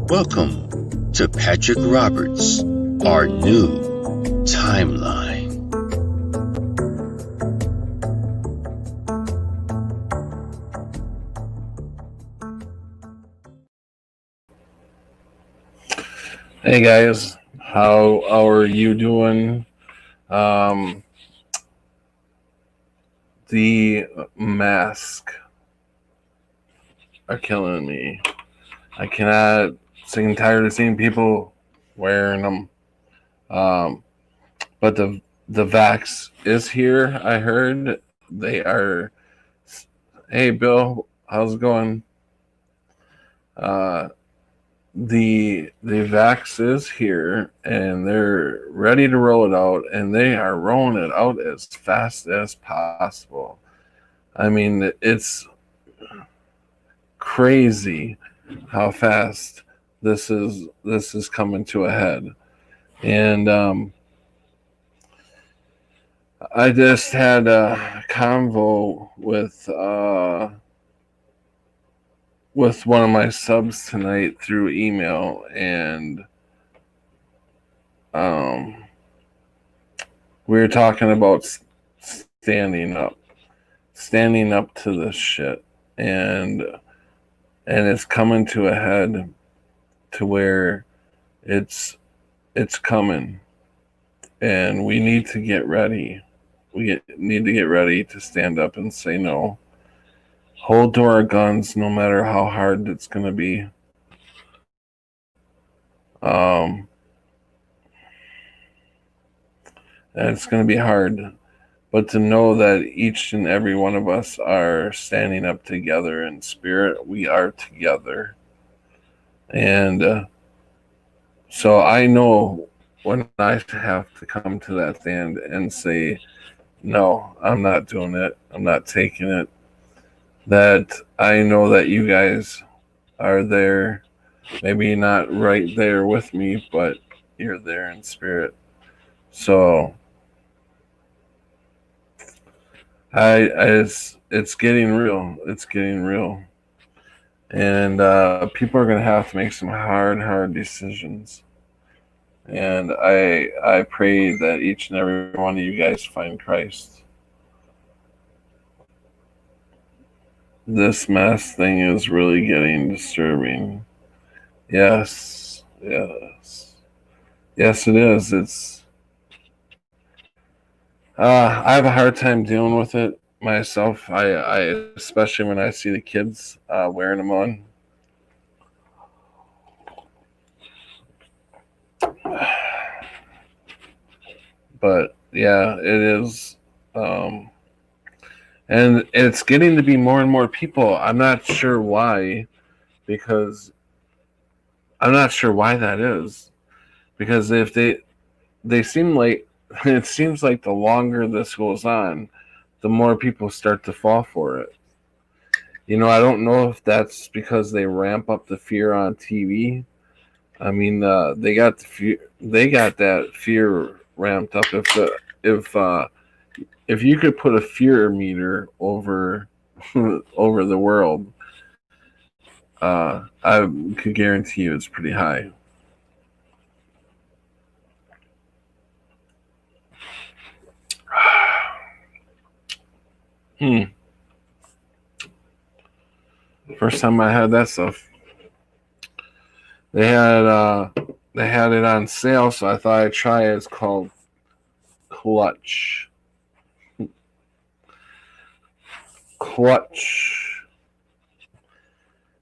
Welcome to Patrick Roberts, Our New Timeline. Hey guys, how are you doing? Um, the masks are killing me. I cannot sick and tired of seeing people wearing them. But the vax is here. I heard they are. Hey Bill, how's it going? Uh, the vax is here and they're ready to roll it out, and they are rolling it out as fast as possible. I mean, it's crazy how fast this is coming to a head. And I just had a convo with one of my subs tonight through email, and we were talking about standing up to this shit, and it's coming to a head to where it's coming, and we need to get ready. We need to get ready to stand up and say no. Hold to our guns, no matter how hard it's going to be. And it's going to be hard, but to know that each and every one of us are standing up together in spirit, we are together. And so I know when I have to come to that stand and say, no, I'm not doing it, I'm not taking it, that I know that you guys are there, maybe not right there with me, but you're there in spirit. So it's getting real. It's getting real. And people are going to have to make some hard decisions. And I pray that each and every one of you guys find Christ. This mass thing is really getting disturbing. Yes, it is. I have a hard time dealing with it myself. I especially when I see the kids wearing them on. But yeah, it is. And it's getting to be more and more people. I'm not sure why, because I'm not sure why that is. Because if they seem like, it seems like the longer this goes on, the more people start to fall for it. You know, I don't know if that's because they ramp up the fear on TV. I mean, they got that fear ramped up. If you could put a fear meter over over the world, I could guarantee you it's pretty high. First time I had that stuff, they had it on sale, so I thought I'd try it. It's called Clutch.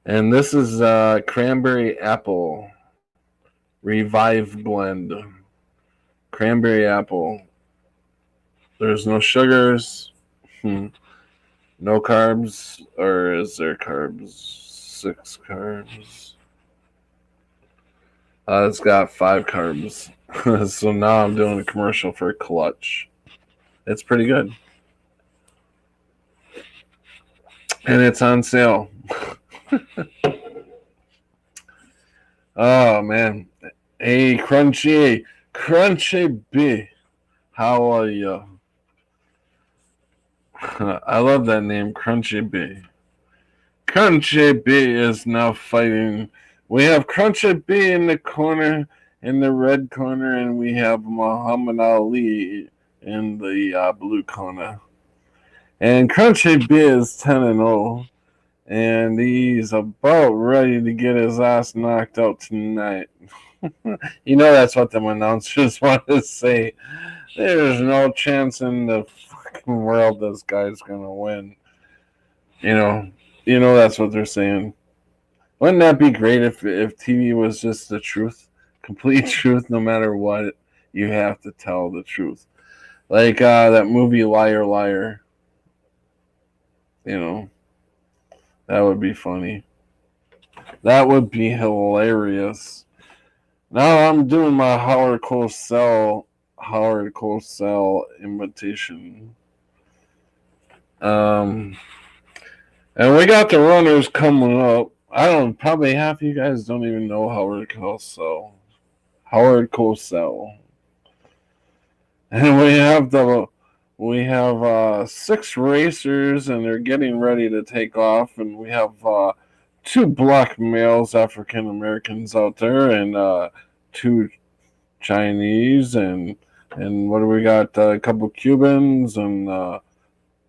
And this is cranberry apple revive blend. Cranberry apple. There's no sugars. No carbs. Or is there carbs? 6 carbs. It's got 5 carbs. So now I'm doing a commercial for Clutch. It's pretty good. And it's on sale. Oh, man. Hey, Crunchy B. How are you? I love that name, Crunchy B. Crunchy B is now fighting We have Cruncha B in the corner, in the red corner, and we have Muhammad Ali in the blue corner. And Cruncha B is 10-0, and he's about ready to get his ass knocked out tonight. You know that's what the announcers want to say. There's no chance in the fucking world this guy's gonna win. You know that's what they're saying. Wouldn't that be great if TV was just the truth, complete truth, no matter what? You have to tell the truth, like that movie Liar Liar. You know, that would be funny. That would be hilarious. Now I'm doing my Howard Cosell invitation. And we got the runners coming up. I don't. Probably half of you guys don't even know Howard Cosell. Howard Cosell. And we have 6 racers, and they're getting ready to take off. And we have 2 black males, African Americans out there, and 2 Chinese, and what do we got? A couple Cubans, and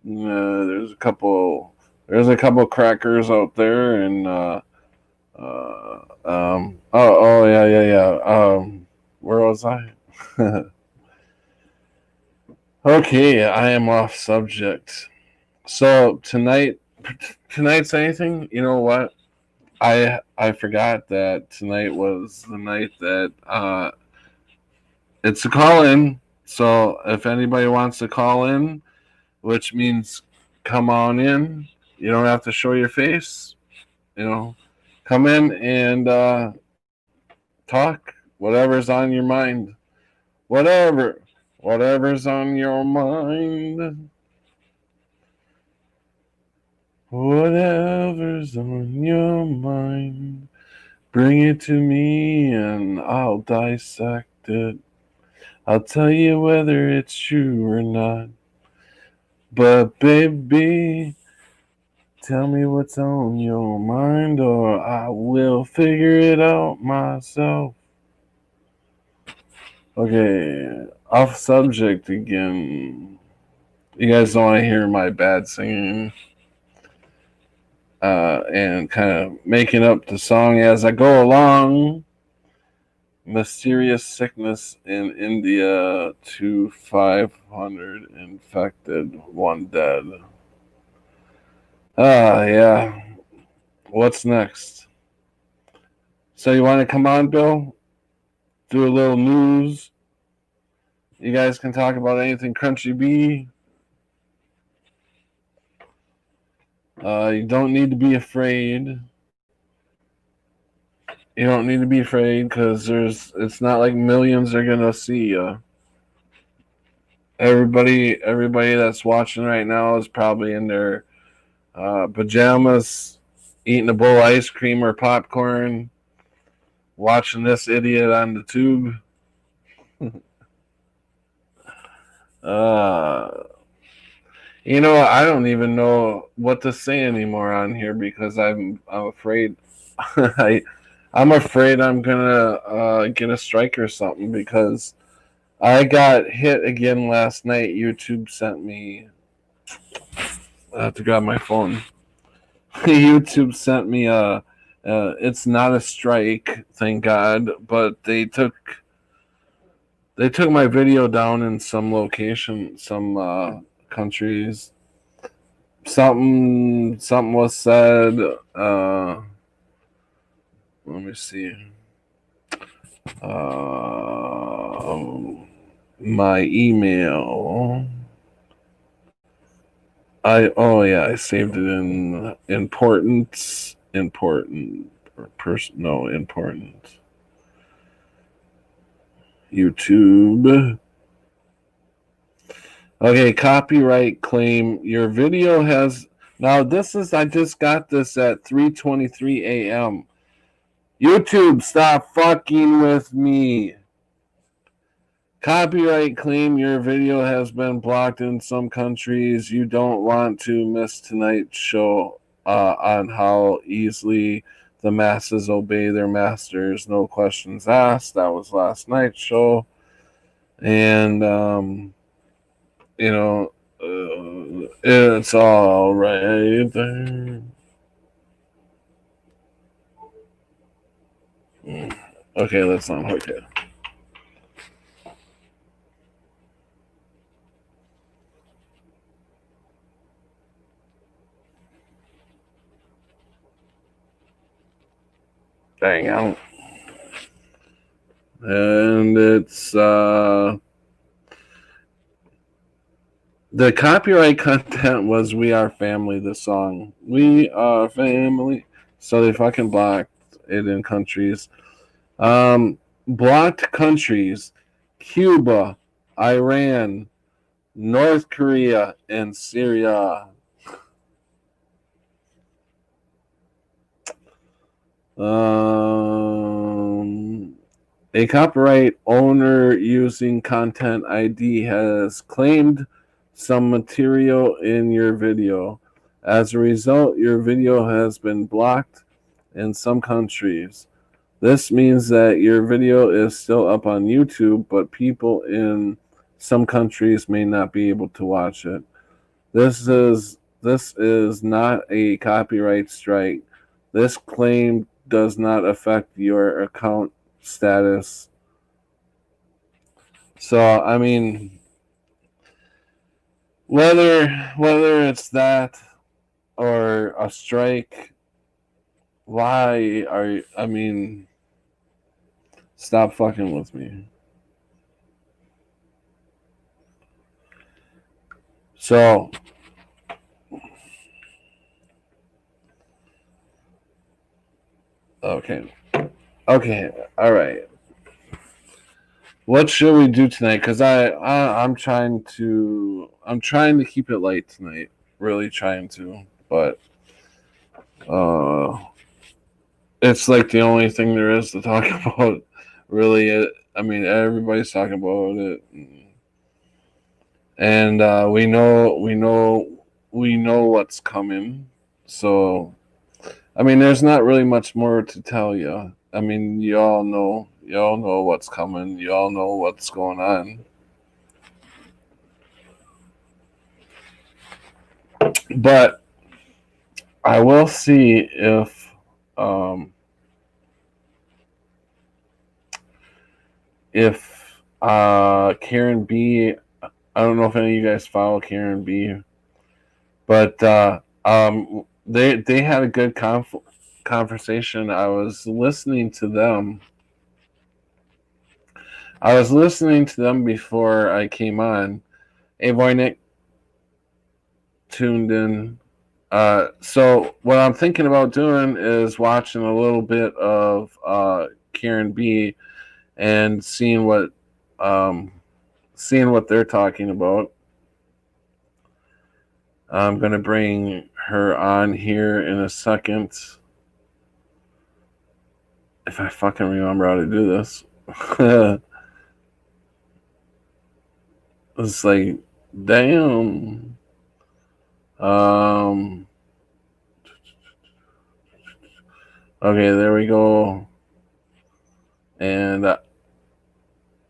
there's a couple crackers out there, and yeah. Where was I? Okay, I am off subject. So tonight's anything? You know what? I forgot that tonight was the night that it's a call in. So if anybody wants to call in, which means come on in, you don't have to show your face. Come in and talk whatever's on your mind. Whatever's on your mind. Whatever's on your mind. Bring it to me and I'll dissect it. I'll tell you whether it's true or not. But baby, tell me what's on your mind, or I will figure it out myself. Okay, off subject again. You guys don't want to hear my bad singing. And kind of making up the song as I go along. Mysterious sickness in India, 500 infected, 1 dead. Yeah. What's next? So you want to come on, Bill? Do a little news. You guys can talk about anything Crunchy B. You don't need to be afraid. You don't need to be afraid because it's not like millions are gonna see you. Everybody that's watching right now is probably in their pajamas, eating a bowl of ice cream or popcorn, watching this idiot on the tube. I don't even know what to say anymore on here because I'm afraid. I'm afraid I'm gonna get a strike or something because I got hit again last night. YouTube sent me. I have to grab my phone. YouTube sent me it's not a strike, thank God, but they took my video down in some location, some countries. Something was said. Let me see. My email. I saved it in important. YouTube. Okay, copyright claim. Your video has now. I just got this at 3:23 a.m. YouTube, stop fucking with me. Copyright claim. Your video has been blocked in some countries. You don't want to miss tonight's show on how easily the masses obey their masters, no questions asked. That was last night's show. And, it's all right there. Okay, that's not okay. Dang out. And it's the copyright content was "We Are Family," the song. We are family. So they fucking blocked it in countries. Blocked countries: Cuba, Iran, North Korea, and Syria. A copyright owner using Content ID has claimed some material in your video. As a result, your video has been blocked in some countries. This means that your video is still up on YouTube, but people in some countries may not be able to watch it. This is not a copyright strike. This claim does not affect your account status. So I mean, whether it's that or a strike, why are you, I mean, stop fucking with me. So okay, all right. What should we do tonight? Because I'm trying to keep it light tonight. Really trying to, but it's like the only thing there is to talk about. Really, I mean, everybody's talking about it, and we know what's coming. So, I mean, there's not really much more to tell you. I mean, you all know what's coming. You all know what's going on. But I will see um, if Karen B. I don't know if any of you guys follow Karen B. But they had a good conversation. I was listening to them. I was listening to them before I came on. Hey, Voynick tuned in. So what I'm thinking about doing is watching a little bit of Karen B and um, seeing what they're talking about. I'm gonna bring her on here in a second. If I fucking remember how to do this. It's like, damn. Um. Okay, there we go. And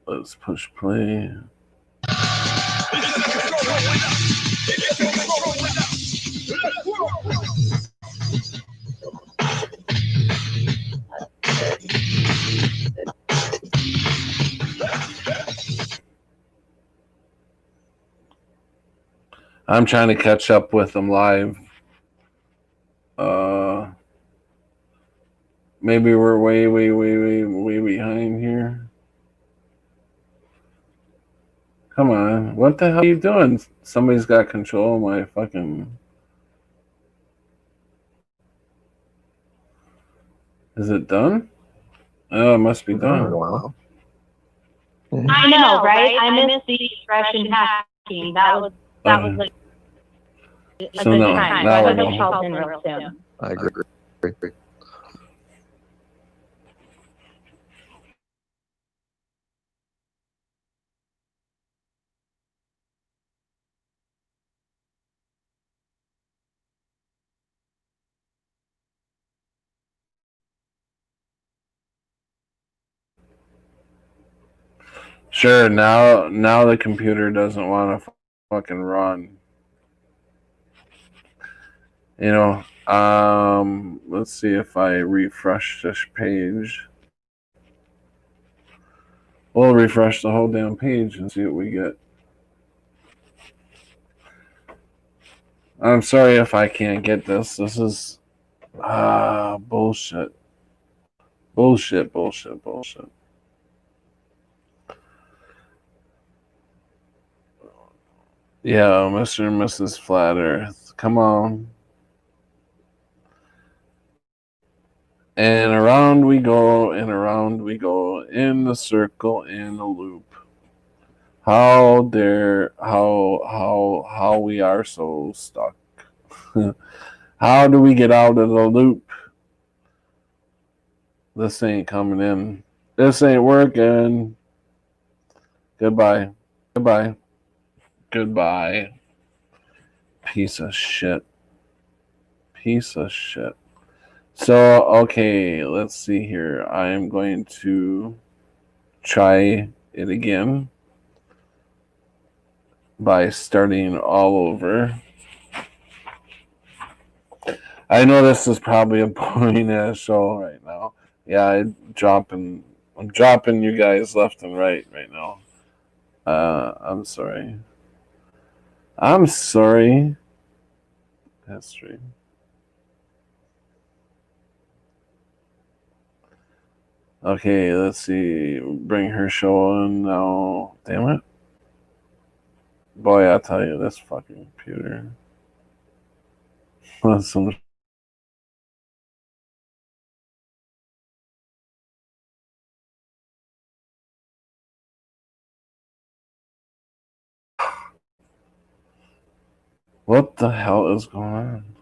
let's push play. I'm trying to catch up with them live. Maybe we're way behind here. Come on, what the hell are you doing? Somebody's got control of my fucking. Is it done? Oh, it must be done. Wow. I know, right? I missed the fresh and hacking. That was like a So good now time. we're I hope going. it calls in real soon. I agree. Sure, now the computer doesn't want to fucking run. You know, let's see if I refresh this page. We'll refresh the whole damn page and see what we get. I'm sorry if I can't get this. This is bullshit. Bullshit. Yeah, Mr. and Mrs. Flat Earth. Come on. And around we go, in the circle, in the loop. How we are so stuck. How do we get out of the loop? This ain't coming in. This ain't working. Goodbye. Piece of shit. So, okay, let's see here. I am going to try it again by starting all over. I know this is probably a boring ass show right now. Yeah, I'm dropping you guys left and right now. I'm sorry. That's right. Okay, let's see. Bring her show on now. Damn it. Boy, I tell you, this fucking computer. Some What the hell is going on?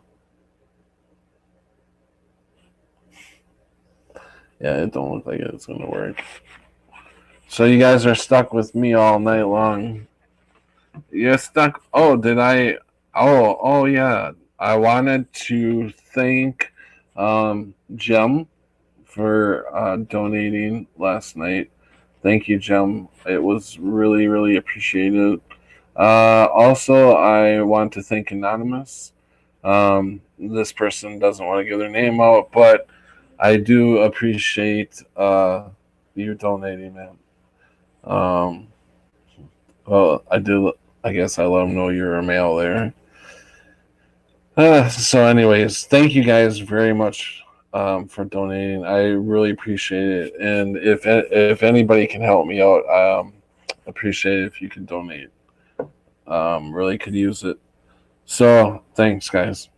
Yeah, it don't look like it's gonna work. So you guys are stuck with me all night long. You're stuck. Oh, did I? Oh, yeah. I wanted to thank Jem for donating last night. Thank you, Jem. It was really, really appreciated. Also, I want to thank Anonymous. This person doesn't want to give their name out, but I do appreciate you donating, man. Well, I do. I guess I let them know you're a male there. So, anyways, thank you guys very much for donating. I really appreciate it. And if anybody can help me out, appreciate it if you can donate. Really could use it. So, thanks, guys.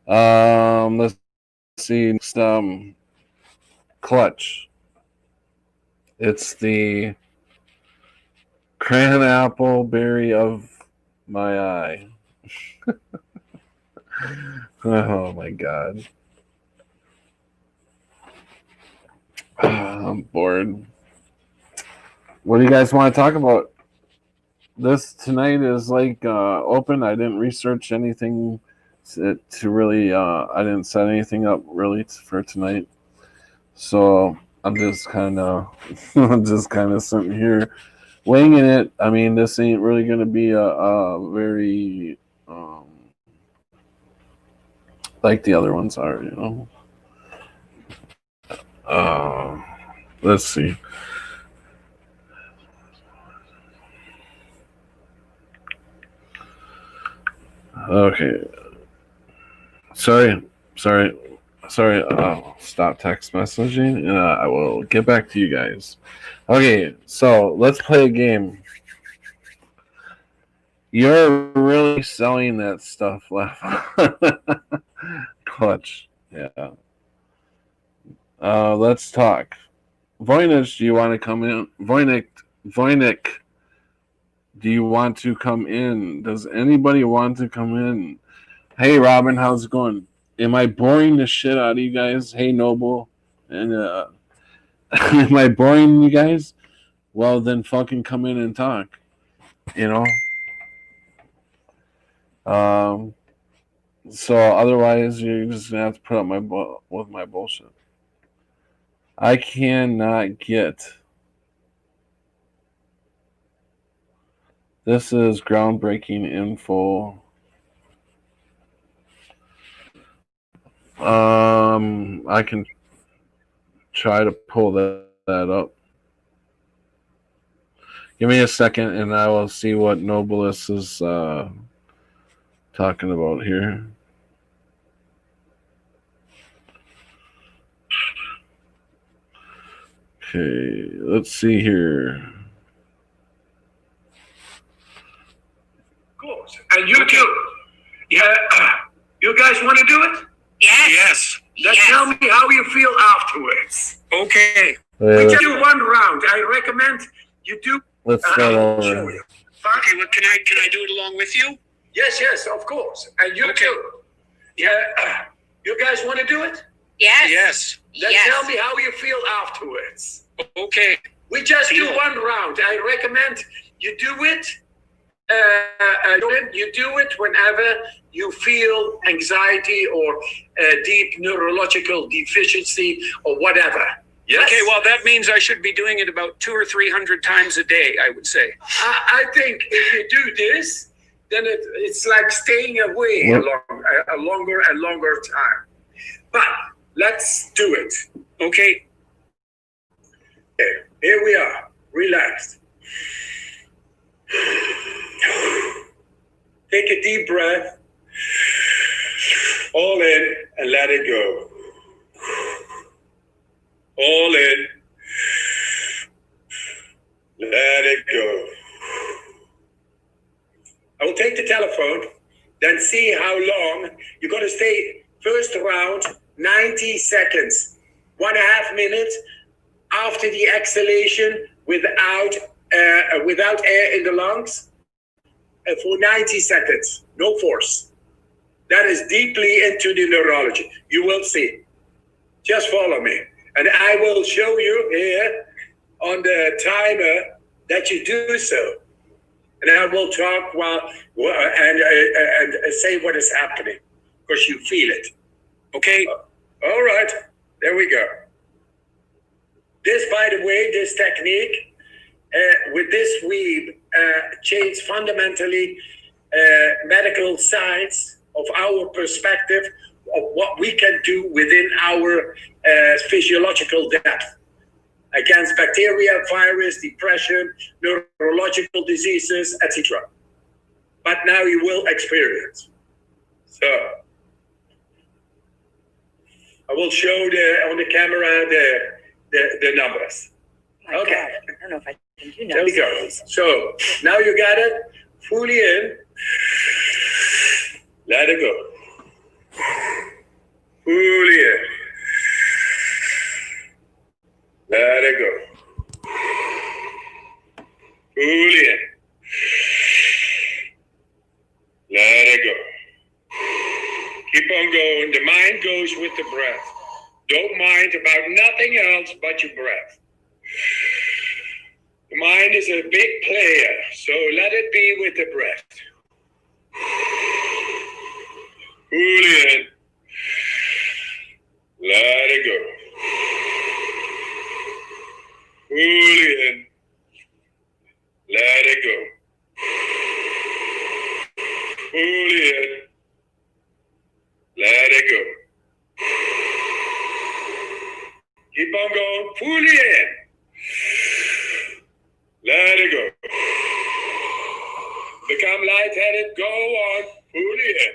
Let's see. Next, Clutch. It's the cran apple berry of my eye. Oh my god. I'm bored. What do you guys want to talk about? This tonight is like open. I didn't research anything to really. I didn't set anything up really for tonight. So I'm just kind of, sitting here winging it. I mean, this ain't really going to be a very like the other ones are, you know. Let's see. Okay. Sorry. Stop text messaging, and I will get back to you guys. Okay, so let's play a game. You're really selling that stuff, left. Clutch. Yeah. Let's talk. Voynich, do you want to come in? Voynich, do you want to come in? Does anybody want to come in? Hey, Robin, how's it going? Am I boring the shit out of you guys? Hey, Noble. And am I boring you guys? Well, then fucking come in and talk. You know? So otherwise, you're just going to have to put up with my bullshit. I cannot get This is groundbreaking info. I can try to pull that up. Give me a second, and I will see what Nobilis is talking about here. Okay, let's see here. Of course. And you too. Yeah. You guys want to do it? Yes. Then tell me how you feel afterwards. Okay. We just do one round. I recommend you do. Let's start I'll show over. you. Okay. Well, can I do it along with you? Yes, of course. And you Okay. too. Yeah. You guys want to do it? Yes. Then tell me how you feel afterwards. Okay. We just do Deal. one round. I recommend you do it. You do it whenever you feel anxiety or deep neurological deficiency or whatever. Yes. Okay. Well, that means I should be doing it about 200 or 300 times a day, I would say. I think if you do this, then it's like staying away a longer and longer time. But let's do it. Okay. Okay, here we are. Relaxed. Take a deep breath. All in and let it go. All in. Let it go. I will take the telephone, then see how long. You're going to stay first round 90 seconds, 1.5 minutes after the exhalation without air in the lungs for 90 seconds, no force. That is deeply into the neurology. You will see. Just follow me. And I will show you here on the timer that you do so. And I will talk and say what is happening, because you feel it. Okay. All right, there we go. This, by the way, this technique, with this we change fundamentally medical science of our perspective of what we can do within our physiological depth against bacteria, virus, depression, neurological diseases, etc. But now you will experience. So I will show on the camera the numbers. Okay. God, I don't know if I can do There we go. So now you got it fully in. Let it go. Fully in. Let it go. Fully in. Let it go. Keep on going. The mind goes with the breath. Don't mind about nothing else but your breath. The mind is a big player, so let it be with the breath. Fully in. Let it go. Fully in. Let it go. Fully in. Let it go. Keep on going. Fully in. Let it go. Become lightheaded. Go on. Fully in.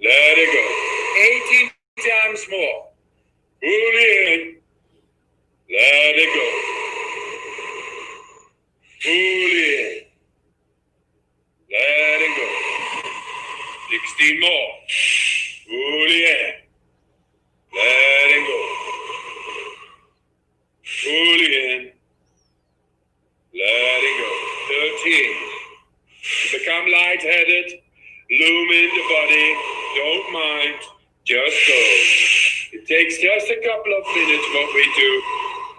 Let it go. 18 times more. Fully in. Let it go. Fully in. Let it go. 16 more. Fully in. Let it go. Fully in. Let it go. 13. You become lightheaded. Lumen the body. Don't mind. Just go. It takes just a couple of minutes what we do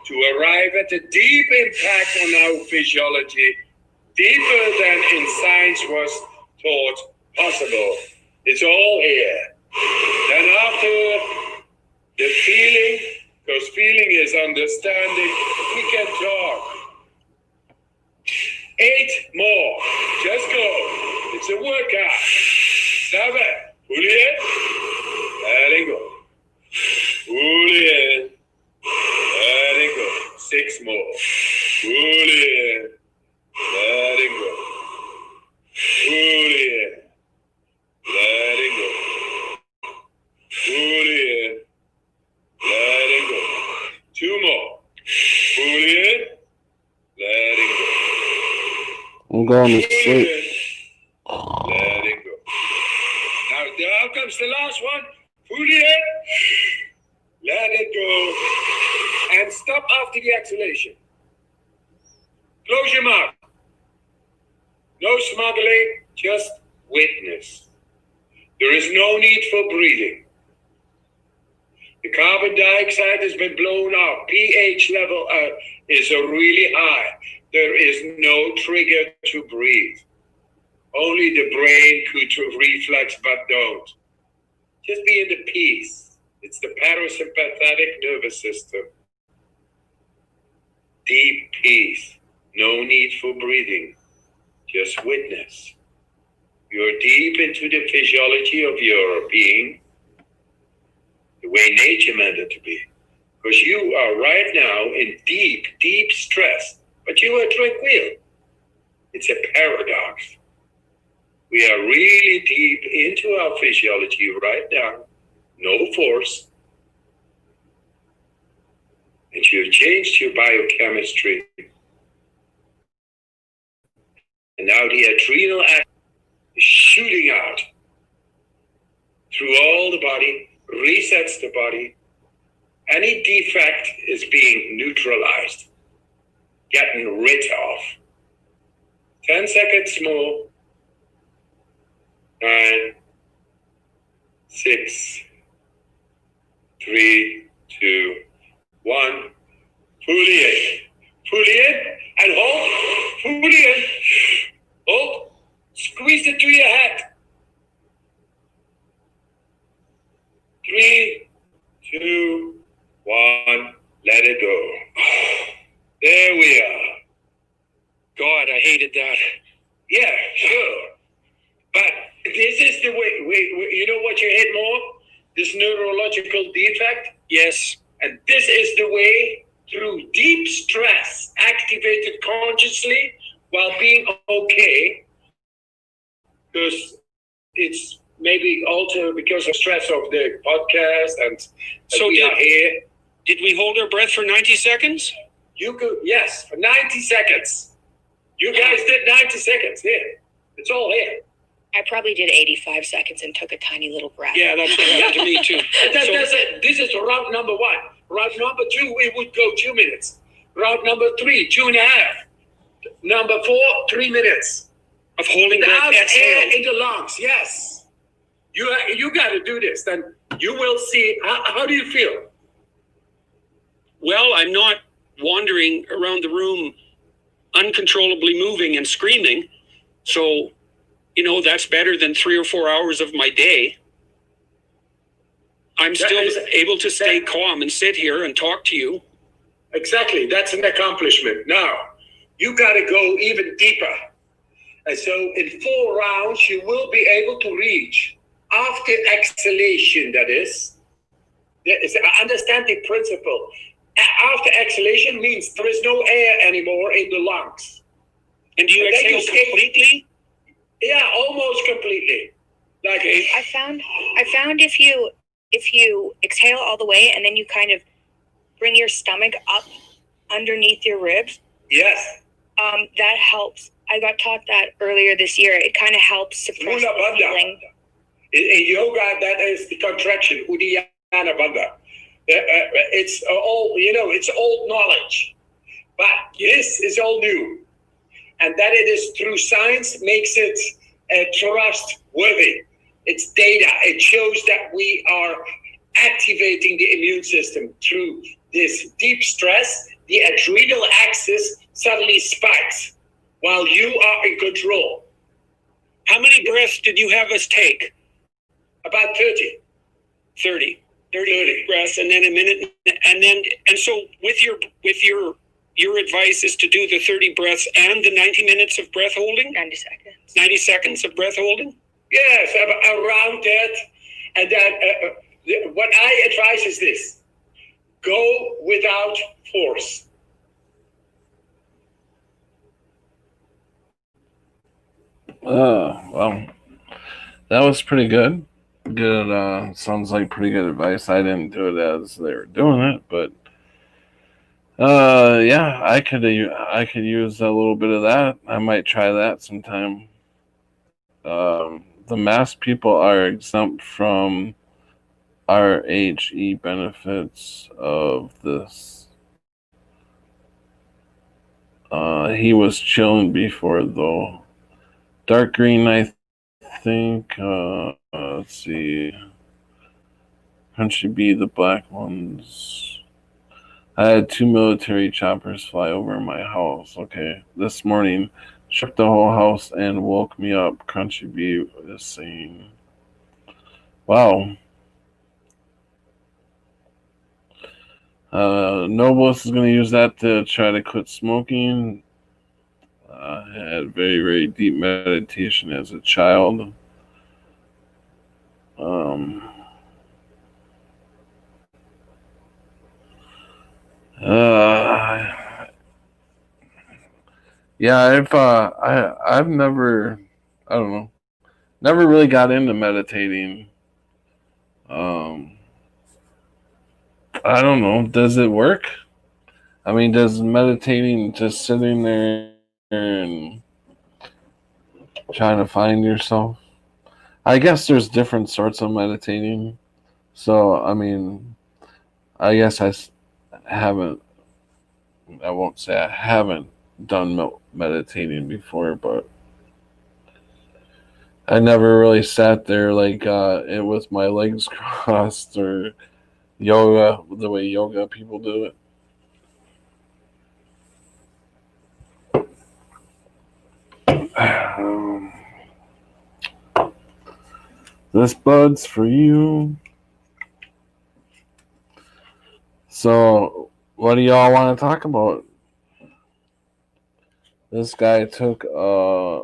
to arrive at a deep impact on our physiology, deeper than in science was thought possible. It's all here. Then after the feeling, because feeling is understanding, we can talk. 8 more. Just go. It's a workout. 7. Pull it in. Let it go. Pull it in. Let it go. 6 more. Pull it in. Let it go. Pull it in. Let it go. Pull it in. Let it go. 2 more. Pull it in. Let it go. I'm going to Pull it sleep. in. Let it go. Now comes the last one. Pull it in. Let it go. And stop after the exhalation. Close your mouth. No smuggling, just witness. There is no need for breathing. The carbon dioxide has been blown up. pH level is really high. There is no trigger to breathe. Only the brain could reflex, but don't. Just be in the peace. It's the parasympathetic nervous system. Deep peace. No need for breathing. Just witness. You're deep into the physiology of your being, the way nature meant it to be. Because you are right now in deep, deep stress, but you are tranquil. It's a paradox. We are really deep into our physiology right now. No force. And you've changed your biochemistry. And now the adrenal act is shooting out through all the body, resets the body. Any defect is being neutralized, getting rid of. 10 seconds more. 9, 6, 3, 2, 1. Pull it in. Pull it in and hold. Pull it in. Hold. Squeeze it to your head. 3, 2, 1. Let it go. There we are. God, I hated that. Yeah, sure. But this is the way, you know what you hate more? This neurological defect? Yes. And this is the way through deep stress, activated consciously while being okay, because it's maybe also because of stress of the podcast and So we are here. Did we hold our breath for 90 seconds? You could, yes, for 90 seconds. You guys did 90 seconds here. It's all here. I probably did 85 seconds and took a tiny little breath. Yeah, that's what happened to me too. That's it. This is round number 1. Round number 2, we would go 2 minutes. Round number 3, 2.5. Number 4, 3 minutes. Of holding breath, Without air exhale. in the lungs, yes. You got to do this. Then you will see. How do you feel? Well, I'm not wandering around the room uncontrollably moving and screaming. So, that's better than 3 or 4 hours of my day. I'm still able to stay calm and sit here and talk to you. Exactly. That's an accomplishment. Now, you got to go even deeper. And so in 4 rounds, you will be able to reach, after exhalation, that is. Understand the principle. After exhalation means there is no air anymore in the lungs. And do you exhale completely? Yeah, almost completely. Like I found if you exhale all the way and then you kind of bring your stomach up underneath your ribs, yes, that helps. I got taught that earlier this year. It kind of helps suppress Mula the Bandha. feeling. In yoga, that is the contraction, Uddiyana Bandha. It's it's old knowledge, but this is all new, and that it is through science makes it trustworthy. It's data. It shows that we are activating the immune system through this deep stress. The adrenal axis suddenly spikes while you are in control. How many breaths did you have us take? About 30. 30 breaths, and then a minute, and so with your your advice is to do the 30 breaths and the 90 minutes of breath holding? 90 seconds. 90 seconds of breath holding? Yes, around that. And then what I advise is this: go without force. Well, that was pretty good. Good. Sounds like pretty good advice. I didn't do it as they were doing it, but yeah, I could use a little bit of that. I might try that sometime. The masked people are exempt from RHE benefits of this. He was chilling before though. Dark green, I think. Let's see. Country B, the black ones. I had 2 military choppers fly over my house. Okay, this morning, shook the whole house and woke me up. Country B is saying, "Wow." Nobles is going to use that to try to quit smoking. I had very, very deep meditation as a child. Yeah, I've never, I don't know, never really got into meditating. I don't know. Does it work? I mean, does meditating just sitting there and trying to find yourself? I guess there's different sorts of meditating. So, I mean, I guess I won't say I haven't done meditating before, but I never really sat there like it with my legs crossed or yoga, the way yoga people do it. This bud's for you. So, what do y'all want to talk about? This guy took a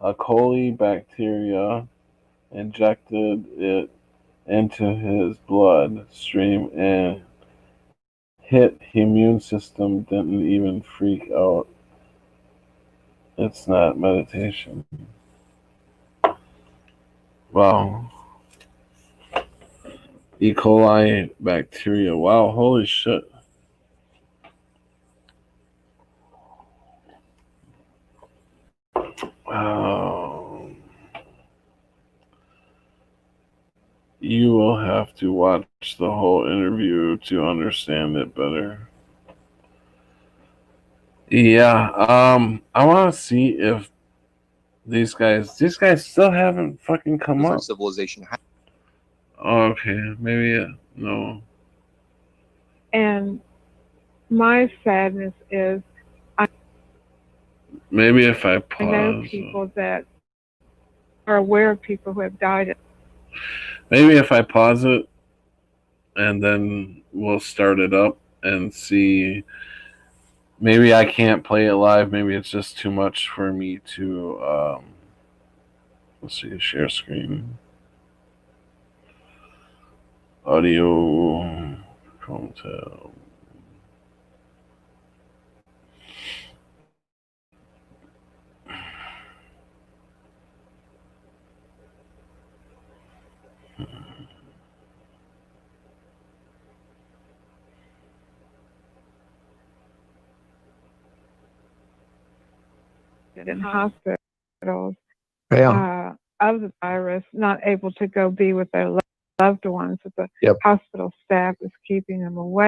coli bacteria, injected it into his blood stream, and hit immune system didn't even freak out. It's not meditation. Wow. E. coli bacteria. Wow, holy shit. You will have to watch the whole interview to understand it better. Yeah, I want to see if these guys still haven't fucking come up. Civilization. Okay, maybe no. And my sadness is Maybe if I I know pause. people that are aware of people who have died. Maybe if I pause it and then we'll start it up and see. Maybe I can't play it live. Maybe it's just too much for me to. Let's see, share screen. Audio. Chrome tab. In hospitals Yeah. of the virus, not able to go be with their loved ones, that the Yep. hospital staff is keeping them away.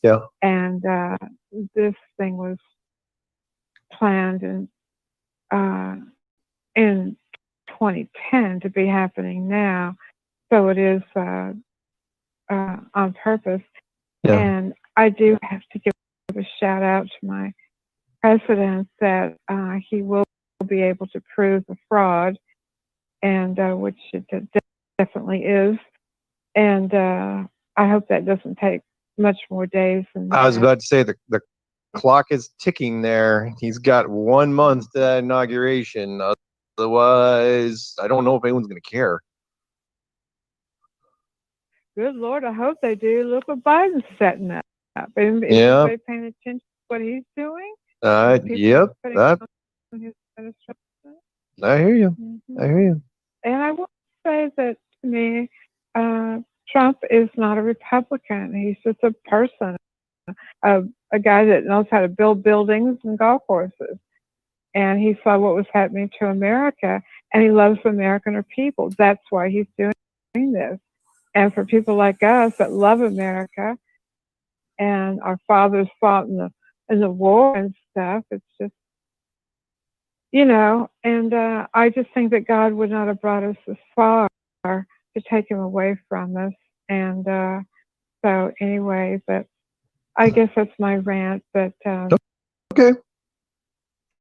Yeah. And this thing was planned in 2010 to be happening now, so it is on purpose. Yeah. And I do have to give a shout out to my president that he will be able to prove the fraud, and which it definitely is. And I hope that doesn't take much more days than I was that. about to say the clock is ticking there. He's got 1 month to that inauguration. Otherwise, I don't know if anyone's going to care. Good Lord, I hope they do. Look what Biden's setting up. And is Yeah. anybody paying attention to what he's doing? Yep. Putting That, on his administration? I hear you. Mhm. I hear you. And I will say that to me, Trump is not a Republican. He's just a person, a guy that knows how to build buildings and golf courses. And he saw what was happening to America, and he loves American people. That's why he's doing this. And for people like us that love America, and our fathers fought in the war and stuff, it's just, you know, and I just think that God would not have brought us this far to take him away from us. And so anyway, but I guess that's my rant. But Okay.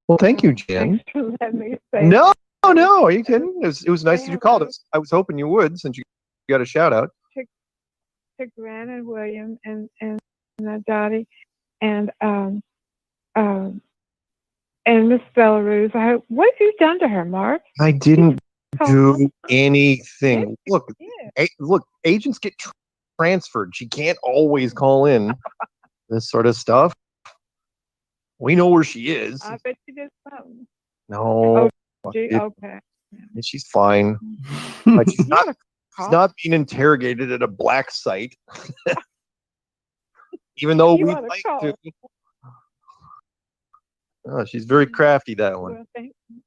Well, thank you, Jen. thanks for letting me say No, that. no, are you kidding? It was nice that you have called a- us. I was hoping you would, since you got a shout out. To Grant and William and Dottie and Miss Belarus. I hope, what have you done to her, Mark? I didn't Oh, do anything. Look, yeah. look, agents get transferred. She can't always call in this sort of stuff. We know where she is. I bet you did something. No, Gee, okay. she's fine. But she's You ought to she's call. not being interrogated at a black site. Even though You we'd ought to like call. to. Oh, she's very crafty, that one. Well, thank you.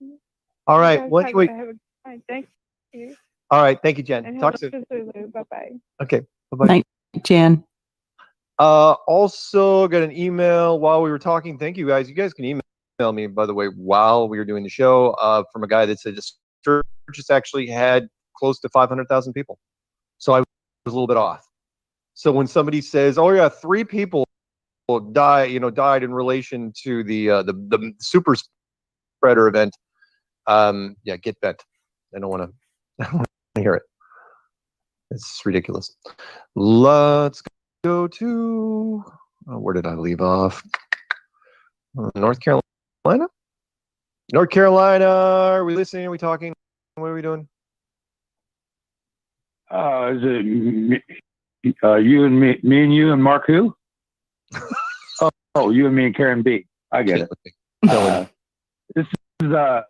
Mhm. All right. You What guys do we? have a good night. Thank you. All right. Thank you, Jen. And Talk hello soon. to Zulu. Bye-bye. Okay. Bye-bye. Night, Jan. Also got an email while we were talking. Thank you guys. You guys can email me, by the way, while we were doing the show, from a guy that said this church just actually had close to 500,000 people. So I was a little bit off. So when somebody says, "Oh yeah, 3 people died in relation to the super spreader event," yeah, get bent. I don't want to hear it. It's ridiculous. Let's go to, where did I leave off? North Carolina? North Carolina, are we listening? Are we talking? What are we doing? Is it you and me and you and Mark who? oh, you and me and Karen B. I get it. This is a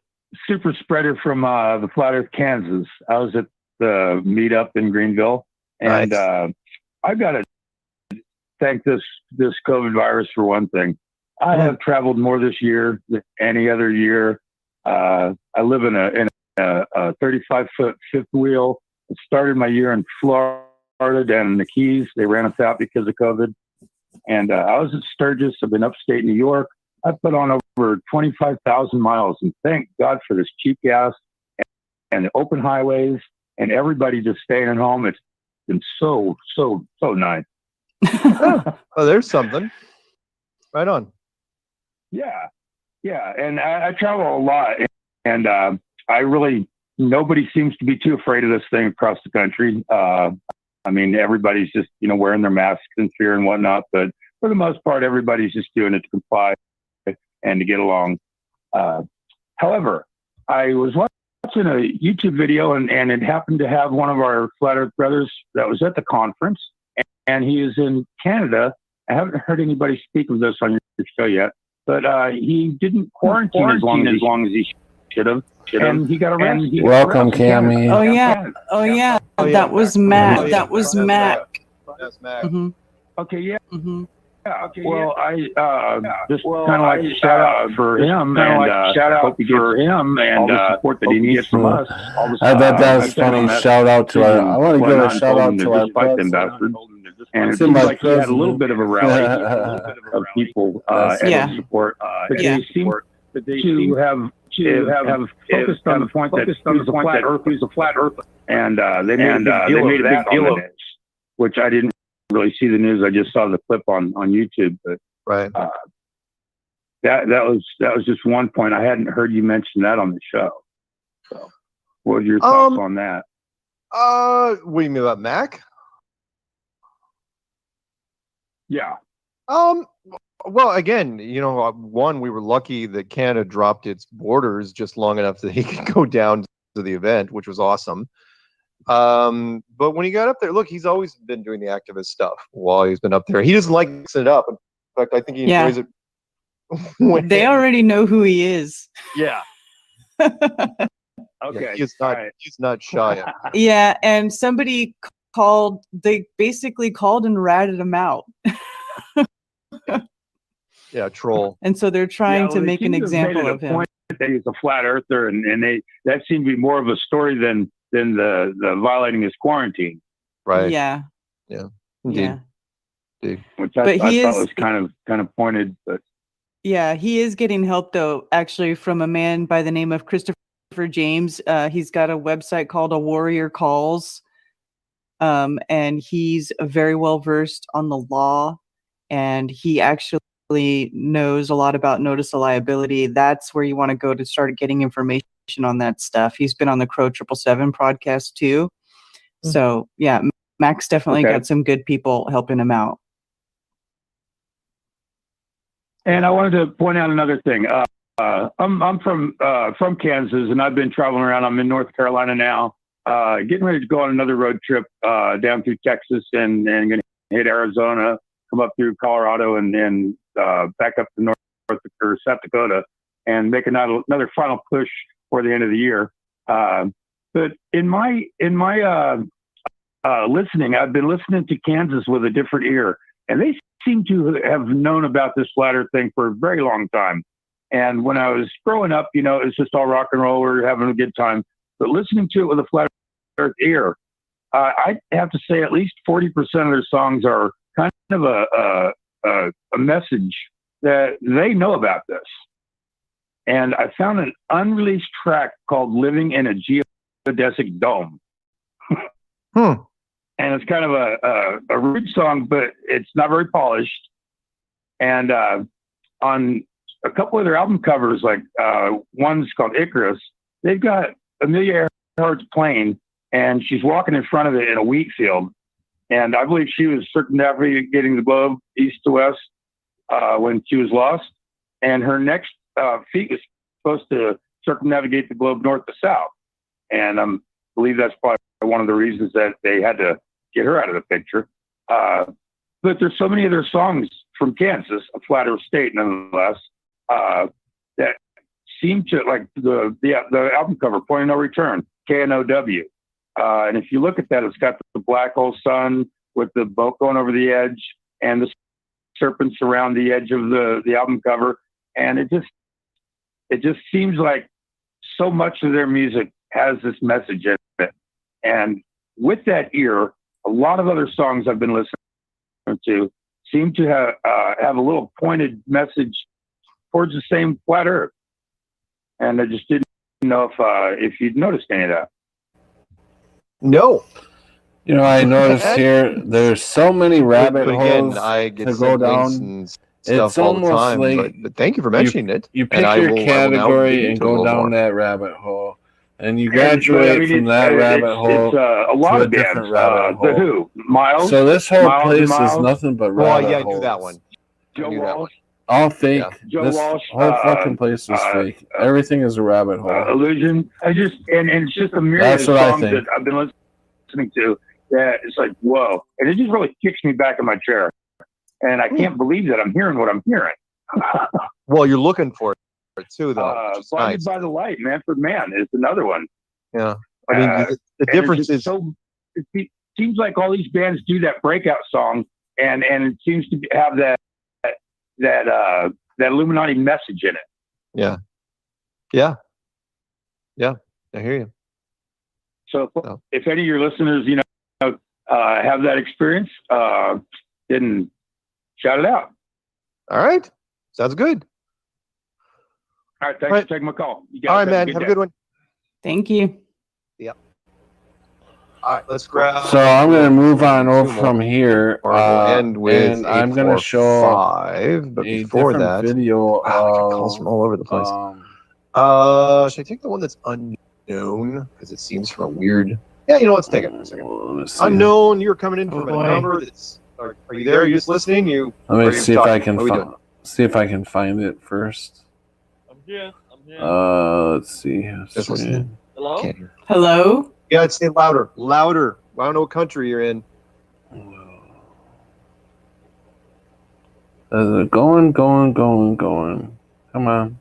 super spreader from the Flat Earth, Kansas. I was at the meetup in Greenville, and Nice. I've got to thank this COVID virus for one thing. I have traveled more this year than any other year. I live in a 35-foot fifth wheel. I started my year in Florida down in the Keys. They ran us out because of COVID. And I was at Sturgis. I've been upstate New York. I put on over 25,000 miles, and thank God for this cheap gas and the open highways and everybody just staying at home. It's been so nice. Oh, there's something. Right on. Yeah. And I travel a lot, and nobody seems to be too afraid of this thing across the country. I mean, everybody's just, wearing their masks in fear and whatnot, but for the most part, everybody's just doing it to comply and to get along. However, I was watching a YouTube video, and it happened to have one of our Flat Earth brothers that was at the conference, and he is in Canada. I haven't heard anybody speak of this on your show yet, but he didn't quarantine as long as he should have. And he got arrested. Welcome, Cammy. Oh yeah. That was Mac. That was Mac. That's Mac. Mhm. Okay, yeah. Mhm. Okay, well, I just kind of like shout out for him, and shout out for him, and all the support that he needs from us. I bet that was funny. Shout out to our. I want to give a shout out to our ambassador. And it Seemed seems like like he had a president. little bit of a rally of people and support. But Yeah. they seem to have focused on the point that he's a flat earth, and they made a big deal of it, which I didn't really see the news. I just saw the clip on YouTube, but Right. that was just one point. I hadn't heard you mention that on the show. So, what are your thoughts on that? What do you mean about Mac? Yeah. Well, again, one, we were lucky that Canada dropped its borders just long enough that he could go down to the event, which was awesome. But when he got up there, look, he's always been doing the activist stuff while he's been up there. He doesn't like mixing it up. In fact, I think he enjoys it. They already know who he is. Yeah. Okay. Yeah, he's not shy. Yeah, and somebody they basically called and ratted him out. Yeah, troll. And so they're trying to make an example of him. That he's a flat earther, and that seemed to be more of a story than the violating his quarantine. Right. Yeah. Yeah. Indeed. Yeah. Which I thought was kind of pointed, but yeah, he is getting help though, actually, from a man by the name of Christopher James. He's got a website called A Warrior Calls. And he's very well versed on the law, and he actually knows a lot about notice of liability. That's where you want to go to start getting information on that stuff. He's been on the Crow 777 podcast too. So yeah, Max definitely got some good people helping him out. And I wanted to point out another thing. I'm from Kansas, and I've been traveling around. I'm in North Carolina now, getting ready to go on another road trip down through Texas and going to hit Arizona, come up through Colorado, and back up to South Dakota, and make another final push for the end of the year. But in my listening, I've been listening to Kansas with a different ear, and they seem to have known about this flat earth thing for a very long time. And when I was growing up, it's just all rock and roll. We're having a good time. But listening to it with a flat earth ear, I have to say at least 40% of their songs are kind of a message that they know about this. And I found an unreleased track called Living in a Geodesic Dome. And it's kind of a rude song, but it's not very polished. And on a couple of their album covers, like one's called Icarus, they've got Amelia Earhart's plane, and she's walking in front of it in a wheat field. And I believe she was circumnavigating the globe east to west when she was lost. And her next feat was supposed to circumnavigate the globe north to south. And I believe that's probably one of the reasons that they had to get her out of the picture. But there's so many of their songs from Kansas, a flat earth state nonetheless, that seem to, like the album cover, Point of No Return, KNOW. And if you look at that, it's got the black hole sun with the boat going over the edge and the serpents around the edge of the album cover. And it just seems like so much of their music has this message in it. And with that ear, a lot of other songs I've been listening to seem to have a little pointed message towards the same flat earth. And I just didn't know if you'd noticed any of that. No. I noticed here there's so many rabbit holes I get to go down. And stuff it's all the almost time, like but thank you for mentioning it. You pick your category and go down that rabbit hole, and you graduate from that rabbit hole. It's a lot of bands. The Who, Miles. So this whole place is nothing but rabbit holes. I knew that one. Joe Walsh. All fake. Joe this Walsh, whole fucking place is fake. Everything is a rabbit hole. Illusion. And it's just a myriad of songs that I've been listening to that it's like, whoa. And it just really kicks me back in my chair. And I can't believe that I'm hearing what I'm hearing. Well, you're looking for it too, though. Blinded by the Light, Manfred Mann is another one. Yeah. I mean, the difference is... It seems like all these bands do that breakout song, and it seems to have that Illuminati message in it. Yeah. Yeah. Yeah. I hear you. So if any of your listeners, have that experience, then shout it out. All right. Sounds good. All right. Thanks for taking my call. All right, man. Have a good one. Thank you. Yeah. All right. Let's grab. So I'm going to move on over from here. Or we'll end with and I'm going to show 5. But before that, video. Calls from all over the place. Should I take the one that's unknown? Because it seems from a weird. Yeah, let's take it for a second. Unknown. You're coming in from a number that's Are you there? Are you just listening? Let me are you see if I talking? can What are we find it first. I'm here. Let's see. Just listening. Hello? Can't hear. Hello? Yeah, say louder. Louder. I don't know what country you're in. Going. Come on.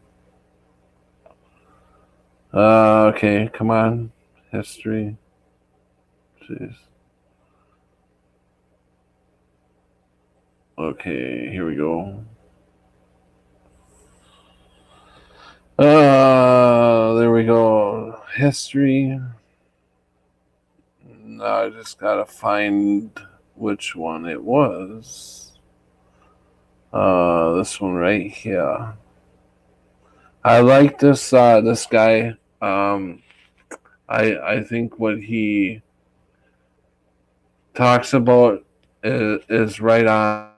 Okay, come on. History. Jeez. Okay, here we go. There we go. History. Now I just gotta find which one it was. This one right here. I like this guy. I think what he talks about is right on.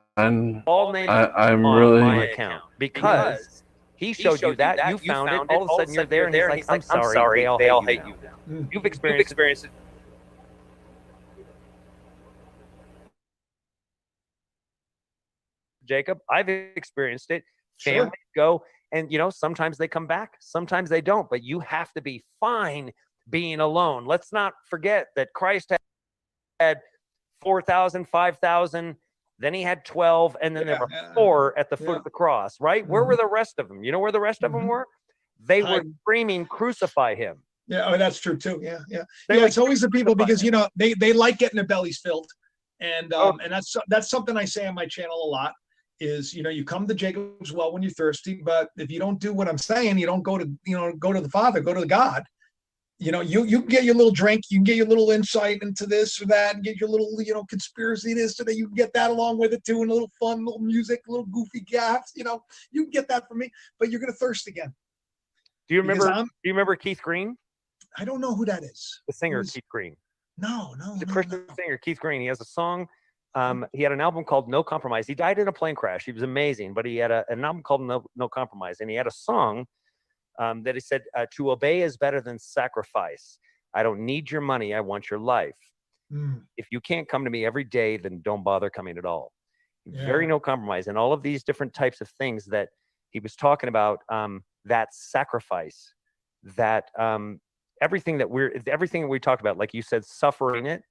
All names I'm on really my account because he showed you that, you found it, all of a sudden you're there, and he's like, I'm sorry, they all hate you now. You've experienced it. Jacob, I've experienced it. Families go, and sometimes they come back, sometimes they don't, but you have to be fine being alone. Let's not forget that Christ had 4,000, 5,000, then he had 12, and then there were 4 at the foot of the cross, right? Where were the rest of them? You know where the rest of them were? They were screaming, crucify him. Yeah, that's true too. Yeah. It's always the people, because they like getting their bellies filled, and that's something I say on my channel a lot. Is you come to Jacob's Well when you're thirsty, but if you don't do what I'm saying, you don't go to the Father, go to God. You can get your little drink, you can get your little insight into this or that, and get your little conspiracy this, so that you can get that along with it too, and a little fun, little music, little goofy gaffes. You can get that from me, but you're gonna thirst again. Do you remember Keith Green? I don't know who that is. The singer Keith Green. No. The Christian singer Keith Green. He has a song. He had an album called No Compromise. He died in a plane crash. He was amazing, but he had an album called No Compromise, and he had a song that he said, to obey is better than sacrifice. I don't need your money. I want your life. If you can't come to me every day, then don't bother coming at all. Very no compromise. And all of these different types of things that he was talking about, that sacrifice, that everything that we talked about, like you said, suffer.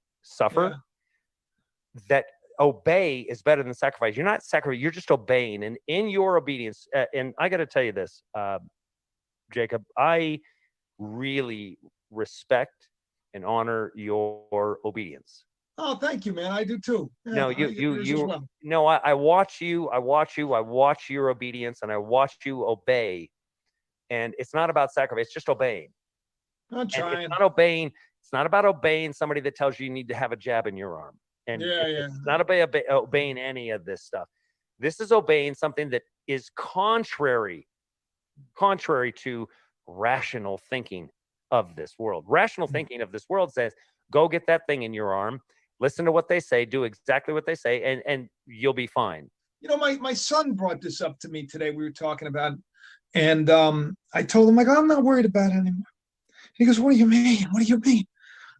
That obey is better than sacrifice. You're not sacrificing, you're just obeying. And in your obedience, and I got to tell you this, Jacob, I really respect and honor your obedience. Oh, thank you, man. I do too. Yeah, no, I watch you. I watch your obedience, and I watch you obey. And it's not about sacrifice, it's just obeying. I'm trying. It's not obeying. It's not about obeying somebody that tells you need to have a jab in your arm. And it's not obeying any of this stuff. This is obeying something that is contrary to rational thinking of this world. Rational thinking of this world says, go get that thing in your arm, listen to what they say, do exactly what they say, and you'll be fine. My son brought this up to me today. We were talking about it, and I told him, I'm not worried about it anymore. He goes, what do you mean? What do you mean?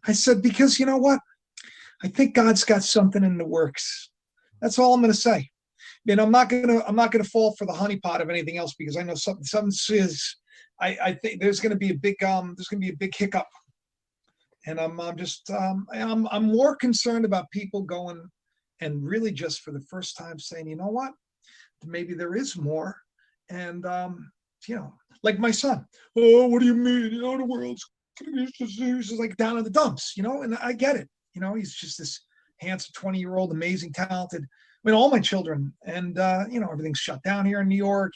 I said, because you know what? I think God's got something in the works. That's all I'm going to say. I'm not going to fall for the honeypot of anything else, because I know something says I think there's going to be a big hiccup, and I'm more concerned about people going and really just for the first time saying, you know what, maybe there is more, and like my son. Oh, what do you mean? The world's just like down in the dumps, and I get it. He's just this handsome 20-year-old, amazing, talented. All my children, and everything's shut down here in New York.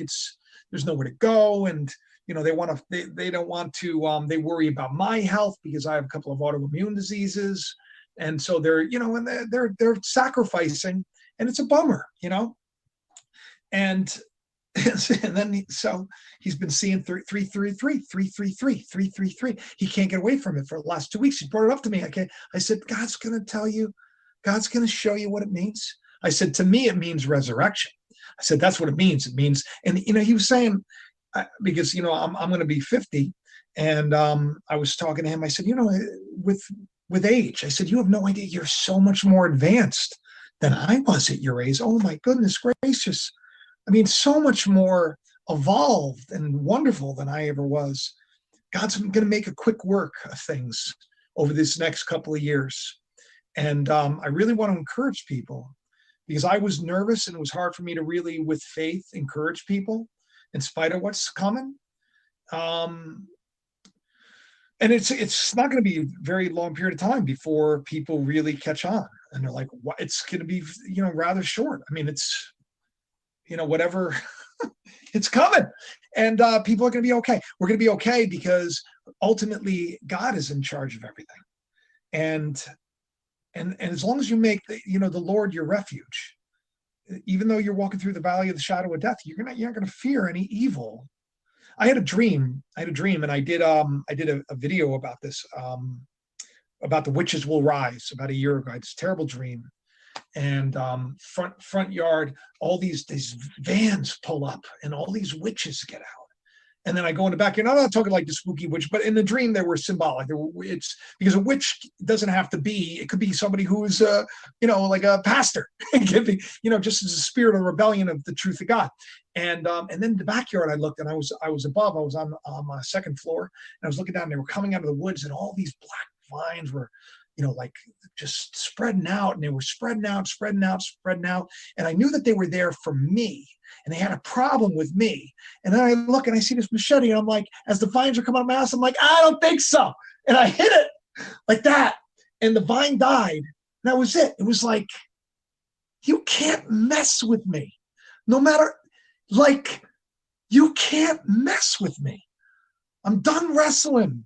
There's nowhere to go, and they don't want to. They worry about my health because I have a couple of autoimmune diseases, and so they're they're sacrificing, and it's a bummer, and. And then so he's been seeing 333. He can't get away from it for the last 2 weeks. He brought it up to me. I said, God's going to tell you, God's going to show you what it means. I said, to me, it means resurrection. I said, that's what it means. It means, and he was saying, because I'm going to be 50, and I was talking to him. I said, with age, I said, you have no idea. You're so much more advanced than I was at your age. Oh my goodness gracious. I mean, so much more evolved and wonderful than I ever was. God's going to make a quick work of things over this next couple of years. And I really want to encourage people, because I was nervous and it was hard for me to really, with faith, encourage people in spite of what's coming. And it's not going to be a very long period of time before people really catch on. And they're like, what? It's going to be, rather short. I mean, it's, whatever, it's coming. And people are going to be okay. We're going to be okay because ultimately God is in charge of everything. And as long as you make the Lord your refuge, even though you're walking through the valley of the shadow of death, you're not going to fear any evil. I had a dream, and I did a video about this, about the witches will rise about a year ago. It's a terrible dream. And front yard, all these vans pull up and all these witches get out. And then I go in the backyard. I'm not talking like the spooky witch, but in the dream they were symbolic. It's because a witch doesn't have to be. It could be somebody who is, like a pastor. It could be, just as a spirit of rebellion of the truth of God. And then the backyard, I looked, and I was above. I was on my second floor, and I was looking down. And they were coming out of the woods, and all these black vines were, like just spreading out, and they were spreading out. And I knew that they were there for me. And they had a problem with me. And then I look and I see this machete, and I'm like, as the vines are coming out of my house, I'm like, I don't think so. And I hit it like that. And the vine died. And that was it. It was like, you can't mess with me. No matter, you can't mess with me. I'm done wrestling.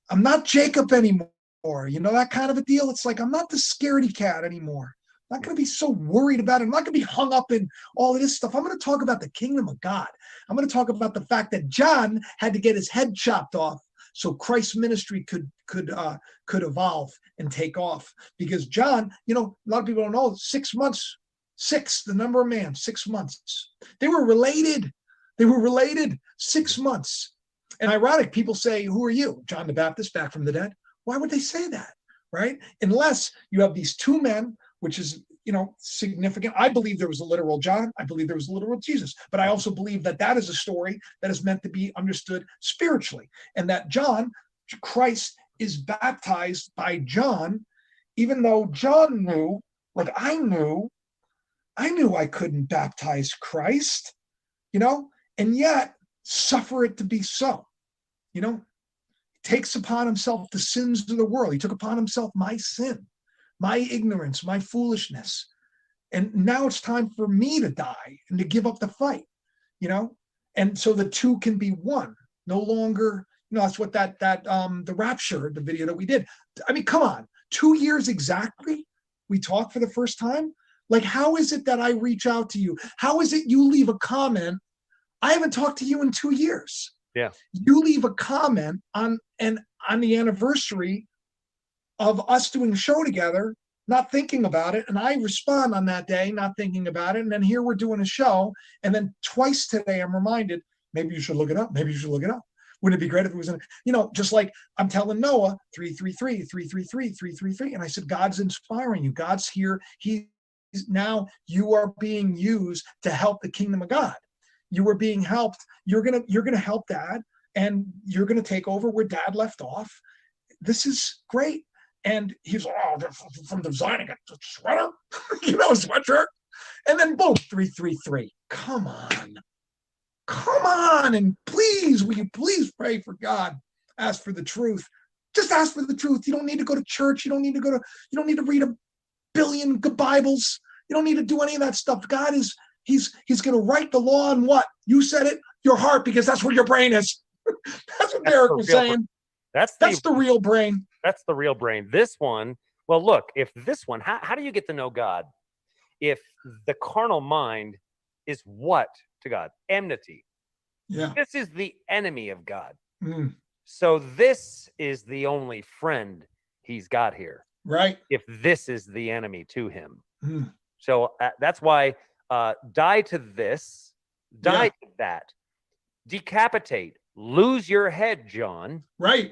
I'm not Jacob anymore. That kind of a deal. It's like, I'm not the scaredy cat anymore. I'm not going to be so worried about it. I'm not going to be hung up in all of this stuff. I'm going to talk about the kingdom of God. I'm going to talk about the fact that John had to get his head chopped off so Christ's ministry could evolve and take off. Because John, a lot of people don't know, 6 months, the number of man, 6 months. They were related. 6 months. And ironic, people say, who are you? John the Baptist, back from the dead. Why would they say that, right? Unless you have these two men, which is, significant. I believe there was a literal John. I believe there was a literal Jesus. But I also believe that is a story that is meant to be understood spiritually. And that Christ is baptized by John, even though John knew, like I knew I couldn't baptize Christ, and yet suffer it to be so, takes upon himself the sins of the world. He took upon himself my sin, my ignorance, my foolishness. And now it's time for me to die and to give up the fight, and so the two can be one. No longer, that's what the rapture, the video that we did. I mean, come on, 2 years exactly. We talked for the first time. Like, how is it that I reach out to you? How is it you leave a comment? I haven't talked to you in 2 years. Yeah. You leave a comment on the anniversary of us doing a show together, not thinking about it. And I respond on that day, not thinking about it. And then here we're doing a show. And then twice today, I'm reminded, maybe you should look it up. Wouldn't it be great if it was just like I'm telling Noah, 333, 333, 333. And I said, God's inspiring you. God's here. Now you are being used to help the kingdom of God. You are being helped. You're gonna help Dad, and you're gonna take over where Dad left off. This is great. And he's from the design, I got the sweater, sweatshirt. And then boom, 333. Come on. And please, will you please pray for God? Ask for the truth. Just ask for the truth. You don't need to go to church. You don't need to read a billion good Bibles. You don't need to do any of that stuff. God is, he's going to write the law on what? You said it, your heart, because that's where your brain is. That's what Derek was saying. That's the real brain. That's the real brain. This one, well, look, if this one, how do you get to know God? If the carnal mind is what to God? Enmity. Yeah. This is the enemy of God. Mm. So this is the only friend he's got here. Right. If this is the enemy to him. Mm. So that's why die to this, die to that, decapitate, lose your head, John. Right.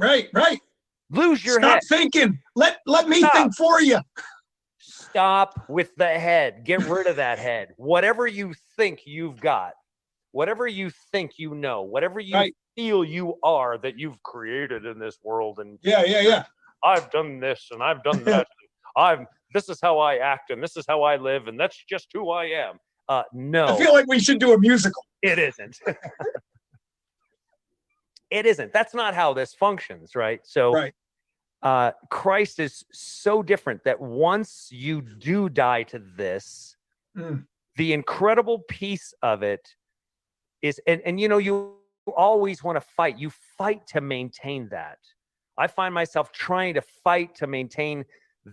Lose your head. Stop thinking. Let me think for you. Stop with the head. Get rid of that head. Whatever you think you've got, whatever you think you know, whatever you feel you are that you've created in this world. And yeah. I've done this and I've done that. This is how I act and this is how I live and that's just who I am. No. I feel like we should do a musical. It isn't. It isn't. That's not how this functions, right? So Christ is so different that once you do die to this, the incredible piece of it is, and you know, you always want to fight. You fight to maintain that. I find myself trying to fight to maintain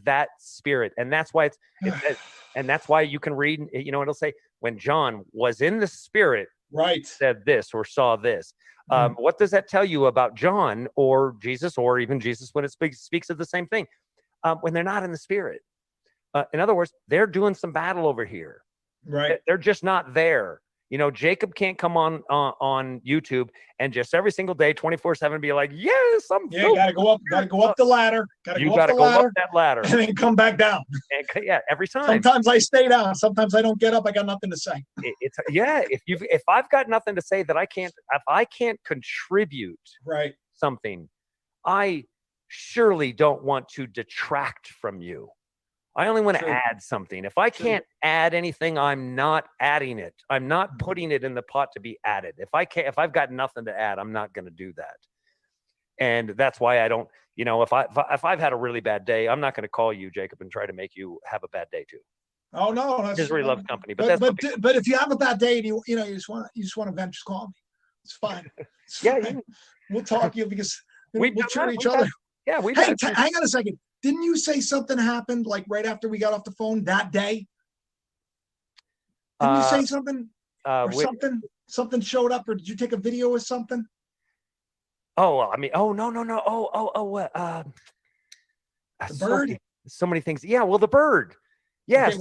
that spirit. And that's why and that's why you can read, you know, it'll say when John was in the spirit, said this or saw this. What does that tell you about John or Jesus or even Jesus when it speaks of the same thing? When they're not in the spirit. In other words, they're doing some battle over here. Right. They're just not there. You know, Jacob can't come on YouTube and just every single day, 24/7, be like, yes, I'm. Yeah, gotta go up the ladder. You gotta go up that ladder and then come back down. And, yeah, every time. Sometimes I stay down. Sometimes I don't get up. I got nothing to say. If I've got nothing to say that if I can't contribute something, I surely don't want to detract from you. I only want to add something. If I can't add anything, I'm not adding it. I'm not putting it in the pot to be added. If I've got nothing to add, I'm not going to do that. And that's why I don't, you know, if I've had a really bad day, I'm not going to call you, Jacob, and try to make you have a bad day too. Oh no, Misery loves company. But if you have a bad day and you just want to vent, just call me. It's fine. It's fine. We'll talk to you because we'll cheer each other. Yeah, hang on a second. Didn't you say something happened like right after we got off the phone that day? Didn't you say something? Or something showed up, or did you take a video or something? Oh, I mean, no. The bird? So many things. Yeah, well, the bird. Yeah,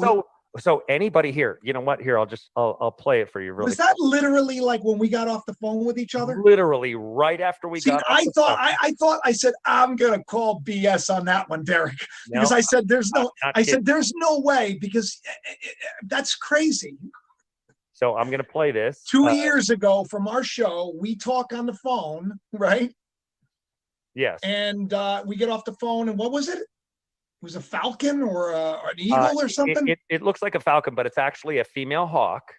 Okay, so anybody here, you know what? Here, I'll play it for you. Really. Was that literally like when we got off the phone with each other? Literally right after we got off the phone. I said, I'm gonna call BS on that one, Derek. Because I said there's no way, because that's crazy. So I'm gonna play this. 2 years ago from our show, we talk on the phone, right? Yes. And we get off the phone, and what was it? It was a falcon or an eagle or something? It looks like a falcon, but it's actually a female hawk.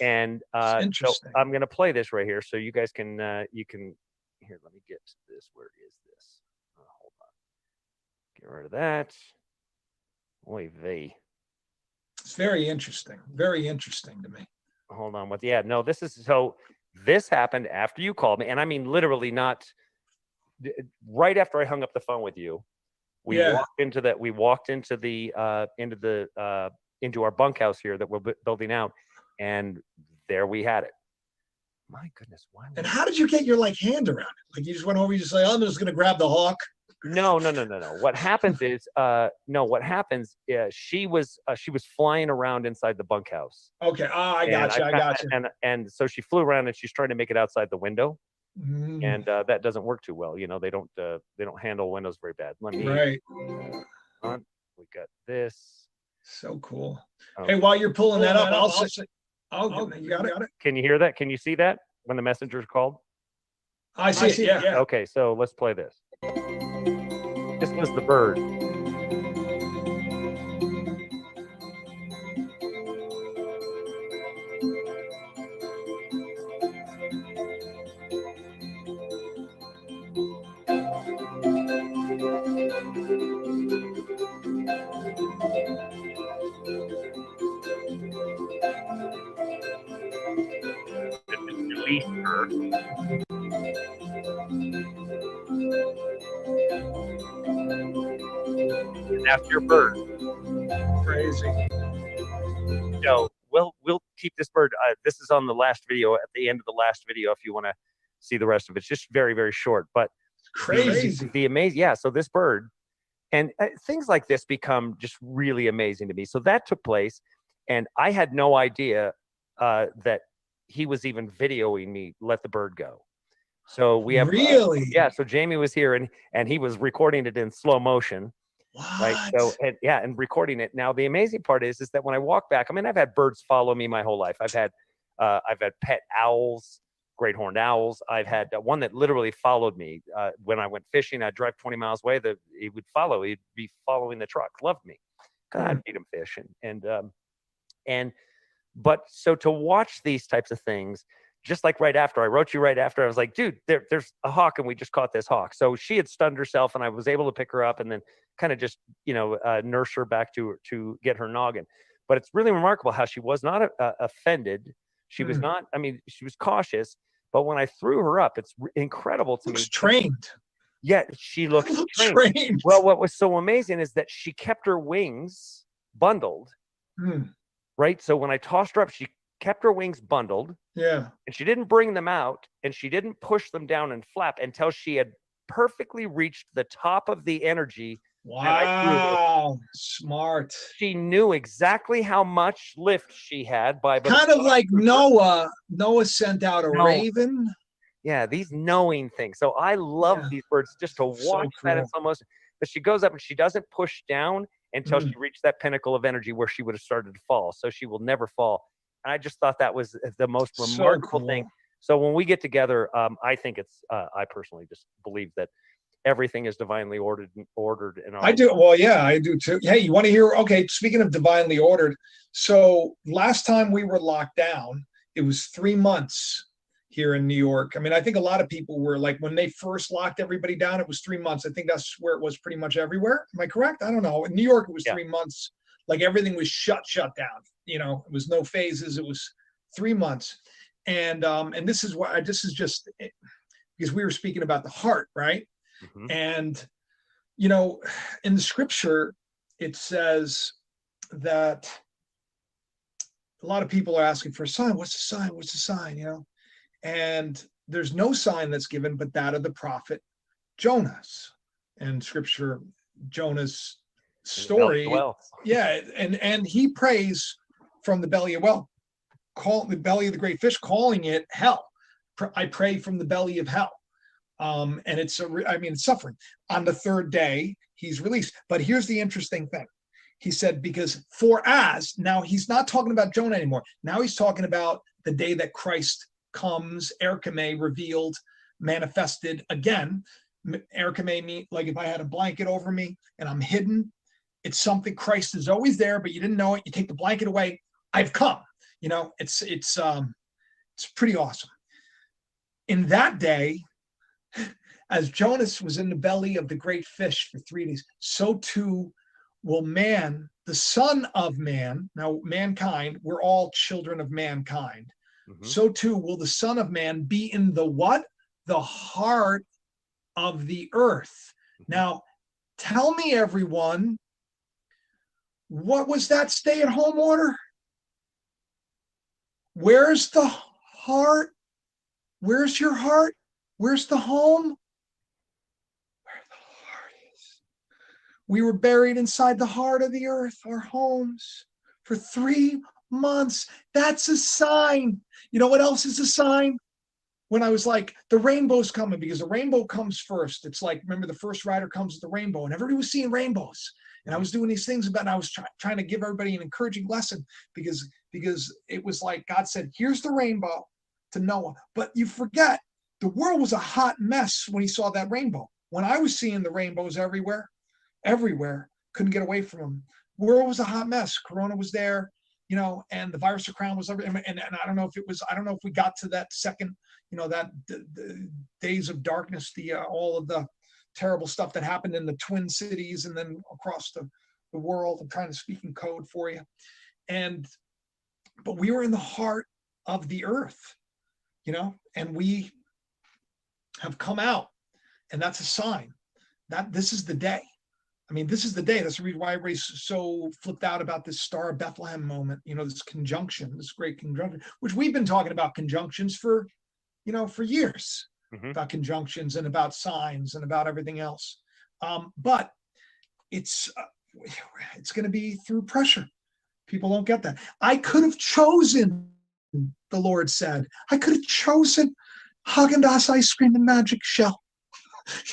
And so I'm going to play this right here so you guys can, here, let me get to this. Where is this? Hold on. Get rid of that. Oy vey. It's very interesting. Very interesting to me. Hold on. This happened after you called me. And I mean, literally not right after I hung up the phone with you. We walked into our bunkhouse here that we're building out, and there we had it. My goodness, why? And how did you get your hand around it? Like you just went over, you just say, I'm just gonna grab the hawk. No. What happens is, she was flying around inside the bunkhouse. Okay, I got you. And so she flew around and she's trying to make it outside the window. Mm. And that doesn't work too well. You know, they don't handle windows very bad. Let me. Right. We got this. So cool. Hey, while you're pulling that up, you got it. Can you hear that? Can you see that when the messenger's called? I see it. Yeah. Okay, so let's play this. This was the bird. Release her. And that's your bird. Crazy. So we'll keep this bird. This is on the last video, at the end of the last video, if you want to see the rest of it. It's just very, very short, but crazy. The amazing. Yeah. So this bird and things like this become just really amazing to me. So that took place, and I had no idea that he was even videoing me let the bird go. So we have really, yeah. So Jamie was here and he was recording it in slow motion, Right. So, and recording it. Now, the amazing part is that when I walk back, I mean, I've had birds follow me my whole life. I've had pet owls, great horned owls. I've had one that literally followed me when I went fishing. I'd drive 20 miles away. He would follow. He'd be following the truck. Loved me. I'd feed him fish but so to watch these types of things, just like right after I wrote you right after, I was like, dude, there's a hawk and we just caught this hawk. So she had stunned herself and I was able to pick her up and then kind of just, nurse her back to get her noggin. But it's really remarkable how she was not offended. She was not, she was cautious, but when I threw her up, it's incredible to me. Trained. Yeah, she looked trained. Well, what was so amazing is that she kept her wings bundled. Right. So when I tossed her up, she kept her wings bundled. Yeah. And she didn't bring them out and she didn't push them down and flap until she had perfectly reached the top of the energy. Wow. Smart. She knew exactly how much lift she had by kind of like Noah. Noah sent out a raven. Yeah, these knowing things. So I love these birds just to watch that. It's almost, but she goes up and she doesn't push down until she reached that pinnacle of energy where she would have started to fall. So she will never fall. And I just thought that was the most remarkable thing. So when we get together, I think it's, I personally just believe that everything is divinely ordered in our I do. Well, yeah, I do too. Hey, you want to hear? Okay. Speaking of divinely ordered. So last time we were locked down, it was 3 months here in New York. I mean, I think a lot of people were like, when they first locked everybody down, it was 3 months. I think that's where it was pretty much everywhere. Am I correct? I don't know. In New York, it was 3 months. Like everything was shut down. It was no phases. It was 3 months. And this is why this is just because we were speaking about the heart, right? And, in the scripture, it says that a lot of people are asking for a sign. What's the sign? What's the sign? And there's no sign that's given but that of the prophet Jonas. And scripture, Jonah's story. Yeah. And he prays from the belly of the belly of the great fish, calling it hell. I pray from the belly of hell. And it's suffering. On the third day, he's released. But here's the interesting thing. He said, because now he's not talking about Jonah anymore. Now he's talking about the day that Christ comes, Erchome, revealed, manifested again. Erchome means like if I had a blanket over me and I'm hidden, it's something. Christ is always there, but you didn't know it. You take the blanket away. I've come. It's pretty awesome. In that day, as Jonas was in the belly of the great fish for 3 days, so too will man, the Son of Man. Now, mankind, we're all children of mankind. So too will the Son of Man be in the what? The heart of the earth. Now, tell me, everyone, what was that stay-at-home order? Where's the heart? Where's your heart? Where's the home? Where the heart is. We were buried inside the heart of the earth, our homes, for 3 months. That's a sign. You know what else is a sign? When I was like, the rainbow's coming, because the rainbow comes first. It's like, remember, the first rider comes with the rainbow, and everybody was seeing rainbows. And I was doing these things and I was trying to give everybody an encouraging lesson because it was like God said, here's the rainbow to Noah. But you forget, the world was a hot mess when he saw that rainbow. When I was seeing the rainbows everywhere, couldn't get away from them. The world was a hot mess. Corona was there, and the virus of crown was everywhere. And I don't know if we got to that second, the days of darkness, all of the terrible stuff that happened in the Twin Cities and then across the world. I'm trying to speak in code for you. But we were in the heart of the earth, and we have come out, and that's a sign that this is the day. I mean, this is the day. That's the reason why everybody's so flipped out about this Star of Bethlehem moment, this conjunction, this great conjunction, which we've been talking about conjunctions for years, about conjunctions and about signs and about everything else. But it's going to be through pressure. People don't get that. I could have chosen, the Lord said, I could have chosen Haagen-Dazs ice cream and magic shell.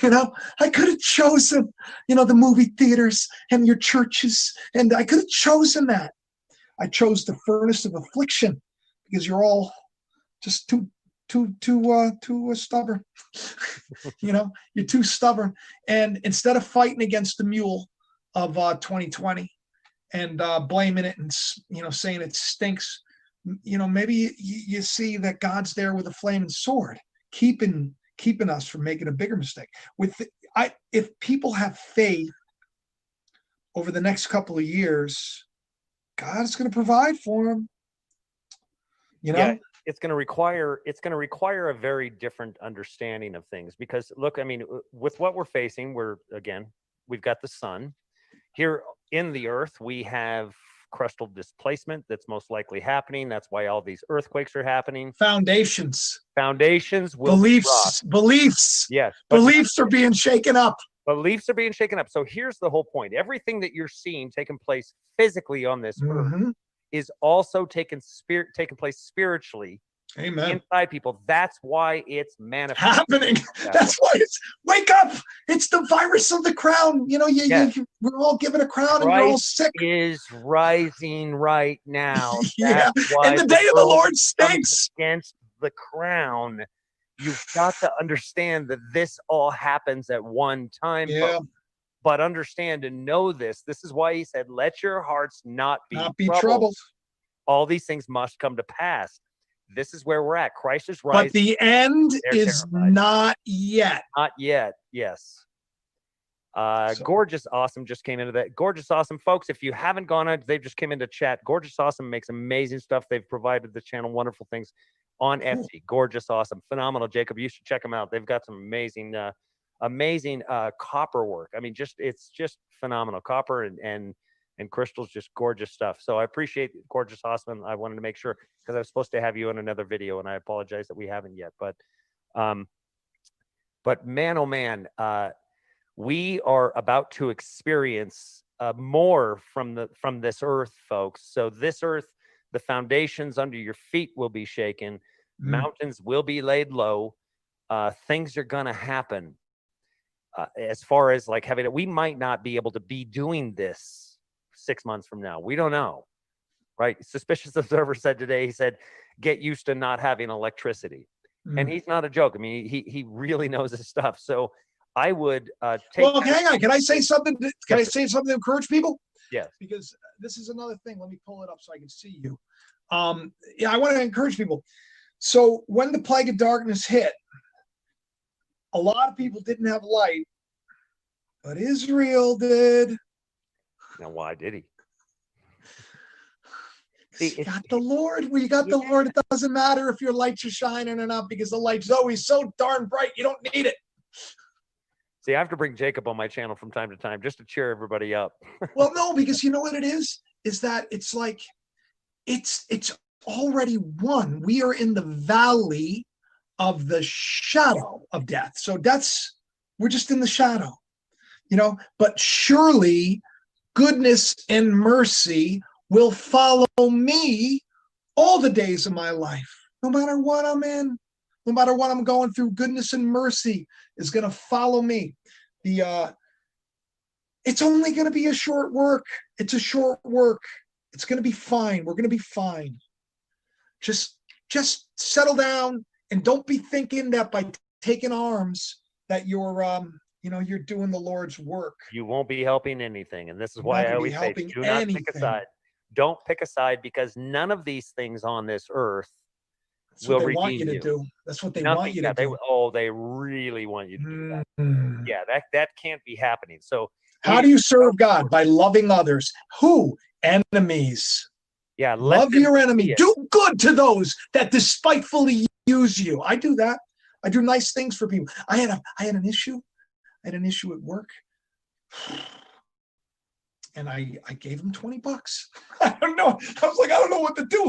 You know, I could have chosen, the movie theaters and your churches, and I could have chosen that. I chose the furnace of affliction because you're all just too stubborn. You're too stubborn. And instead of fighting against the mule of 2020 and blaming it and saying it stinks, maybe you see that God's there with a flaming sword, keeping us from making a bigger mistake. If people have faith over the next couple of years, God's going to provide for them. Yeah, it's going to require a very different understanding of things, because look, I mean, with what we're facing, we've got the sun here in the earth. We have crustal displacement that's most likely happening. That's why all these earthquakes are happening. Foundations will beliefs. Yes, beliefs are being shaken up. Beliefs are being shaken up. So here's the whole point. Everything that you're seeing taking place physically on this earth is also taking place spiritually. Amen. Inside people. That's why it's manifesting. Happening. That's why it's wake up. It's the virus of the crown. We're all given a crown, and you're all sick. Is rising right now. Yeah. And the day of the Lord stinks against the crown. You've got to understand that this all happens at one time. Yeah. But understand and know this. This is why he said, let your hearts not be troubled. All these things must come to pass. This is where we're at. Christ is rising. But the end is not yet. Not yet. Yes. Gorgeous Awesome just came into that. Gorgeous Awesome, folks, if you haven't gone on, they just came into chat. Gorgeous Awesome makes amazing stuff. They've provided the channel wonderful things on Etsy. Gorgeous Awesome. Phenomenal, Jacob. You should check them out. They've got some amazing copper work. I mean, it's just phenomenal. Copper and crystals, just gorgeous stuff. So I appreciate Gorgeous Awesome. I wanted to make sure, because I was supposed to have you in another video, and I apologize that we haven't yet. But man, oh man, we are about to experience more from this earth, folks. So this earth, the foundations under your feet will be shaken. Mountains will be laid low. Things are gonna happen. As far as like having it, we might not be able to be doing this 6 months from now. We don't know, right? Suspicious Observer said today, he said, get used to not having electricity. And he's not a joke. I mean, he really knows his stuff. So I would take. Well, hang on. Can I say something? Can I say something to encourage people? Yes. Because this is another thing. Let me pull it up so I can see you. I want to encourage people. So when the plague of darkness hit, a lot of people didn't have light, but Israel did. Now, why did he? You got the Lord. Where you got the Lord, it doesn't matter if your lights are shining or not, because the light's always so darn bright. You don't need it. See, I have to bring Jacob on my channel from time to time just to cheer everybody up. Well, no, because you know what it is that it's like it's already won. We are in the valley of the shadow of death. So we're just in the shadow, but surely goodness and mercy will follow me all the days of my life. No matter what I'm in, no matter what I'm going through, goodness and mercy is going to follow me. It's only going to be a short work. It's a short work. It's going to be fine. We're going to be fine. Just settle down and don't be thinking that by taking arms that you're doing the Lord's work. You won't be helping anything. And this is why I always say, do not pick a side. Don't pick a side, because none of these things on this earth will redeem want you to do. That's what they want you to do. They really want you to do that. Yeah, that can't be happening. So how do you serve God? By loving others. Who? Enemies. Yeah, love your enemy. Do good to those that despitefully use you. I do that. I do nice things for people. I had an issue. I had an issue at work. And I gave him $20. I don't know. I was like, I don't know what to do,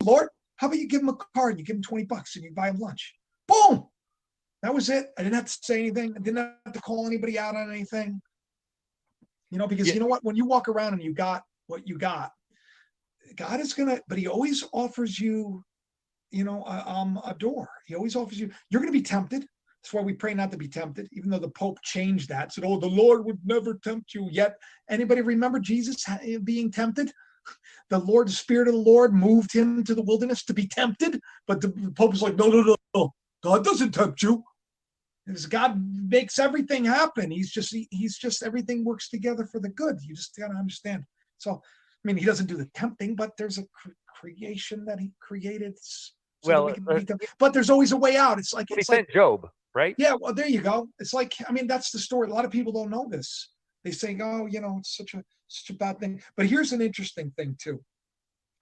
Lord. How about you give him a card and you give him $20 and you buy him lunch? Boom. That was it. I didn't have to say anything. I didn't have to call anybody out on anything. Because you know what? When you walk around and you got what you got, God is but he always offers you, a door. He always offers you, you're going to be tempted. That's why we pray not to be tempted, even though the Pope changed that. Said, oh, the Lord would never tempt you. Yet, anybody remember Jesus being tempted? The Lord, the Spirit of the Lord moved him to the wilderness to be tempted. But the Pope was like, no. God doesn't tempt you. Because God makes everything happen. He's just everything works together for the good. You just got to understand. So, I mean, he doesn't do the tempting, but there's a creation that he created. But there's always a way out. It's like he sent Job, right? Yeah, well, there you go. It's like, I mean, that's the story. A lot of people don't know this. They say, oh, it's such a bad thing. But here's an interesting thing too,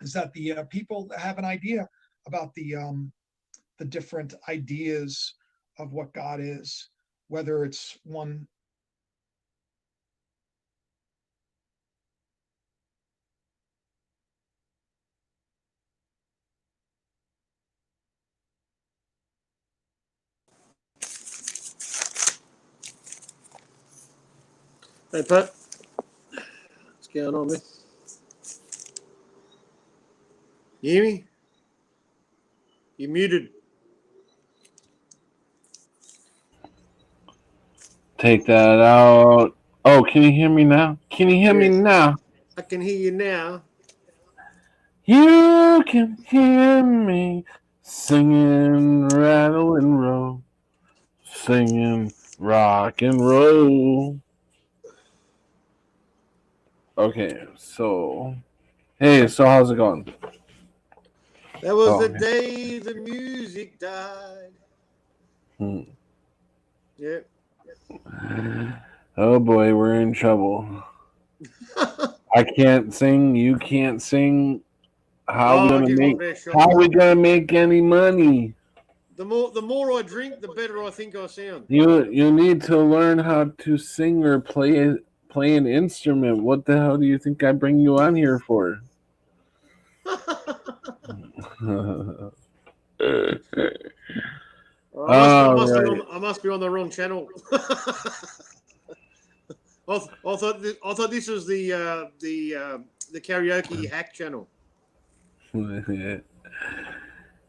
is that the people have an idea about the different ideas of what God is, whether it's one. Hey, Pat. What's going on, man? You hear me? You muted. Take that out. Oh, can you hear me now? Can you hear me now? I can hear you now. You can hear me singing, rattle and roll, singing rock and roll. Okay, so how's it going? That was the day the music died. Yeah. Oh boy, we're in trouble. I can't sing. You can't sing. How are we gonna make any money? The more I drink, the better I think I sound. You need to learn how to sing or play an instrument. What the hell do you think I bring you on here for? I must be on the wrong channel. I thought this was the karaoke hack channel.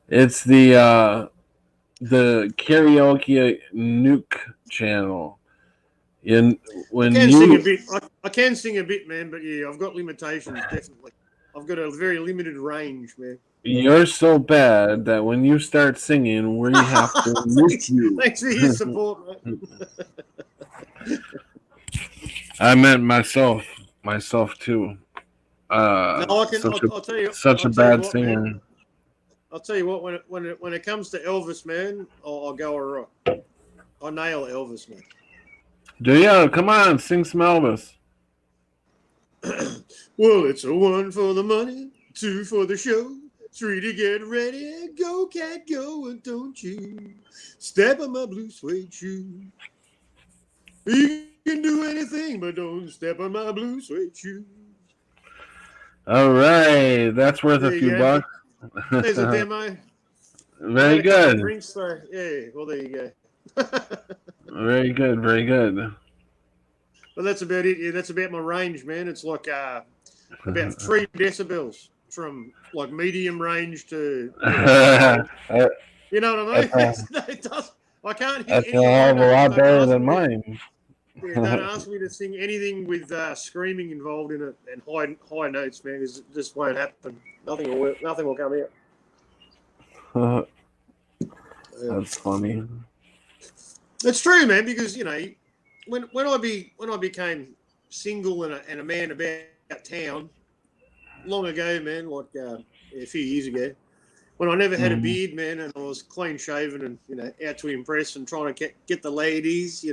It's the karaoke nuke channel. I can sing a bit, man, but yeah, I've got limitations. Definitely, I've got a very limited range, man. You're so bad that when you start singing, we have to nuke you. Thanks for your support, man. I meant myself too. I'll tell you, such a bad singer. Man, I'll tell you what. When it comes to Elvis, man, I'll go all right. I'll nail Elvis, man. Do you? Come on, sing some Elvis. Well, it's a 1 for the money, 2 for the show, 3 to get ready. Go, cat, go, and don't you step on my blue suede shoe. You can do anything, but don't step on my blue suede shoe. All right, that's worth a few bucks. There's a demo. Very good. Yeah, well, there you go. Very good, very good. Well, that's about it. Yeah, that's about my range, man. It's like about 3 decibels from like medium range to. You know what I mean? I can't hit that's a hell of a lot better than mine. Yeah, don't ask me to sing anything with screaming involved in it and high notes, man. Because it just won't happen. Nothing will work. Nothing will come out. That's funny. It's true, man. Because when I became single and a man about town, long ago, man, like a few years ago, when I never had a beard, man, and I was clean shaven and out to impress and trying to get the ladies,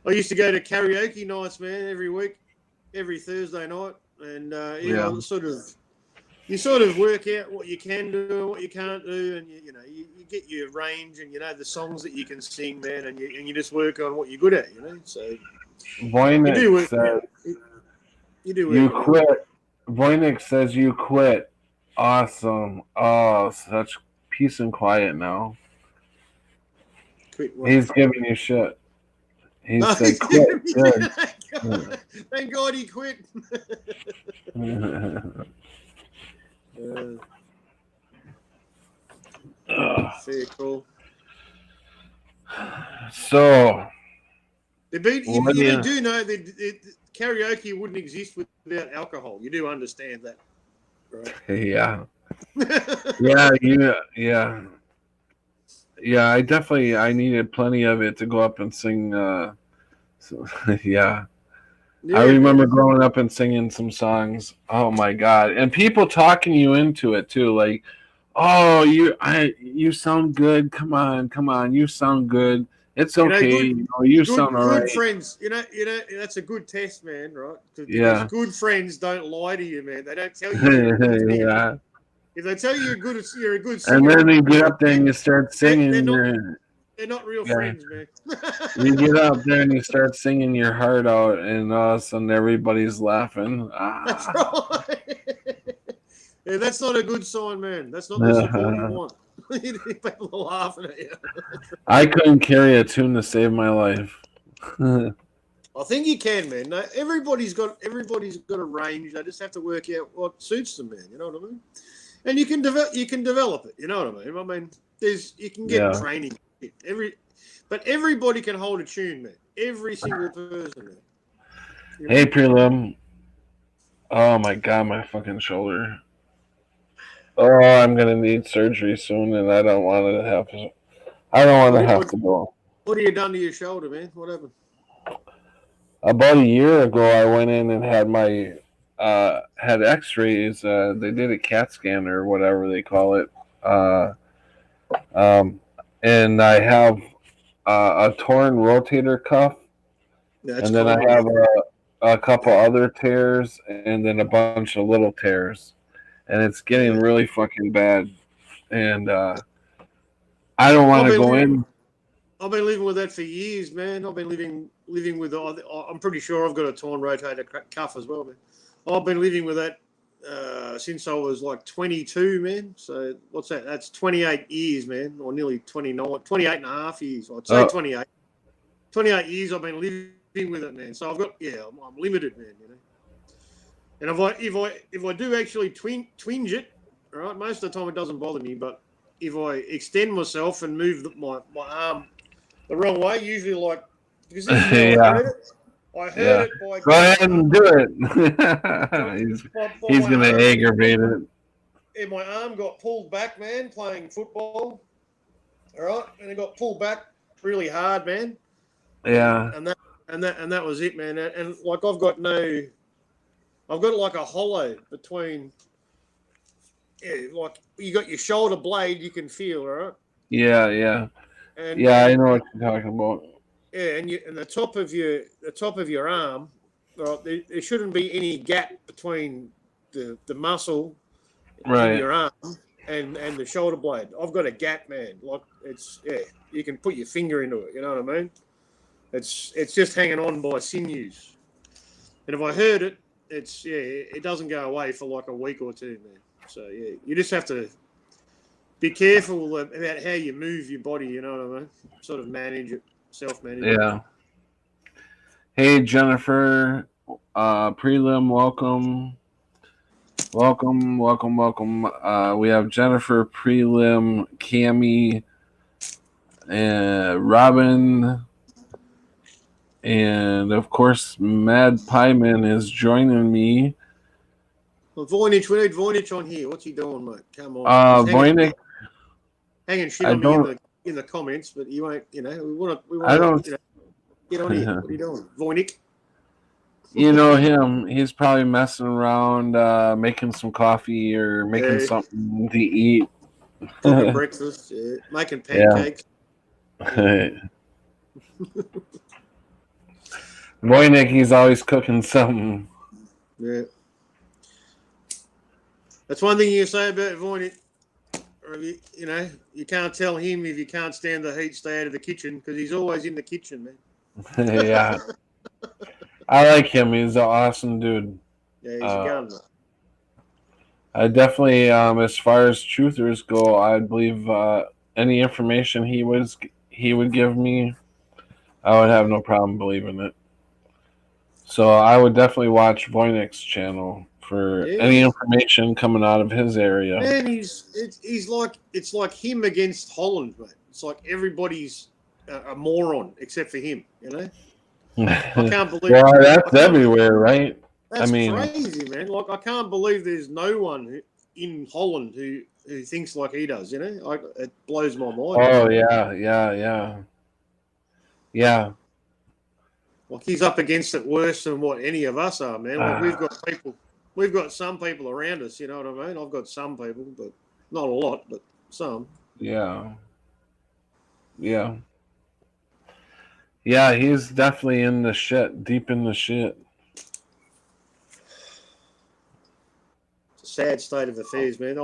I used to go to karaoke nights, man, every week, every Thursday night, and you sort of work out what you can do and what you can't do, and you get your range and the songs that you can sing, man, and you just work on what you're good at, So Voynich you do work. says You do work. you quit. Voynich says you quit. Awesome. Oh, such peace and quiet now. Quit what? He's giving you shit. He said quit. Good. Thank God he quit. Very cool. So, You, what do you- do know that karaoke wouldn't exist without alcohol. You do understand that, right? yeah, yeah. I needed plenty of it to go up and sing. So, yeah. I remember growing up and singing some songs. Oh my god! And people talking you into it too, like, "Oh, you sound good. Come on, you sound good. It's okay. You sound all good right." friends. That's a good test, man. Right? Yeah. Because good friends don't lie to you, man. They don't tell you. You're a good singer. Yeah. If they tell you you're a good singer, And then you get up there and you start singing. they're not real Yeah. friends, man. You get up there and you start singing your heart out, and all of a sudden everybody's laughing. That's right. Yeah, that's not a good sign, man. That's not the support you want. People are laughing at you. I couldn't carry a tune to save my life. I think you can, man. No, everybody's got a range. They just have to work out what suits them, man. You know what I mean? And you can develop it. You know what I mean? I mean, you can get training. But everybody can hold a tune, man. Every single person, man. Hey, Prelim. Oh my god, my fucking shoulder. Oh, I'm gonna need surgery soon, and I don't want to have to. I don't want to have to go. What have you done to your shoulder, man? What happened? About a year ago, I went in and had my had X-rays. They did a CAT scan or whatever they call it, and I have a torn rotator cuff, and then I have a couple other tears, and then a bunch of little tears, and it's getting really fucking bad, and I don't want to go in. I've been living with that for years, man. I've been living with. I'm pretty sure I've got a torn rotator cuff as well, man. I've been living with that since I was like 22, man. So what's that? That's 28 years, man, or nearly 29, 28 and a half years. I'd say 28. 28 years I've been living with it, man. So I've got, I'm limited, man. You know. And if I do actually twinge it, right, most of the time it doesn't bother me. But if I extend myself and move my arm the wrong way, usually like because this is how I heard it. I heard it by go ahead and do it. he's gonna aggravate it. And my arm got pulled back, man, playing football. All right, and it got pulled back really hard, man. Yeah. And that was it, man. And like I've got like a hollow between. Yeah, like you got your shoulder blade, you can feel, right? Yeah. And, I know what you're talking about. Yeah, and the top of your arm, right, there shouldn't be any gap between the muscle in your arm and the shoulder blade. I've got a gap, man. Like you can put your finger into it. You know what I mean? It's just hanging on by sinews. And if I hurt it, it doesn't go away for like a week or two, man. So you just have to be careful about how you move your body. You know what I mean? Sort of manage it. Self-managed. Yeah. Hey, Jennifer, Prelim, welcome. We have Jennifer, Prelim, Cammie, Robin, and of course, Mad Pieman is joining me. Well, Voynich, we need Voynich on here. What's he doing, mate? Come on. Voynich. Hanging shit on me in the comments, but you won't. You know, we want. I don't. Get on here. What are you doing, Voynich? You know him. He's probably messing around, making some coffee or making something to eat. Cooking breakfast, making pancakes. Voynich, he's always cooking something. Yeah. That's one thing you say about Voynich. You know, you can't tell him if you can't stand the heat, stay out of the kitchen because he's always in the kitchen, man. Yeah. I like him. He's an awesome dude. Yeah, he's a gun. I definitely, as far as truthers go, I believe any information he would give me, I would have no problem believing it. So I would definitely watch Voynich's channel for any information coming out of his area. Man, it's like him against Holland, mate. It's like everybody's a moron, except for him. You know, I can't believe. Well, that's everywhere, right? That's I mean, crazy, man. Like, I can't believe there's no one in Holland who thinks like he does. You know, it blows my mind. oh yeah. Like, he's up against it worse than what any of us are, man. Like, we've got some people around us. You know what I mean? I've got some people, but not a lot, but some. Yeah. He's definitely in the shit, deep in the shit. It's a sad state of affairs, man.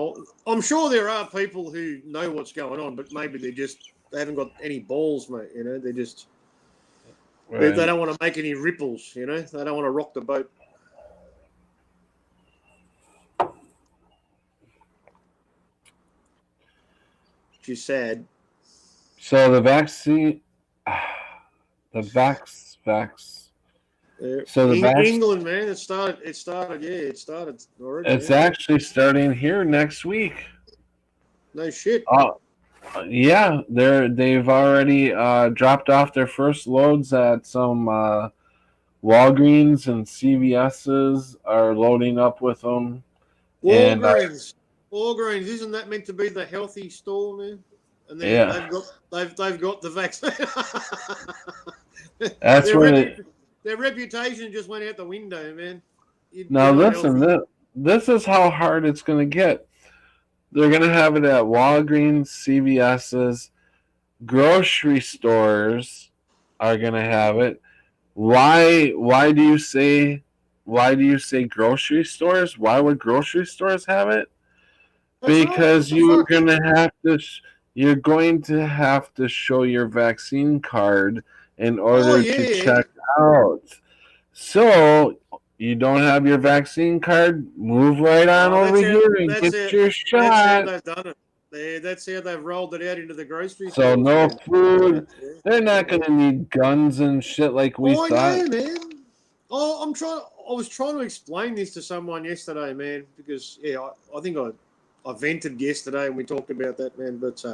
I'm sure there are people who know what's going on, but maybe they haven't got any balls, mate. You know, they just they don't want to make any ripples. You know, they don't want to rock the boat. Which is sad. So the vaccine, the vax. So the England, man, it started. Yeah, it started already. It's actually starting here next week. No shit. Yeah, they've already dropped off their first loads at some Walgreens and CVS's are loading up with them. Walgreens, isn't that meant to be the healthy store, man? And then they've got the vaccine. That's their reputation just went out the window, man. Now listen, this is how hard it's going to get. They're going to have it at Walgreens, CVS's, grocery stores are going to have it. Why do you say grocery stores? Why would grocery stores have it? Because you're going to have to show your vaccine card in order to check out. So you don't have your vaccine card, move right on over here and get your shot. That's how they've done it. That's how they've rolled it out into the grocery So stores. no food. They're not going to need guns and shit like we thought. I know, man. I was trying to explain this to someone yesterday, man, because I think I vented yesterday and we talked about that, man. But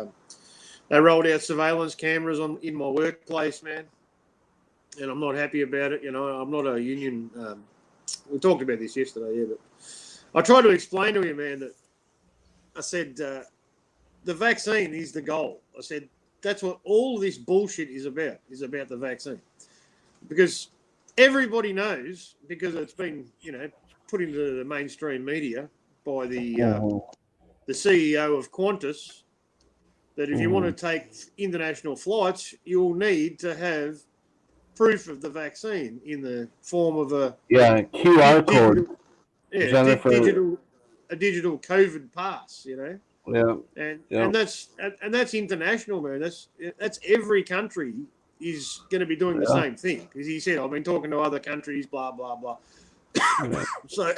they rolled out surveillance cameras in my workplace, man, and I'm not happy about it. You know, I'm not a union. We talked about this yesterday, but I tried to explain to him, man, that I said the vaccine is the goal. I said that's what all this bullshit is about the vaccine, because everybody knows, because it's been put into the mainstream media by the CEO of Qantas, that if you want to take international flights, you'll need to have proof of the vaccine in the form of a QR code. A digital COVID pass, and that's international, man. That's every country is going to be doing the same thing. As he said, I've been talking to other countries, blah blah blah. So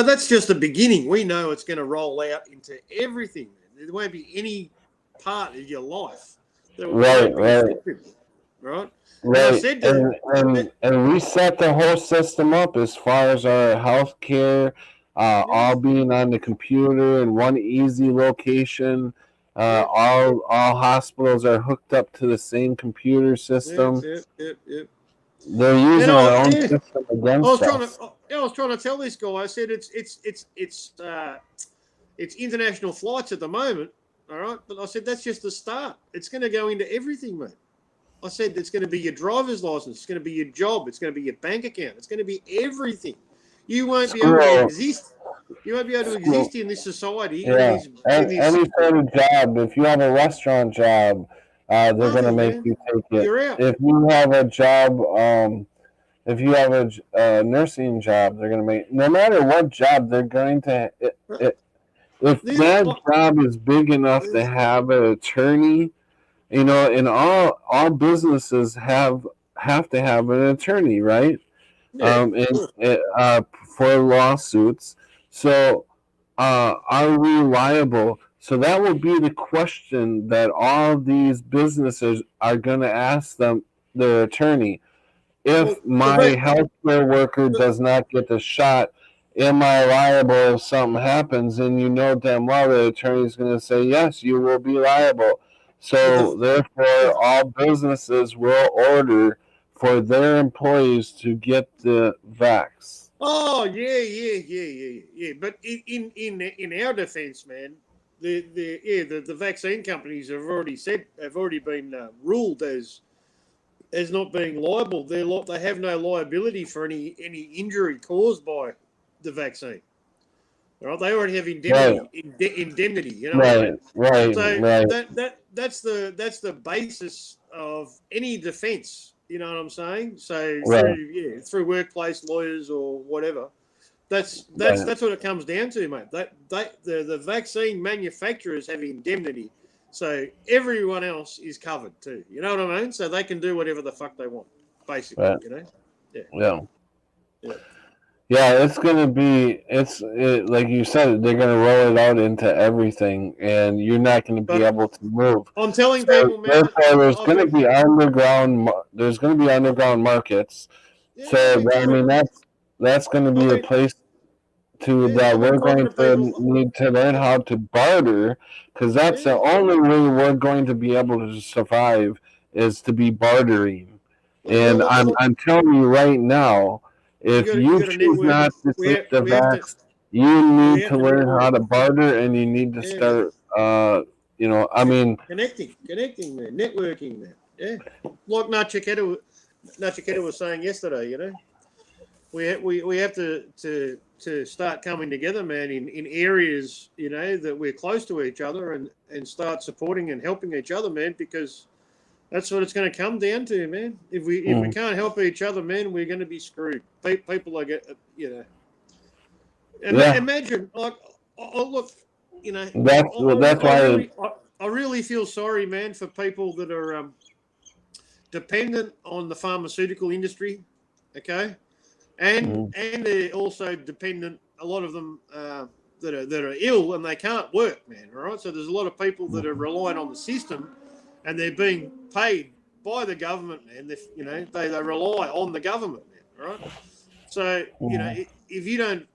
that's just the beginning. We know it's going to roll out into everything. There won't be any part of your life that will right. And we set the whole system up as far as our healthcare, all being on the computer in one easy location. All hospitals are hooked up to the same computer system. They're using their own system against us. I was trying to tell this guy. I said it's international flights at the moment, all right. But I said that's just the start. It's going to go into everything, mate. I said it's going to be your driver's license. It's going to be your job. It's going to be your bank account. It's going to be everything. You won't be able to exist. You won't be able to exist in this society. Yeah. Any sort of job. If you have a restaurant job, they're going to make you take it. You're out. If you have a job, if you have a nursing job, they're going to make. No matter what job, they're going to. If that job is big enough to have an attorney, and all businesses have to have an attorney, right? For lawsuits. So, are we liable? So that will be the question that all these businesses are going to ask their attorney. If my healthcare worker does not get the shot, am I liable if something happens? And you know damn well the attorney is going to say, yes, you will be liable. So therefore, all businesses will order for their employees to get the vax. Oh yeah. But in our defence, man, the vaccine companies have already been ruled as not being liable. They have no liability for any injury caused by the vaccine. All right, they already have indemnity. You know what I mean? Right. So that's the basis of any defence. You know what I'm saying? So through workplace lawyers or whatever. That's what it comes down to, mate. The vaccine manufacturers have indemnity, so everyone else is covered too. You know what I mean? So they can do whatever the fuck they want, basically. Right. You know? Yeah, it's gonna be. Like you said, they're gonna roll it out into everything, and you're not gonna be able to move. I'm telling people, man. Therefore, there's gonna be underground. There's gonna be underground markets. I mean, that's gonna be a place that we're going to need to learn how to barter, because that's the only way we're going to be able to survive is to be bartering. And I'm telling you right now. If you choose not to take the vax, you need to learn how to barter, and you need to start. I mean, connecting, man, networking, man. Yeah, like Nachiketa was saying yesterday. You know, we have to start coming together, man, in areas that we're close to each other, and start supporting and helping each other, man, because that's what it's going to come down to, man. If we can't help each other, man, we're going to be screwed. People are imagine, like, look, that's why I really feel sorry, man, for people that are dependent on the pharmaceutical industry, okay, and they're also dependent. A lot of them that are ill and they can't work, man. All right, so there's a lot of people that are relying on the system. And they're being paid by the government, man. They rely on the government, man. Right? So if you don't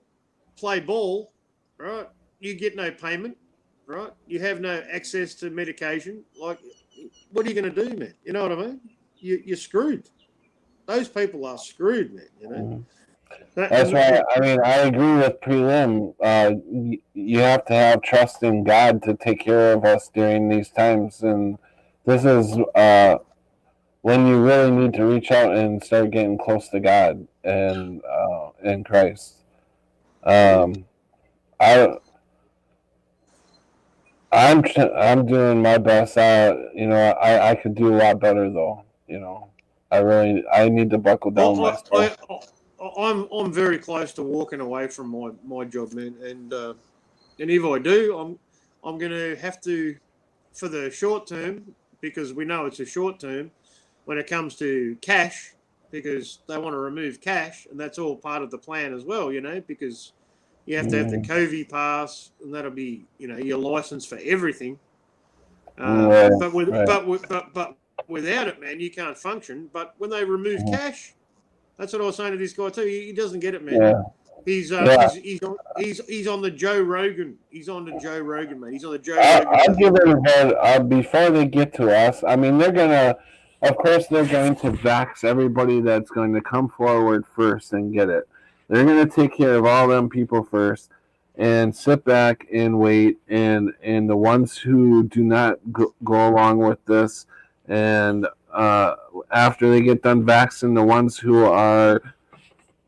play ball, right, you get no payment, right? You have no access to medication. Like, what are you going to do, man? You know what I mean? You're screwed. Those people are screwed, man. You know. That's why. I mean, I agree with Prelim. You have to have trust in God to take care of us during these times, and this is when you really need to reach out and start getting close to God and in Christ. I'm doing my best. I could do a lot better though. I need to buckle down myself. I'm very close to walking away from my job, man, and if I do, I'm going to have to, for the short term, because we know it's a short term when it comes to cash, because they want to remove cash, and that's all part of the plan as well, because you have to have the COVID pass, and that'll be, your license for everything. But without it, man, you can't function. But when they remove cash, that's what I was saying to this guy too. He doesn't get it, man. Yeah. He's on the Joe Rogan. He's on the Joe Rogan, man. He's on the Joe Rogan. I'll give everybody before they get to us. I mean, they're going to vax everybody that's going to come forward first and get it. They're going to take care of all them people first and sit back and wait. And the ones who do not go along with this, and after they get done vaxxing, the ones who are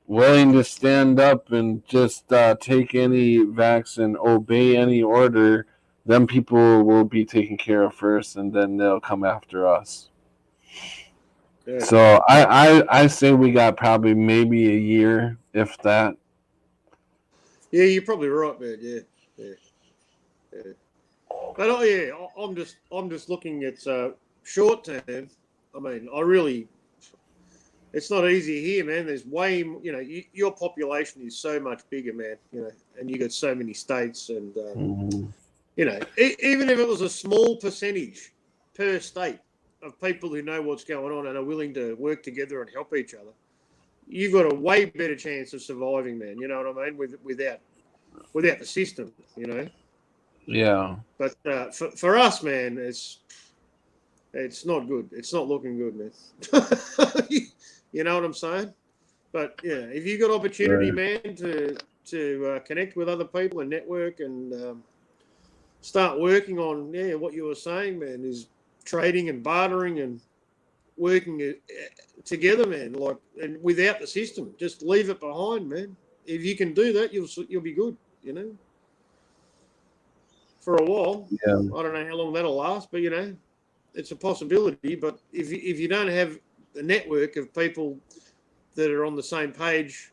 willing to stand up and just take any vax and obey any order, them people will be taken care of first, and then they'll come after us. Yeah. So I say we got probably maybe a year, if that. Yeah, you're probably right, man. Yeah. But I'm just looking at short term. I mean, it's not easy here, man. There's way, your population is so much bigger, man, and you got so many states, and, even if it was a small percentage per state of people who know what's going on and are willing to work together and help each other, you've got a way better chance of surviving, man. You know what I mean? Without the system, Yeah. But for us, man, It's not good. It's not looking good, man. You know what I'm saying? But yeah, if you got opportunity, Right. man, to connect with other people and network and start working on what you were saying, man, is trading and bartering and working together, man. Like, and without the system, just leave it behind, man. If you can do that, you'll be good. You know, for a while. Yeah. I don't know how long that'll last, but it's a possibility. But if you don't have a network of people that are on the same page,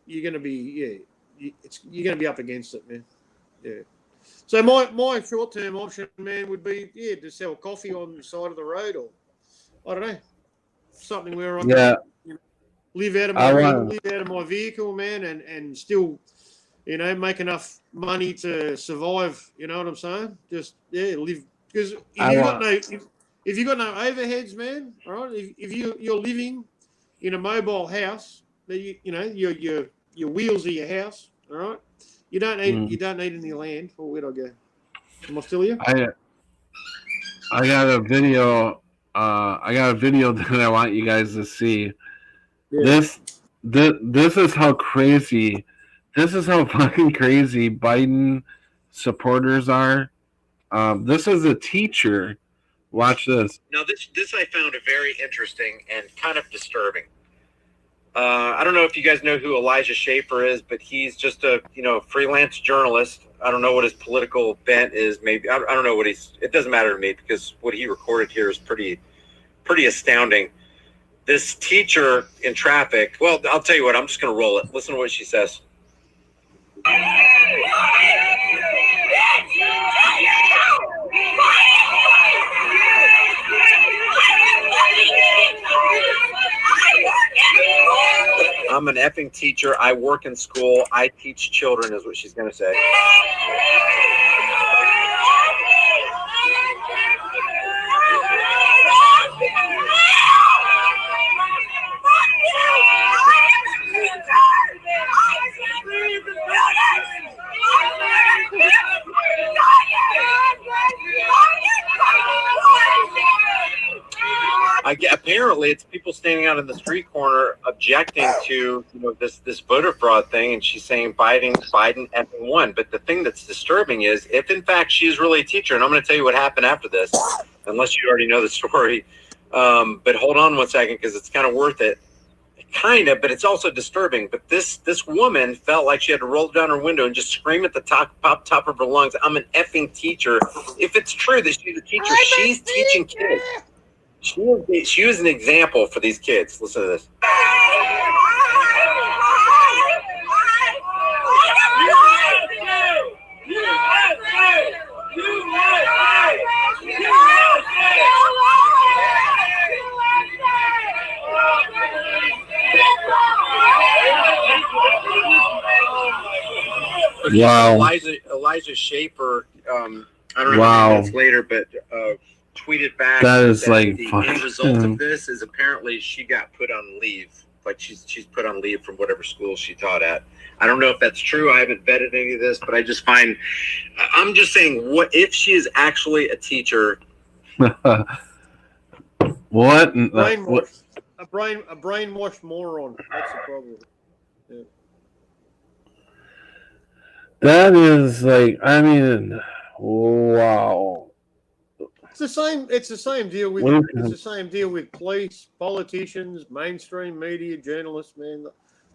you're going to be you're going to be up against it, man. Yeah. So my short term option, man, would be to sell coffee on the side of the road, or I don't know, something where I Yeah. can live out of my vehicle, man, and still make enough money to survive. You know what I'm saying? Just live, because if you got no overheads, man, all right. If you're living in a mobile house, your wheels of your house, all right. You don't need any land. Oh, where'd I go? Am I still here? I got a video. I got a video that I want you guys to see. Yeah. This is how crazy. This is how fucking crazy Biden supporters are. This is a teacher. Watch this. Now, this I found very interesting and kind of disturbing. I don't know if you guys know who Elijah Schaffer is, but he's just a freelance journalist. I don't know what his political bent is. Maybe I don't know what it doesn't matter to me, because what he recorded here is pretty astounding. This teacher in traffic. Well, I'll tell you what. I'm just going to roll it. Listen to what she says. I'm an effing teacher. I work in school. I teach children, is what she's going to say. Apparently, it's people standing out in the street corner objecting to this voter fraud thing, and she's saying Biden effing won. But the thing that's disturbing is, if in fact she is really a teacher, and I'm going to tell you what happened after this, unless you already know the story. But hold on one second, because it's kind of worth it. Kind of, but it's also disturbing. But this woman felt like she had to roll down her window and just scream at the top of her lungs, "I'm an effing teacher." If it's true that she's a teacher, she's teaching kids. She was an example for these kids. Listen to this. Wow. Elijah Schaffer, I don't know Wow. if that's later, but tweeted back That is like the fucking- end result of this is apparently she got put on leave. Like she's put on leave from whatever school she taught at. I don't know if that's true. I haven't vetted any of this, but I'm just saying, what if she is actually a teacher? What? Brainwashed. A brainwashed moron. That's the problem. Yeah. That is like, I mean, wow. It's the same deal with Well, it's the same deal with police, politicians, mainstream media, journalists, man.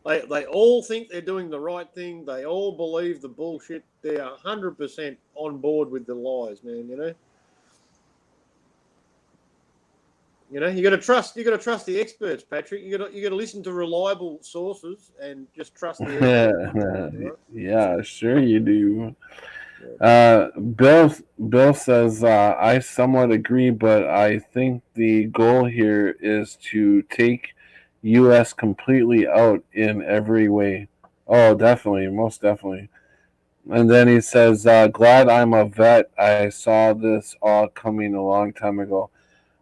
They all think they're doing the right thing. They all believe the bullshit. They're 100% on board with the lies, man. You got to trust the experts, Patrick. You got to listen to reliable sources and just trust the experts. Yeah, sure you do. Bill says, I somewhat agree, but I think the goal here is to take U.S. completely out in every way. Oh, definitely, most definitely. And then he says, glad I'm a vet. I saw this all coming a long time ago.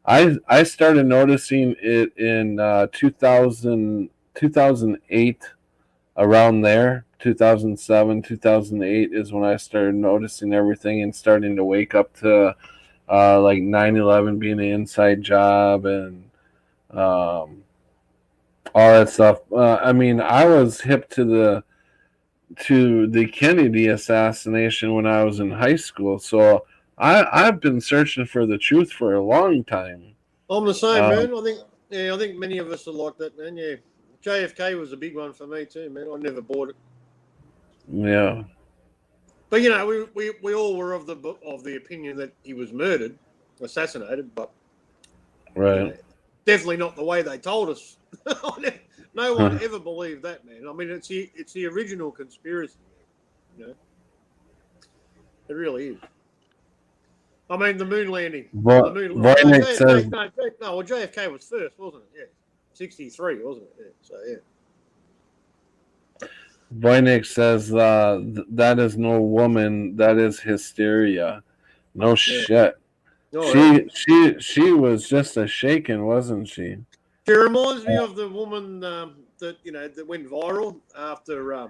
I started noticing it in 2008, around there. 2007, 2008 is when I started noticing everything and starting to wake up to like 9/11 being an inside job and all that stuff. I mean, I was hip to the Kennedy assassination when I was in high school, so I've been searching for the truth for a long time. I'm the same, man. I think many of us are like that, man. Yeah, JFK was a big one for me too, man. I never bought it. Yeah. But you know, we all were of the opinion that he was murdered, assassinated, but Right. definitely not the way they told us. No one ever believed that, man. I mean, it's the original conspiracy, you know. It really is. I mean, the moon landing. Voynich says well, JFK was first, wasn't it? Yeah, 63, wasn't it? Yeah, so yeah. Voynich says that is no woman, that is hysteria. No shit. Oh, She was just a shaken, wasn't she? She reminds me of the woman that that went viral after.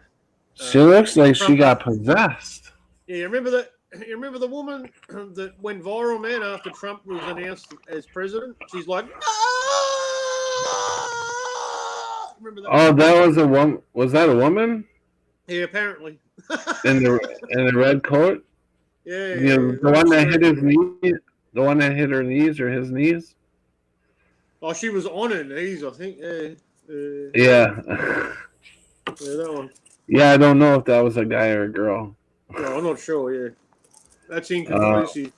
She looks like she got possessed. Yeah, you remember that? You remember the woman that went viral, man, after Trump was announced as president? She's like, remember that? Oh, that was a woman. Was that a woman? Yeah, apparently. in the red coat. Yeah, the one that hit his knee. The one that hit her knees or his knees. Oh, she was on her knees, I think. Yeah. Yeah, that one. Yeah, I don't know if that was a guy or a girl. No, I'm not sure. Yeah, that's inconclusive,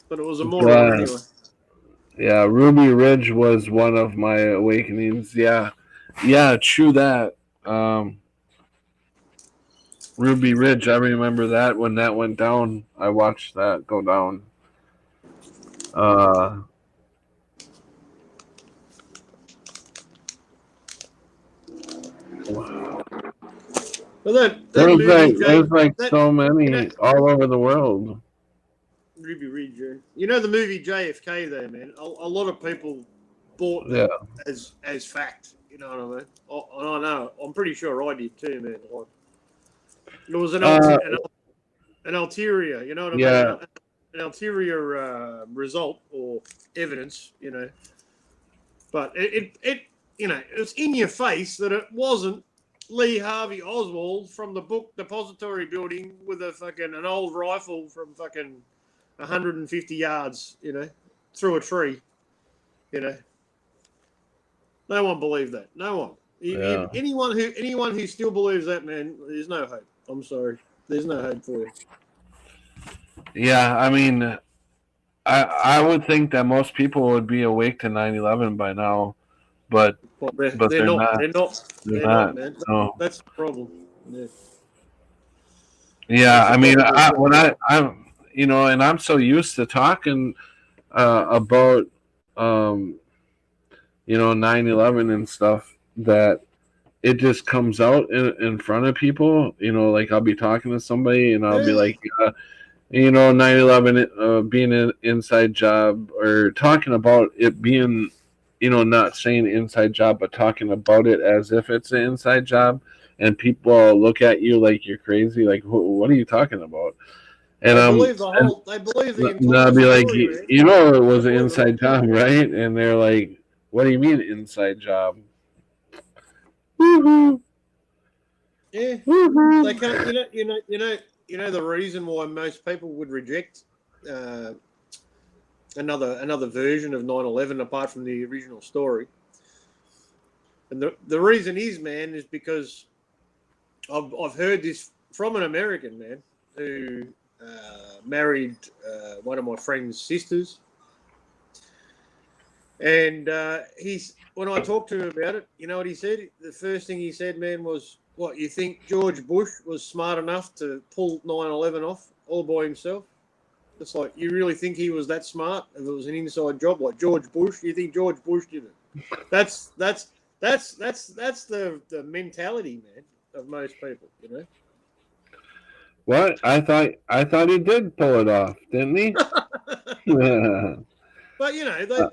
but it was a moron anyway. Yeah, Ruby Ridge was one of my awakenings. Yeah, true that. Ruby Ridge, I remember that when that went down. I watched that go down. Wow. Well, there's like so many all over the world. Ruby Ridge, yeah. You know the movie JFK, there, man. A lot of people bought that as fact. You know what I mean? I know. I'm pretty sure I did too, man. Like, there was an ulterior, you know what I mean? An ulterior result or evidence, you know. But it it's in your face that it wasn't Lee Harvey Oswald from the Book Depository building with an old rifle from 150 yards, you know, through a tree, you know. No one believed that. No one. Yeah. Anyone who still believes that, man, there's no hope. I'm sorry. There's no hope for you. Yeah, I mean, I would think that most people would be awake to 9/11 by now, but they're not. They're not, man. No. That's the problem. Yeah. Yeah, I mean, I'm and I'm so used to talking about 9/11 and stuff that it just comes out in front of people. Like I'll be talking to somebody and I'll be like, 9/11 being an inside job, or talking about it being, not saying inside job, but talking about it as if it's an inside job, and people look at you like you're crazy. Like, what are you talking about? And they believe the entire I'll be like, story, it was an inside job, right? And they're like, what do you mean inside job? Woohoo! Yeah, Woohoo! they can't. You know the reason why most people would reject another version of 9/11 apart from the original story, and the reason is, man, is because I've heard this from an American man who married one of my friend's sisters. And when I talked to him about it, you know what he said? The first thing he said, man, was, "What, you think George Bush was smart enough to pull 9/11 off all by himself?" It's like, you really think he was that smart? If it was an inside job like George Bush, you think George Bush did it? That's the mentality, man, of most people, you know. What? I thought he did pull it off, didn't he? Yeah. But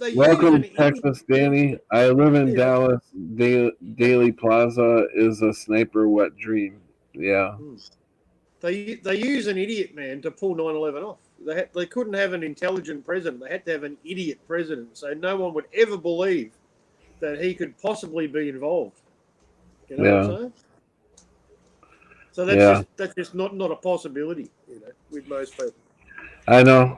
they welcome, Texas, Danny. I live in Dallas. Daily Plaza is a sniper wet dream. Yeah. They use an idiot, man, to pull 9/11 off. They couldn't have an intelligent president. They had to have an idiot president. So no one would ever believe that he could possibly be involved. You know what I'm saying? So that's just not a possibility, with most people. I know.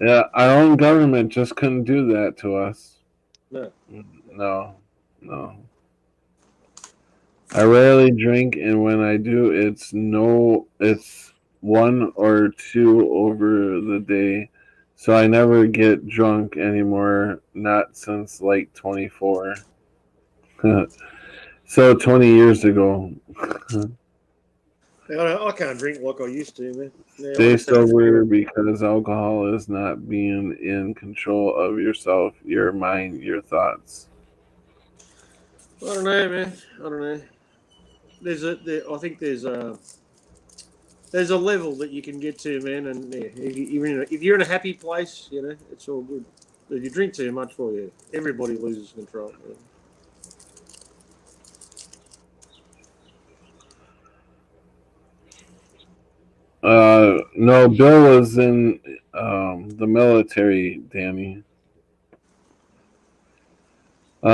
Yeah, our own government just couldn't do that to us. No. I rarely drink, and when I do, it's 1 or 2 over the day. So I never get drunk anymore, not since like 24. So 20 years ago. I can't drink like I used to, man. Stay sober because alcohol is not being in control of yourself, your mind, your thoughts. I don't know, man. I don't know. I think there's a level that you can get to, man, and if you're in a happy place, it's all good. If you drink too much, everybody loses control. Man. No, Bill was in the military, Danny. What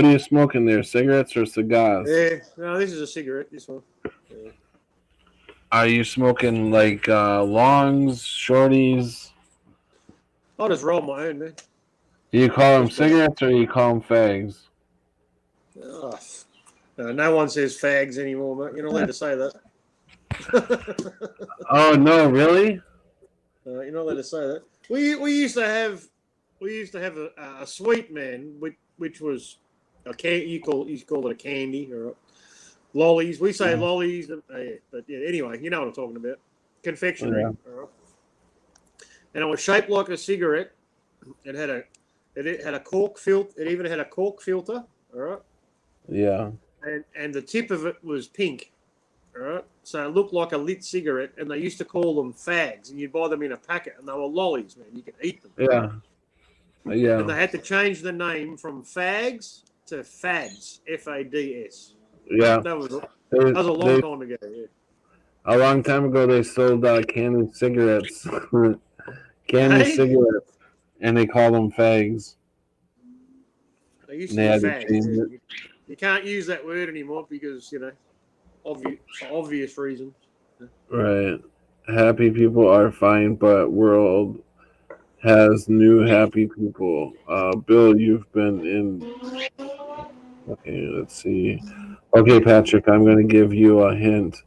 are you smoking there? Cigarettes or cigars? Yeah, no, this is a cigarette. This one. Yeah. Are you smoking like longs, shorties? I'll just roll my own, man. Do you call them cigarettes or you call them fags? Oh, no one says fags anymore, mate. You're not allowed to say that. Oh no, really? You're not allowed to say that. We used to have a sweet man, which was a can. You call it a candy or lollies. We say lollies, but yeah. Anyway, you know what I'm talking about. Confectionery. Yeah. All right. And it was shaped like a cigarette. It had a cork filter. It even had a cork filter. All right. Yeah. And the tip of it was pink. All right. So it looked like a lit cigarette, and they used to call them fags, and you'd buy them in a packet, and they were lollies, man. You could eat them. Yeah. Yeah. And they had to change the name from fags to fads. Fads. Yeah. That was a long time ago. Yeah. A long time ago, they sold candy cigarettes. Candy cigarettes, and they call them fags. They used to be fags. You can't use that word anymore because, for obvious reasons. Right. Happy people are fine, but world has new happy people. Bill, you've been in. Okay, let's see. Okay, Patrick, I'm going to give you a hint.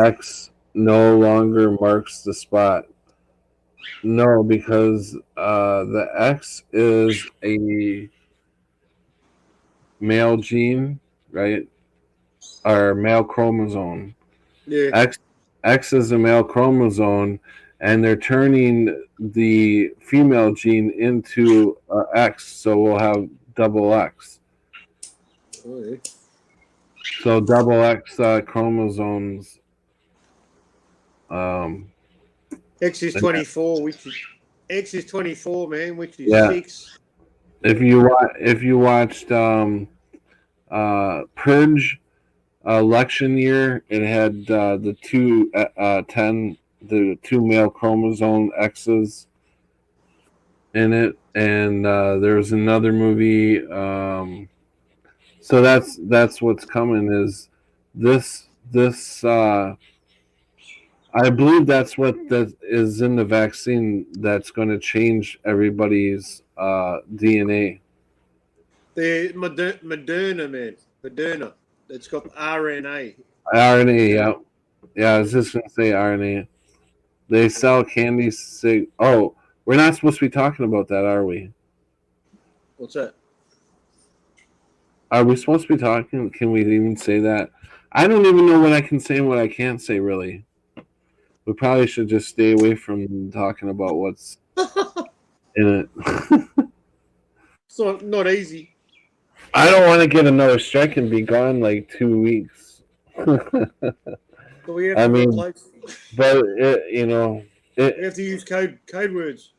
X no longer marks the spot. No, because the X is a male gene, right? Or male chromosome. Yeah. X is a male chromosome, and they're turning the female gene into X, so we'll have double X. Oh, yeah. So double X chromosomes. X is 24, X is 24, man, which is 6. If you watched Purge election year, it had the two male chromosome X's in it, and there was another movie. So that's what's coming is this. I believe that's what that is in the vaccine that's going to change everybody's DNA. The Moderna, man. Moderna. It's got RNA. RNA, yeah. I was just going to say RNA. They sell candy. Oh, we're not supposed to be talking about that, are we? What's that? Are we supposed to be talking? Can we even say that? I don't even know what I can say and what I can't say, really. We probably should just stay away from talking about what's in it. It's not easy. I don't want to get another strike and be gone like 2 weeks. But we have to we have to use code words.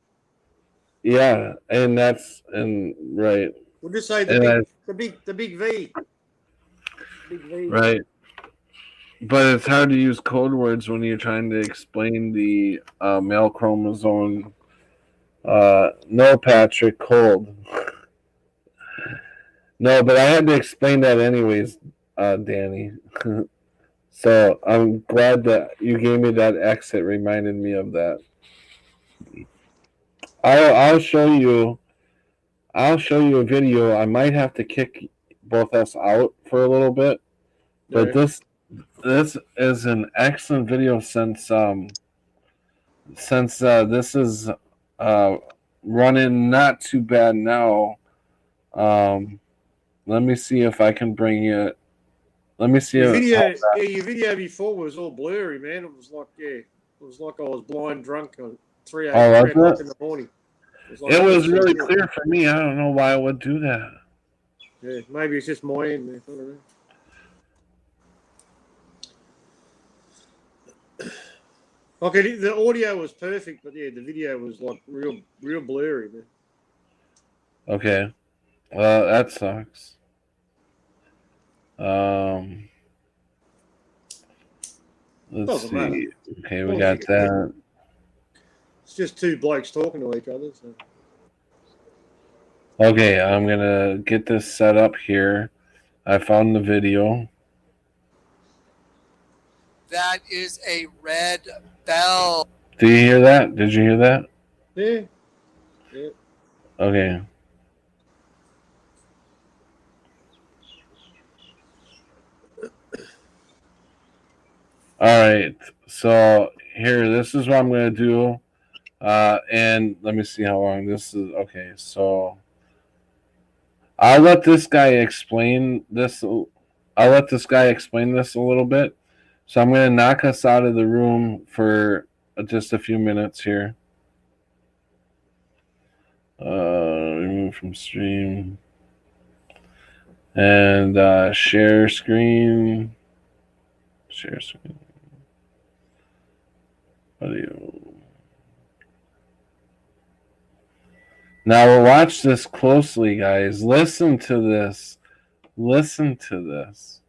Yeah, and right. We'll just say the big V. Big V. Right. but it's hard to use code words when you're trying to explain the male chromosome. No, Patrick, cold. No, but I had to explain that anyways, Danny. So I'm glad that you gave me that exit. Reminded me of that. I'll show you. I'll show you a video. I might have to kick both us out for a little bit, but Right. this is an excellent video since this is running not too bad now. Let me see if I can bring it. Let me see. Your video, your video before was all blurry, man. It was like, it was like I was blind drunk on 3 o'clock in the morning. It was really clear for me. I don't know why it would do that. Yeah, maybe it's just my end. I don't know. Okay, the audio was perfect, but yeah, the video was like real blurry, man. Okay, well that sucks. Let's Doesn't see. matter. Okay, we got that. It's just two blokes talking to each other. So. Okay, I'm gonna get this set up here. I found the video. That is a red bell. Do you hear that? Did you hear that? Yeah. Yeah. Okay. All right. So here, this is what I'm gonna do. And let me see how long this is. Okay, so I'll let this guy explain this. I'll let this guy explain this a little bit. So I'm going to knock us out of the room for just a few minutes here. Remove from stream. And share screen. Share screen. Audio. Now we'll watch this closely, guys. Listen to this. Listen to this.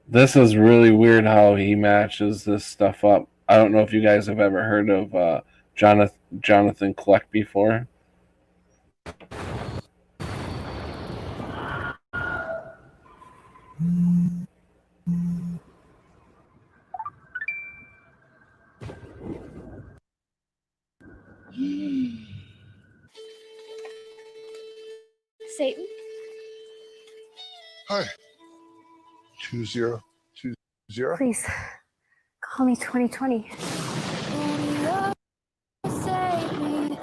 This is really weird how he matches this stuff up. I don't know if you guys have ever heard of Jonathan Kleck before. Satan? Hi. 2020. Please, call me 2020.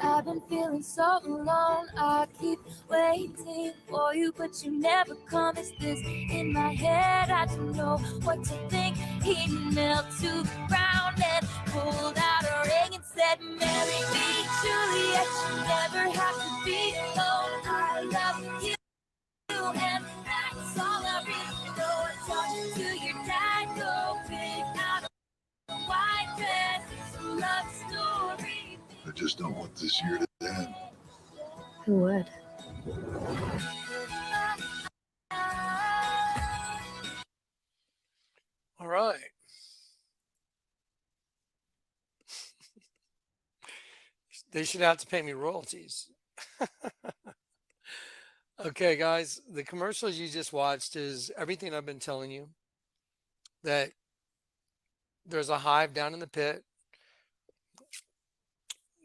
I've been feeling so alone. I keep waiting for you, but you never come. Is this in my head? I don't know what to think. He knelt to the ground and pulled out a ring and said, "Marry me, Juliet. You never have to be alone. I love you, and that's all I really know." Talk to your dad, go pick out a white dress. It's a love story. I just don't want this year to end. Who would? All right. They should have to pay me royalties. Okay, guys, the commercials you just watched is everything I've been telling you, that there's a hive down in the pit,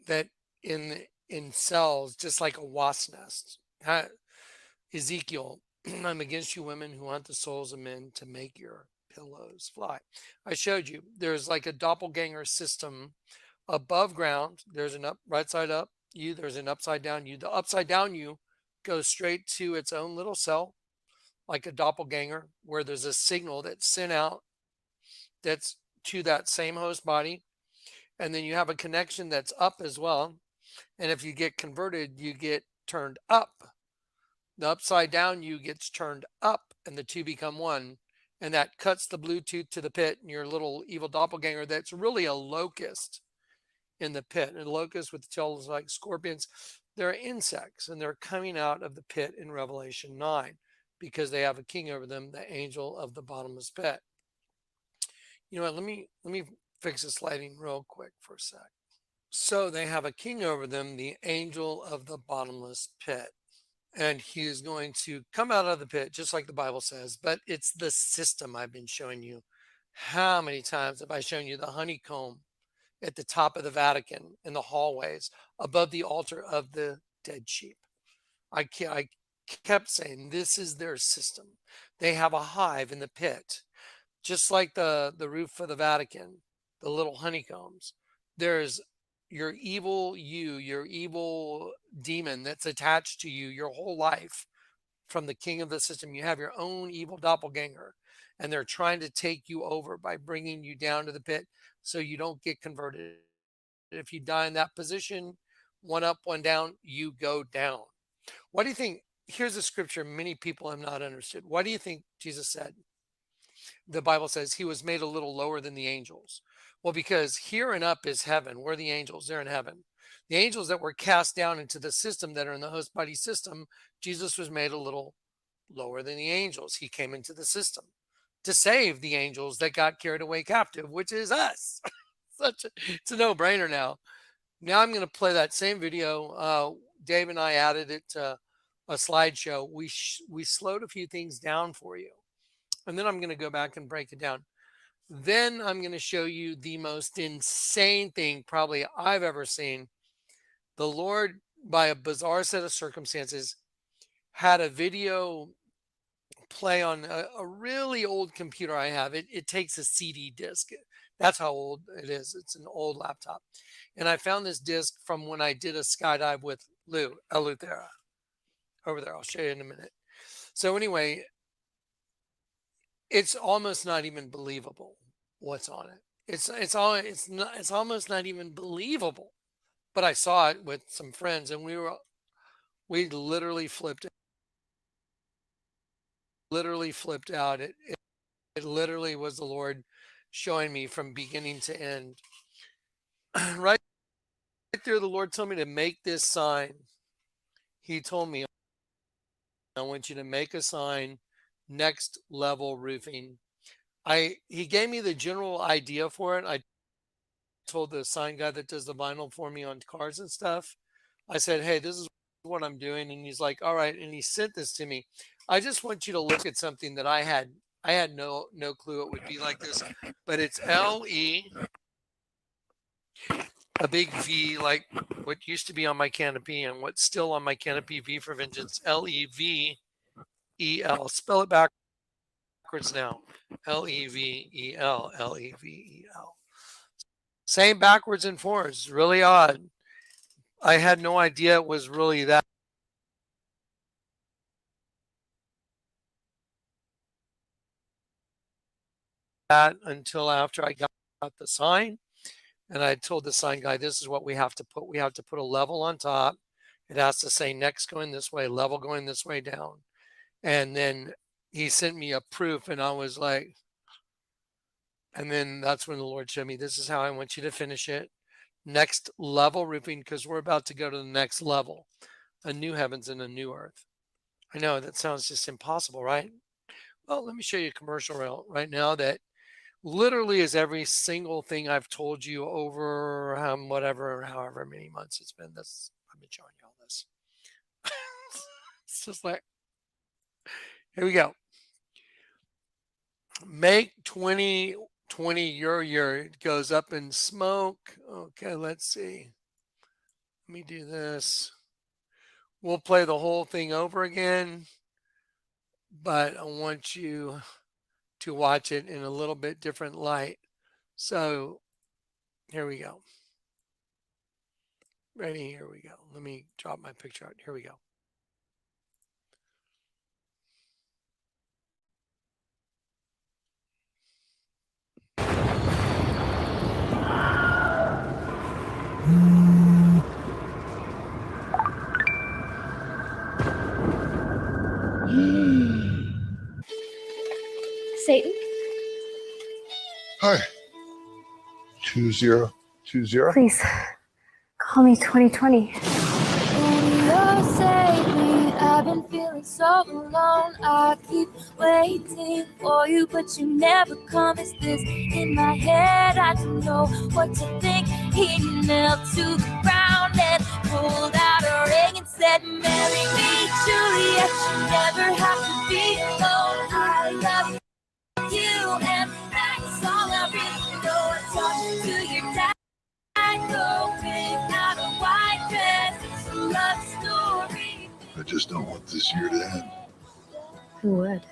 that in cells, just like a wasp nest. Ezekiel, I'm against you women who hunt the souls of men to make your pillows fly. I showed you there's like a doppelganger system above ground. There's an right side up you, there's an upside down you. The upside down you goes straight to its own little cell, like a doppelganger, where there's a signal that's sent out that's to that same host body. And then you have a connection that's up as well. And if you get converted, you get turned up. The upside down you gets turned up, and the two become one. And that cuts the Bluetooth to the pit, and your little evil doppelganger that's really a locust in the pit. And locusts with tails like scorpions, they're insects, and they're coming out of the pit in Revelation 9. because they have a king over them, the angel of the bottomless pit. You know what? Let me fix this lighting real quick for a sec. So they have a king over them, the angel of the bottomless pit. And he is going to come out of the pit, just like the Bible says. But it's the system I've been showing you. How many times have I shown you the honeycomb at the top of the Vatican in the hallways above the altar of the dead sheep? I kept saying this is their system. They have a hive in the pit, just like the roof of the Vatican, the little honeycombs. There's your evil your evil demon that's attached to you your whole life from the king of the system. You have your own evil doppelganger, and they're trying to take you over by bringing you down to the pit so you don't get converted. If you die in that position, one up, one down, you go down. What do you think? Here's a scripture many people have not understood. What do you think Jesus said? The Bible says he was made a little lower than the angels. Well, because here and up is heaven. We're the angels. They're in heaven. The angels that were cast down into the system that are in the host body system, Jesus was made a little lower than the angels. He came into the system to save the angels that got carried away captive, which is us. It's a no-brainer now. Now I'm going to play that same video. Dave and I added it to a slideshow. We slowed a few things down for you. And then I'm going to go back and break it down. Then I'm going to show you the most insane thing probably I've ever seen. The Lord, by a bizarre set of circumstances, had a video play on a really old computer I have. It takes a CD disc. That's how old it is. It's an old laptop. And I found this disc from when I did a skydive with Eleuthera over there. I'll show you in a minute. So anyway, it's almost not even believable what's on it. It's almost not even believable. But I saw it with some friends, and we literally flipped out. It literally was the Lord showing me from beginning to end. Right there, the Lord told me to make this sign. He told me, I want you to make a sign, Next Level Roofing. He gave me the general idea for it. I told the sign guy that does the vinyl for me on cars and stuff. I said, hey, this is what I'm doing. And he's like, all right. And he sent this to me. I just want you to look at something that I had no clue it would be like this, but it's LE, a big V, like what used to be on my canopy and what's still on my canopy, V for Vengeance, LEVEL. Spell it backwards now. LEVEL, LEVEL. Same backwards and forwards. Really odd. I had no idea it was really that. Until after I got the sign, and I told the sign guy, this is what we have to put. We have to put a level on top. It has to say next going this way, level going this way down. And then he sent me a proof, and I was like, and then that's when the Lord showed me, this is how I want you to finish it. Next Level Roofing, because we're about to go to the next level, a new heavens and a new earth. I know that sounds just impossible, right? Well, let me show you a commercial right now that literally is every single thing I've told you over however many months it's been. I've been showing you all this. It's just like, here we go. Make 2020 your year. It goes up in smoke. Okay, let's see. Let me do this. We'll play the whole thing over again, but I want you to watch it in a little bit different light. So here we go. Ready? Here we go. Let me drop my picture out. Here we go. Satan? Hi. 2020. Please, call me 2020. You're saving, I've been been feeling so alone. I keep waiting for you, but you never come. Is this in my head? I don't know what to think. He knelt to the ground and pulled out a ring and said, marry me, Juliet. You never have to be alone. I love you, and that's all I really know. I talked to your dad. Go pick out a white dress. It's a love story. I just don't want this year to end. Who would?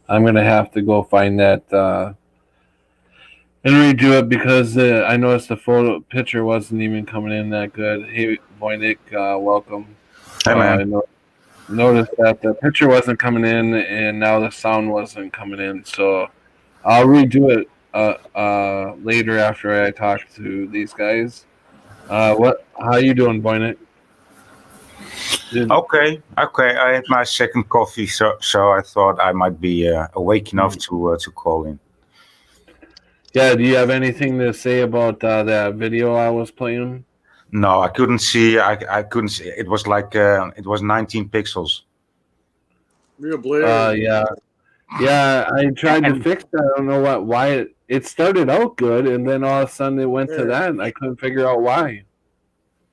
I'm gonna have to go find that and redo it because I noticed the photo picture wasn't even coming in that good. Hey, Voynich, welcome. Hey, man. I noticed that the picture wasn't coming in, and now the sound wasn't coming in. So I'll redo it later after I talk to these guys. How you doing, Voynich? Okay. I had my second coffee, so I thought I might be awake enough to call in. Yeah. Do you have anything to say about that video I was playing? No, I couldn't see. I couldn't see. It was like it was 19 pixels. Real blurry. Yeah. I tried to fix that. I don't know why it started out good, and then all of a sudden it went to that, and I couldn't figure out why.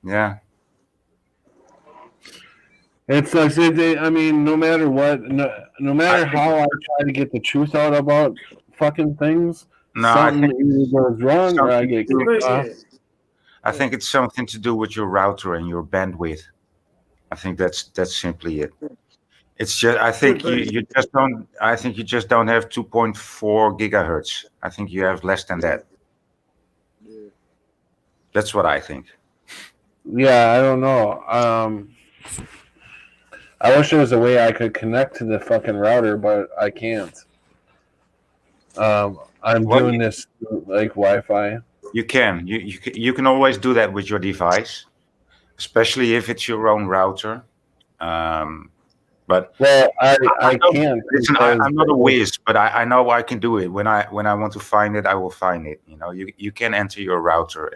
Yeah. It's like I mean, no matter what, no matter how I try to get the truth out about fucking things, something either goes wrong or I get kicked off. I think it's something to do with your router and your bandwidth. I think that's simply it. It's just I think you just don't. I think you just don't have 2.4 gigahertz. I think you have less than that. That's what I think. Yeah, I don't know. I wish there was a way I could connect to the fucking router, but I can't. I'm doing this like Wi-Fi. You can. You can always do that with your device, especially if it's your own router. But I can't. Listen, I'm not a whiz, but I know I can do it. When I want to find it, I will find it. You know, you can enter your router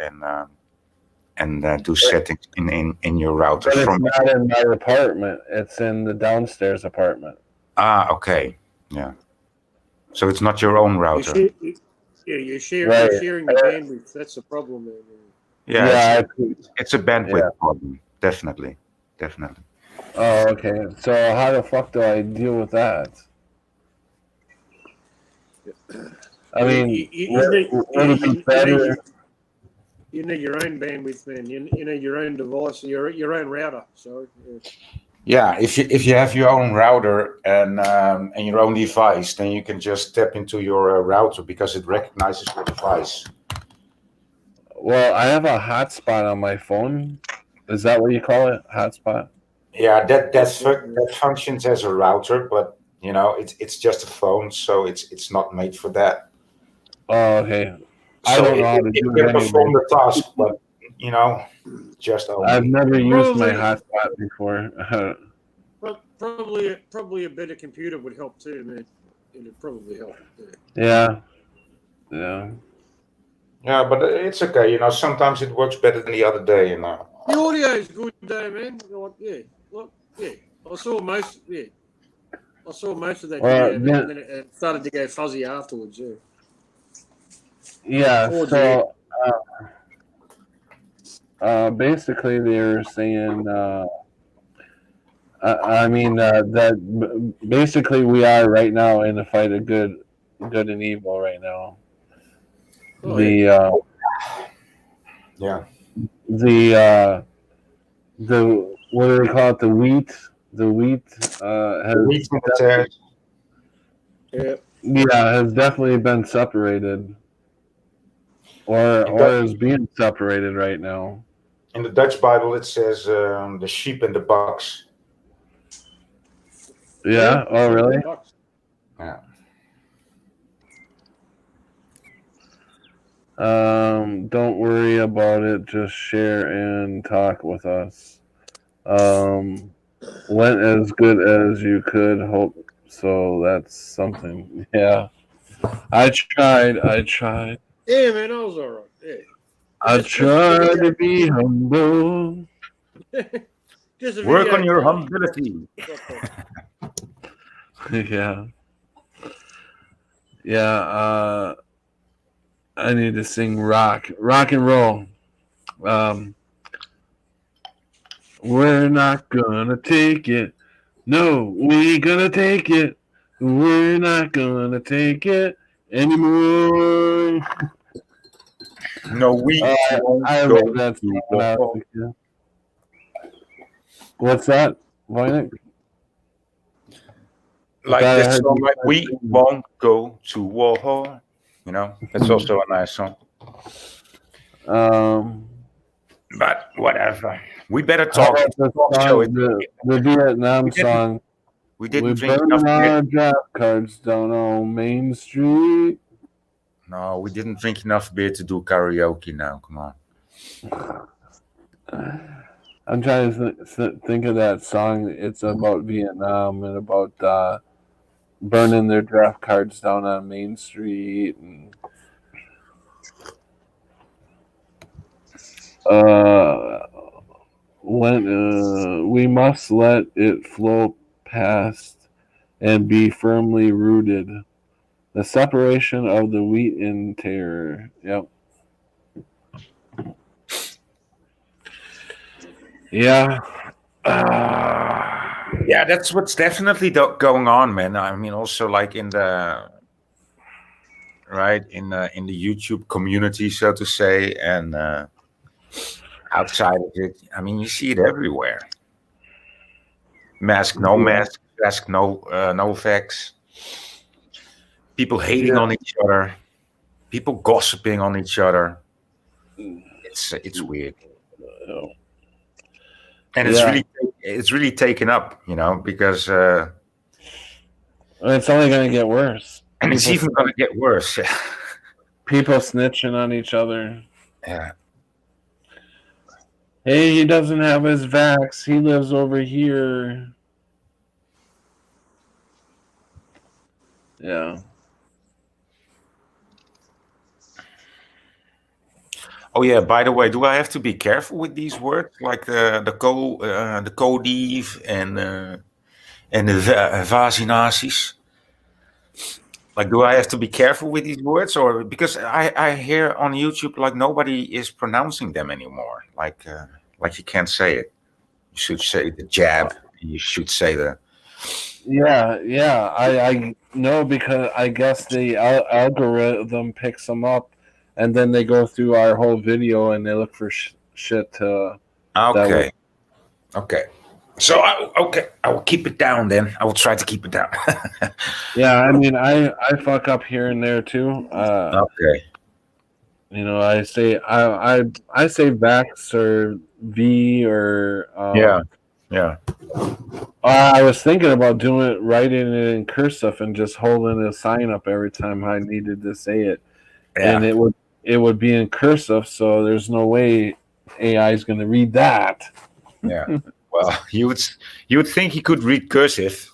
and do settings in your router. But it's not in my apartment. It's in the downstairs apartment. Ah, okay. Yeah. So it's not your own router. You're sharing the bandwidth. That's the problem. Yeah, it's a bandwidth problem. Definitely. Oh, okay. So how the fuck do I deal with that? I mean, would it be better? You need your own bandwidth, man. You need your own device, your own router. So. Yeah, if you have your own router and your own device, then you can just tap into your router because it recognizes your device. Well, I have a hotspot on my phone. Is that what you call it? Hotspot? Yeah, that functions as a router, but you know it's just a phone, so it's not made for that. Oh, okay. So I don't know how to do it it perform anyway. the task, but you know, just only. I've never used my hotspot before. Probably a better computer would help too, man. It'd probably help. Yeah. Yeah, but it's okay. You know, sometimes it works better than the other day. You know. The audio is good though, man. I saw most of that video, and then it started to go fuzzy afterwards. Yeah. So basically, they were saying. I mean that basically we are right now in a fight of good and evil right now. Yeah. The what do they call it? The wheat. The wheat has has definitely been separated, or is being separated right now. In the Dutch Bible, it says the sheep and the bucks. Yeah. Oh, really? Yeah. Don't worry about it. Just share and talk with us. Went as good as you could hope. So that's something. Yeah. I tried. Yeah, man, I was all right. Yeah. I tried to be humble. Work on your humility. Yeah. I need to sing rock and roll. We're not gonna take it. No, we gonna take it. We're not gonna take it anymore. No, we. I wrote that song when I was a kid. What's that, Voynich? Like I this heard song, you like said we won't go to war. You know, that's also a nice song. But whatever. We better How talk. about It's a the talk song, show. the Vietnam we didn't- song? We didn't We drink burning enough beer. our draft cards down on Main Street. No, we didn't drink enough beer to do karaoke now. Come on. I'm trying to think of that song. It's about Vietnam and about burning their draft cards down on Main Street. And, when we must let it flow past and be firmly rooted. The separation of the wheat and terror. Yep. Yeah. Yeah, that's what's definitely going on, man. I mean, also like in the YouTube community, so to say, and outside of it, I mean, you see it everywhere. Mask, no mask, mask, no vax. People hating on each other, people gossiping on each other. It's weird. And it's really taken up, you know, because it's only going to get worse. And it's even going to get worse. People snitching on each other. Yeah. Hey, he doesn't have his vax. He lives over here. Yeah. Oh yeah. By the way, do I have to be careful with these words, like the codief and the vaccinaties? Like, do I have to be careful with these words, or because I hear on YouTube like nobody is pronouncing them anymore? Like you can't say it. You should say the jab. You should say the. Yeah. I know, because I guess the algorithm picks them up, and then they go through our whole video and they look for shit to. Okay. So I will keep it down then. I will try to keep it down. Yeah, I mean, I fuck up here and there too. Okay. You know, I say Vax or V or yeah. I was thinking about writing it in cursive and just holding a sign up every time I needed to say it, and it would be in cursive, so there's no way AI is going to read that. Yeah. Well, you would think he could read cursive.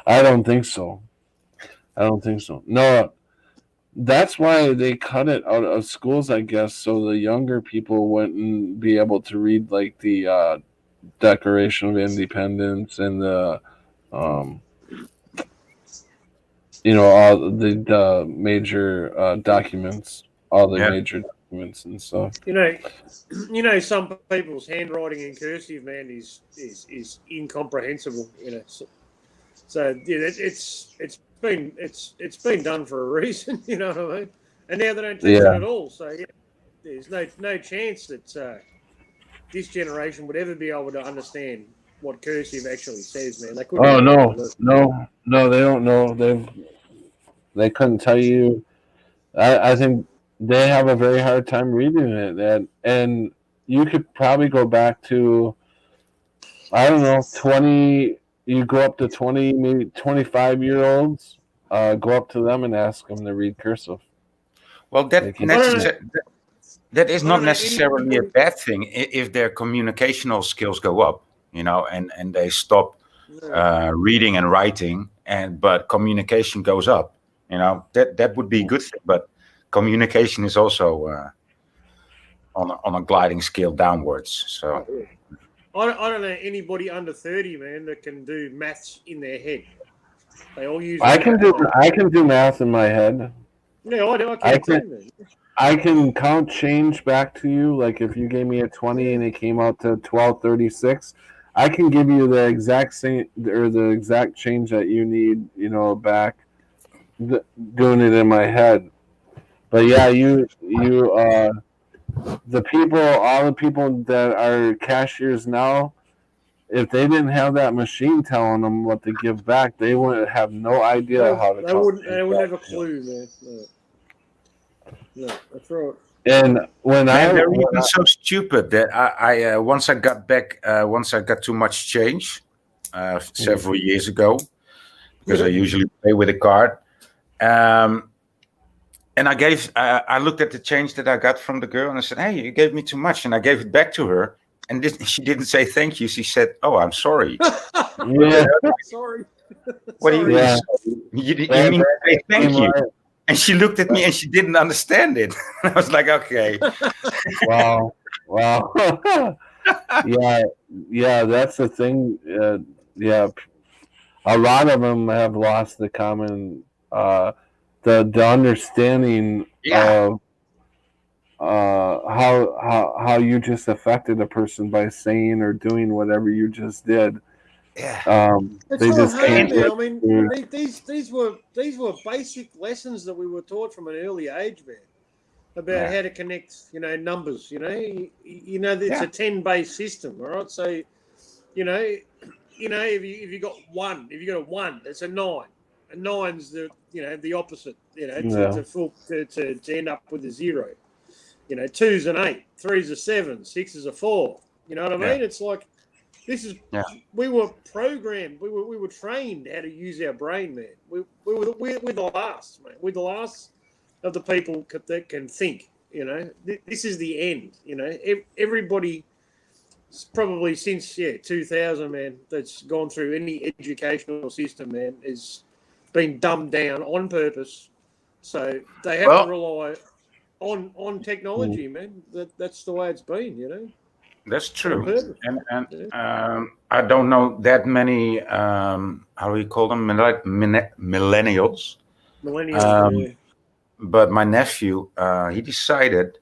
I don't think so. No, that's why they cut it out of schools, I guess, so the younger people wouldn't be able to read like the Declaration of Independence and the all the major documents, all the major documents and stuff. You know, some people's handwriting in cursive, man, is incomprehensible. You know, so yeah, it's been done for a reason. You know what I mean? And now they don't teach it at all. So yeah, there's no chance that this generation would ever be able to understand what cursive actually says, man. They couldn't. Oh no, they don't know. They couldn't tell you. I think they have a very hard time reading it, and you could probably go back to, I don't know, 20. You go up to 20, maybe 25-year-olds. Go up to them and ask them to read cursive. Well, that is not necessarily a bad thing if their communicational skills go up, you know, and they stop reading and writing, but communication goes up. You know, that would be a good thing, but communication is also on a gliding scale downwards. So I don't know anybody under 30, man, that can do maths in their head. They all use. I can do math in my head. Yeah, I can. I can count change back to you. Like if you gave me a 20 and it came out to 12.36, I can give you the exact same or the exact change that you need. You know, back doing it in my head. But yeah, all the people that are cashiers now, if they didn't have that machine telling them what to give back, they wouldn't have no idea how to. They wouldn't have a clue, man. No, that's right. And when they're even so stupid that I once I got too much change several years ago, because I usually play with a card. And I looked at the change that I got from the girl and I said, "Hey, you gave me too much," and I gave it back to her. And she didn't say thank you. She said, "Oh, I'm sorry." Yeah. Sorry. What do you mean? You mean to say thank you? And she looked at me and she didn't understand it. I was like, okay. Wow. Yeah, that's the thing. Yeah, a lot of them have lost the common, the understanding of how you just affected a person by saying or doing whatever you just did. Yeah. They just can't. Man. I mean, these were basic lessons that we were taught from an early age, man, about how to connect, numbers. It's a 10-base system, all right. So, if you got one, if you got a 1, it's a 9. A 9's the opposite. To end up with a 0. 2's an 8, 3's a 7, 6 is a 4. You know what I mean? It's like. We were programmed. We were trained how to use our brain, man. We're the last, man. We're the last of the people that can think. This is the end. Everybody, probably since 2000, man, that's gone through any educational system, man, has been dumbed down on purpose. So they have to rely on technology, man. That's the way it's been. That's true, and I don't know that many. How do you call them? Millennials. But my nephew, he decided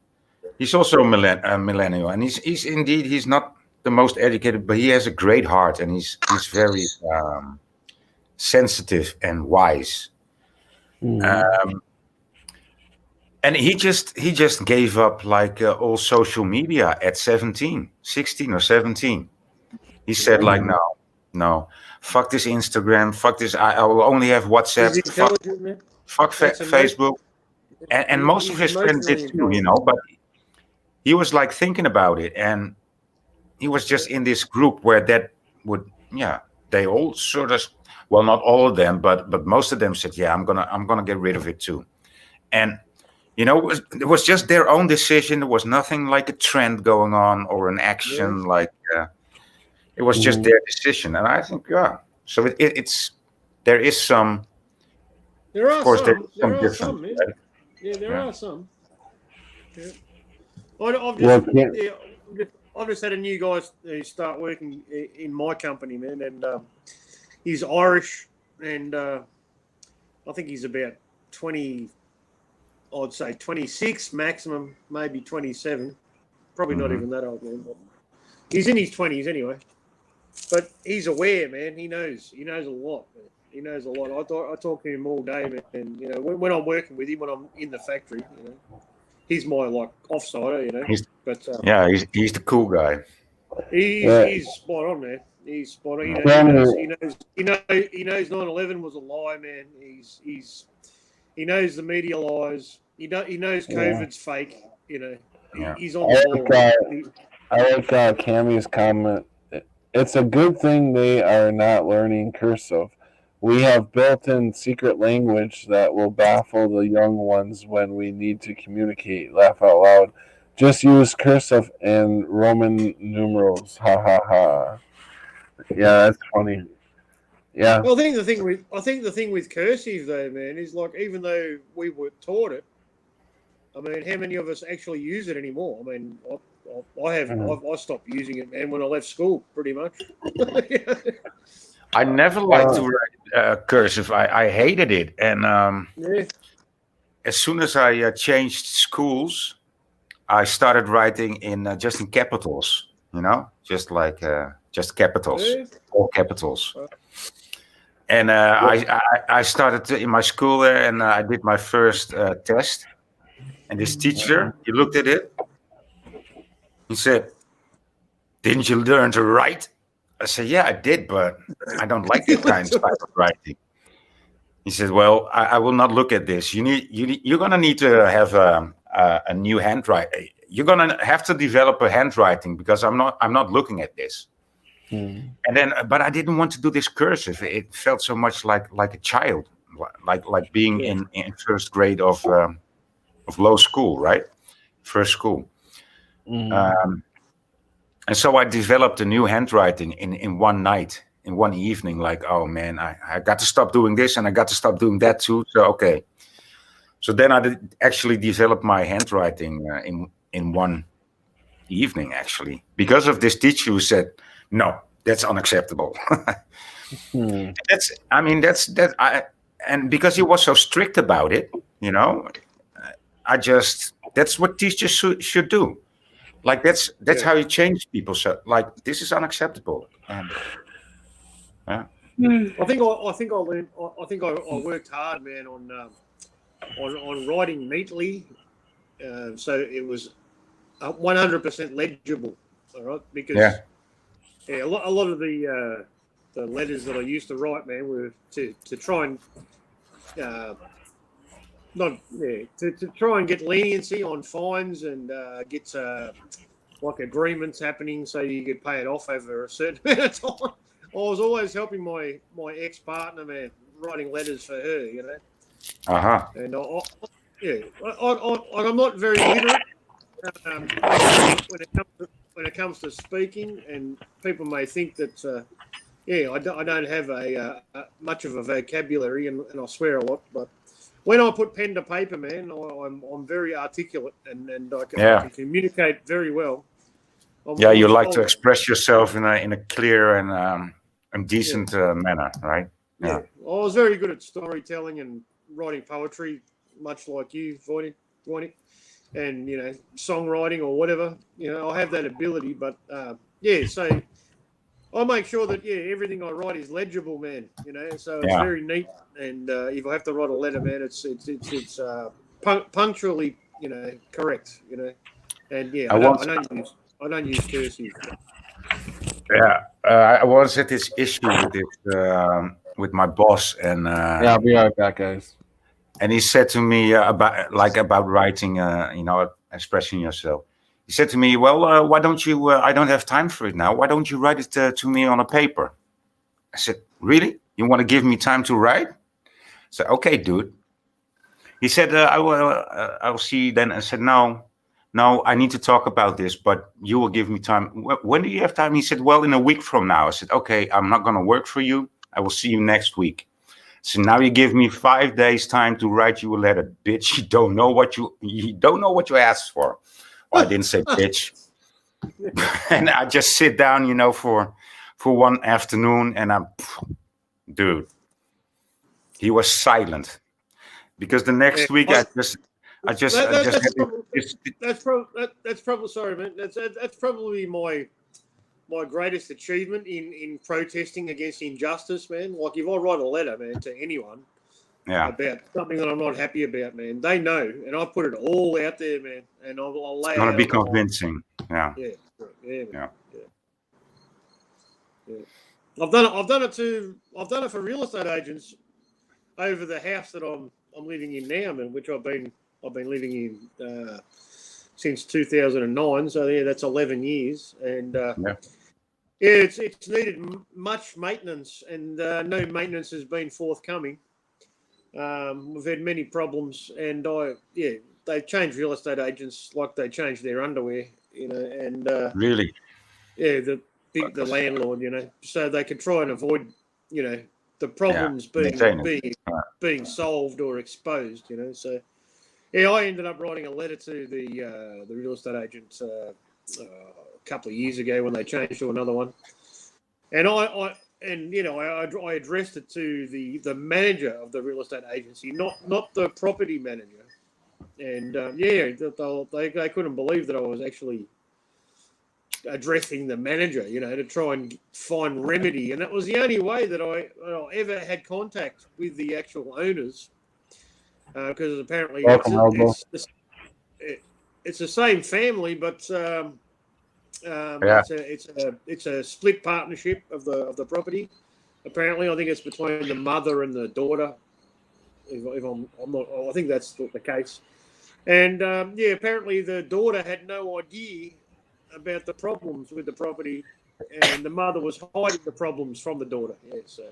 he's also a millennial, and he's not the most educated, but he has a great heart, and he's very sensitive and wise. And he just gave up like all social media at 16 or 17. He said like, no, fuck this Instagram, fuck this. I will only have WhatsApp. Fuck Facebook. And most of his friends did too, but he was like thinking about it. And he was just in this group where that would, they all sort of, well, not all of them, but most of them said, I'm gonna get rid of it too. And it was just their own decision. There was nothing like a trend going on or an action. It was just their decision. And I think, so it's there is some. There are of course, some. There are some. Right? Yeah, there are some. Yeah. I've just had a new guy start working in my company, man, and he's Irish, and I think he's about 20. I'd say 26 maximum, maybe 27. Probably not even that old, man. But he's in his 20s anyway. But he's aware, man. He knows a lot, man. He knows a lot. I talk to him all day, man. And when I'm working with him, when I'm in the factory, he's my offsider, But he's the cool guy. He's spot on, man. He's spot on. He knows 9/11 was a lie, man. He knows the media lies. He knows COVID's fake. He's on the ball. I like Cammy's comment. It's a good thing they are not learning cursive. We have built-in secret language that will baffle the young ones when we need to communicate. Laugh out loud. Just use cursive and Roman numerals. Ha ha ha. Yeah, that's funny. Yeah. Well, I think the thing with cursive though, man, is like even though we were taught it, I mean, how many of us actually use it anymore? I mean, I stopped using it, man, when I left school, pretty much. I never liked to write cursive. I hated it, and as soon as I changed schools, I started writing in just in capitals. Just capitals, all capitals. And I started in my school there, and I did my first test. And this teacher, he looked at it. He said, "Didn't you learn to write?" I said, yeah, I did, but I don't like that kind of type of writing. He said, well, I will not look at this. You're going to need to have a new handwriting. You're going to have to develop a handwriting because I'm not looking at this. And then, but I didn't want to do this cursive. It felt so much like a child, like being in first grade of low school, right? First school. And so I developed a new handwriting in one night, in one evening. Like, oh man, I got to stop doing this and I got to stop doing that too. So okay. So then I actually developed my handwriting in one evening, actually, because of this teacher who said, no, that's unacceptable. And because he was so strict about it, you know, that's what teachers should do. Like that's how you change people. So like, this is unacceptable. And yeah. I think I worked hard, man, on writing neatly, so it was 100% legible. All right, because a lot of the letters that I used to write, man, were to try and to try and get leniency on fines and get like agreements happening so you could pay it off over a certain amount of time. I was always helping my ex-partner, man, writing letters for her, you know. And I'm not very literate when it comes to speaking, and people may think that I don't have a much of a vocabulary, and I swear a lot, but when I put pen to paper, man, I'm very articulate and I can communicate very well. You like to express yourself in a clear and decent manner, right? Yeah. I was very good at storytelling and writing poetry, much like you, Voidy, and, you know, songwriting or whatever. You know, I have that ability, but so I make sure that everything I write is legible, man. You know, so it's very neat. And if I have to write a letter, man, it's punctually, you know, correct. You know, and I don't use cursive. Yeah, I was at this issue with it with my boss, and I'll be right back, guys. And he said to me about writing, you know, expressing yourself. He said to me, "Well, why don't you? I don't have time for it now. Why don't you write it to me on a paper?" I said, "Really? You want to give me time to write?" I said, "Okay, dude." He said, "I will see you then." I said, "No, I need to talk about this, but you will give me time. When do you have time?" He said, "Well, in a week from now." I said, "Okay, I'm not going to work for you. I will see you next week." So now you give me 5 days time to write you a letter, bitch. You don't know what you asked for. Well, I didn't say bitch. And I just sit down, you know, for one afternoon, and dude, he was silent, because the next week that's probably sorry, man. That's probably my greatest achievement in protesting against injustice, man. Like if I write a letter, man, to anyone about something that I'm not happy about, man, they know, and I put it all out there, man, and I'll lay it out. It's gonna be convincing. Yeah. I've done it for real estate agents over the house that I'm living in now, man, which I've been living in since 2009. So that's 11 years, and it's needed much maintenance, and no maintenance has been forthcoming. We've had many problems, and they've changed real estate agents like they changed their underwear, you know, and really, the landlord, you know, so they could try and avoid, you know, the problems being solved or exposed, you know. So I ended up writing a letter to the real estate agent a couple of years ago when they changed to another one, and I addressed it to the manager of the real estate agency, not the property manager, and they couldn't believe that I was actually addressing the manager, you know, to try and find remedy, and that was the only way that I ever had contact with the actual owners, because apparently it's the same family, but Yeah. It's a split partnership of the property. Apparently, I think it's between the mother and the daughter. If I'm not, I think that's the case. And apparently the daughter had no idea about the problems with the property, and the mother was hiding the problems from the daughter. Yeah, so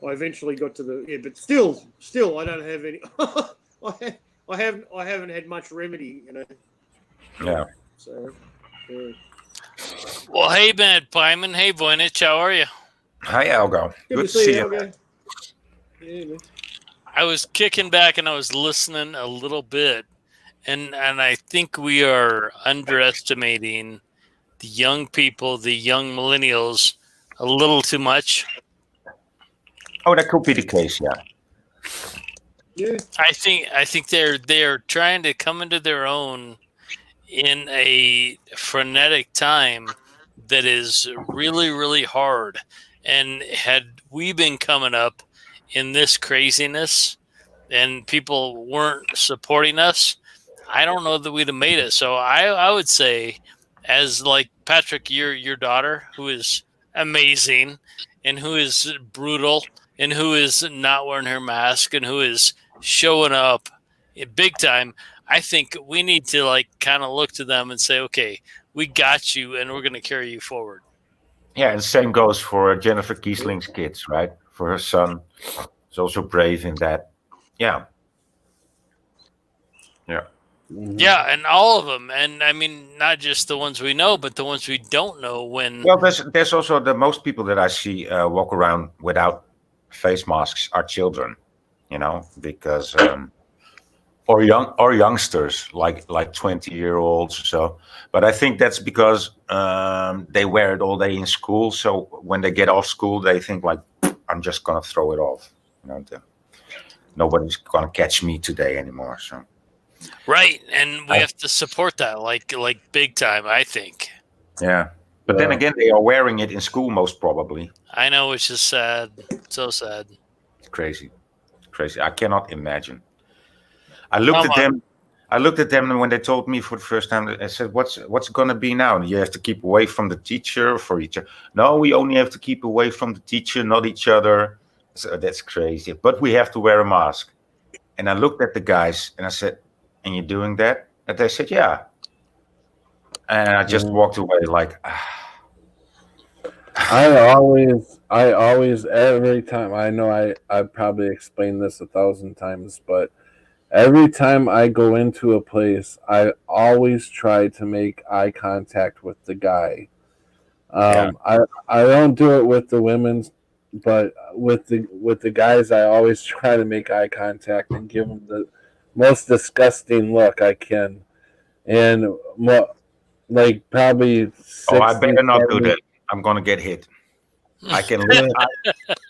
I eventually got to but still, I don't have any. I haven't had much remedy, Yeah. So. Yeah. Well, hey, Matt Pyman. Hey, Voynich. How are you? Hi, Algo. Good to see you. Algo. Yeah, man. I was kicking back and I was listening a little bit, and I think we are underestimating the young people, the young millennials, a little too much. Oh, that could be the case, yeah. Yeah. I think they're trying to come into their own in a frenetic time that is really, really hard. And had we been coming up in this craziness and people weren't supporting us, I don't know that we'd have made it. So I would say, as like Patrick, your daughter, who is amazing and who is brutal and who is not wearing her mask and who is showing up big time, I think we need to like kind of look to them and say, okay, we got you and we're going to carry you forward. Yeah, and same goes for Jennifer Kiesling's kids, right? For her son, he's also brave in that. Yeah. Yeah. Yeah, and all of them. And I mean, not just the ones we know, but the ones we don't know when. Well, there's also the most people that I see walk around without face masks are children, because or youngsters like 20-year-olds. So, but I think that's because they wear it all day in school. So when they get off school, they think like, I'm just gonna throw it off. Nobody's gonna catch me today anymore. So. Right, and we have to support that, like big time, I think. Yeah, but then again, they are wearing it in school most probably. I know, which is sad. So sad. It's crazy. I cannot imagine. I looked at them, and when they told me for the first time, I said, "What's it gonna be now? You have to keep away from the teacher for each other." No, we only have to keep away from the teacher, not each other. So that's crazy. But we have to wear a mask. And I looked at the guys and I said, "And you're doing that?" And they said, "Yeah." And I just walked away like. I always, every time, I know I probably explained this 1,000 times, but every time I go into a place, I always try to make eye contact with the guy. I don't do it with the women, but with the guys, I always try to make eye contact and give them the most disgusting look I can. And probably 60, I better not do that. I'm gonna get hit. I can.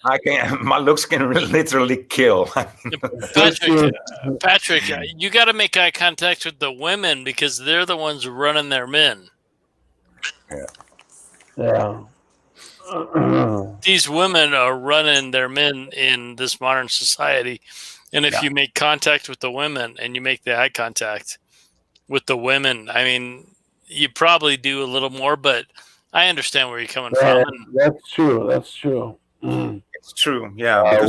I can. My looks can literally kill. Patrick, you got to make eye contact with the women because they're the ones running their men. Yeah. These women are running their men in this modern society, and if you make contact with the women and you make the eye contact with the women, I mean, you probably do a little more, but. I understand where you're coming from. That's true. That's true. It's true. Yeah.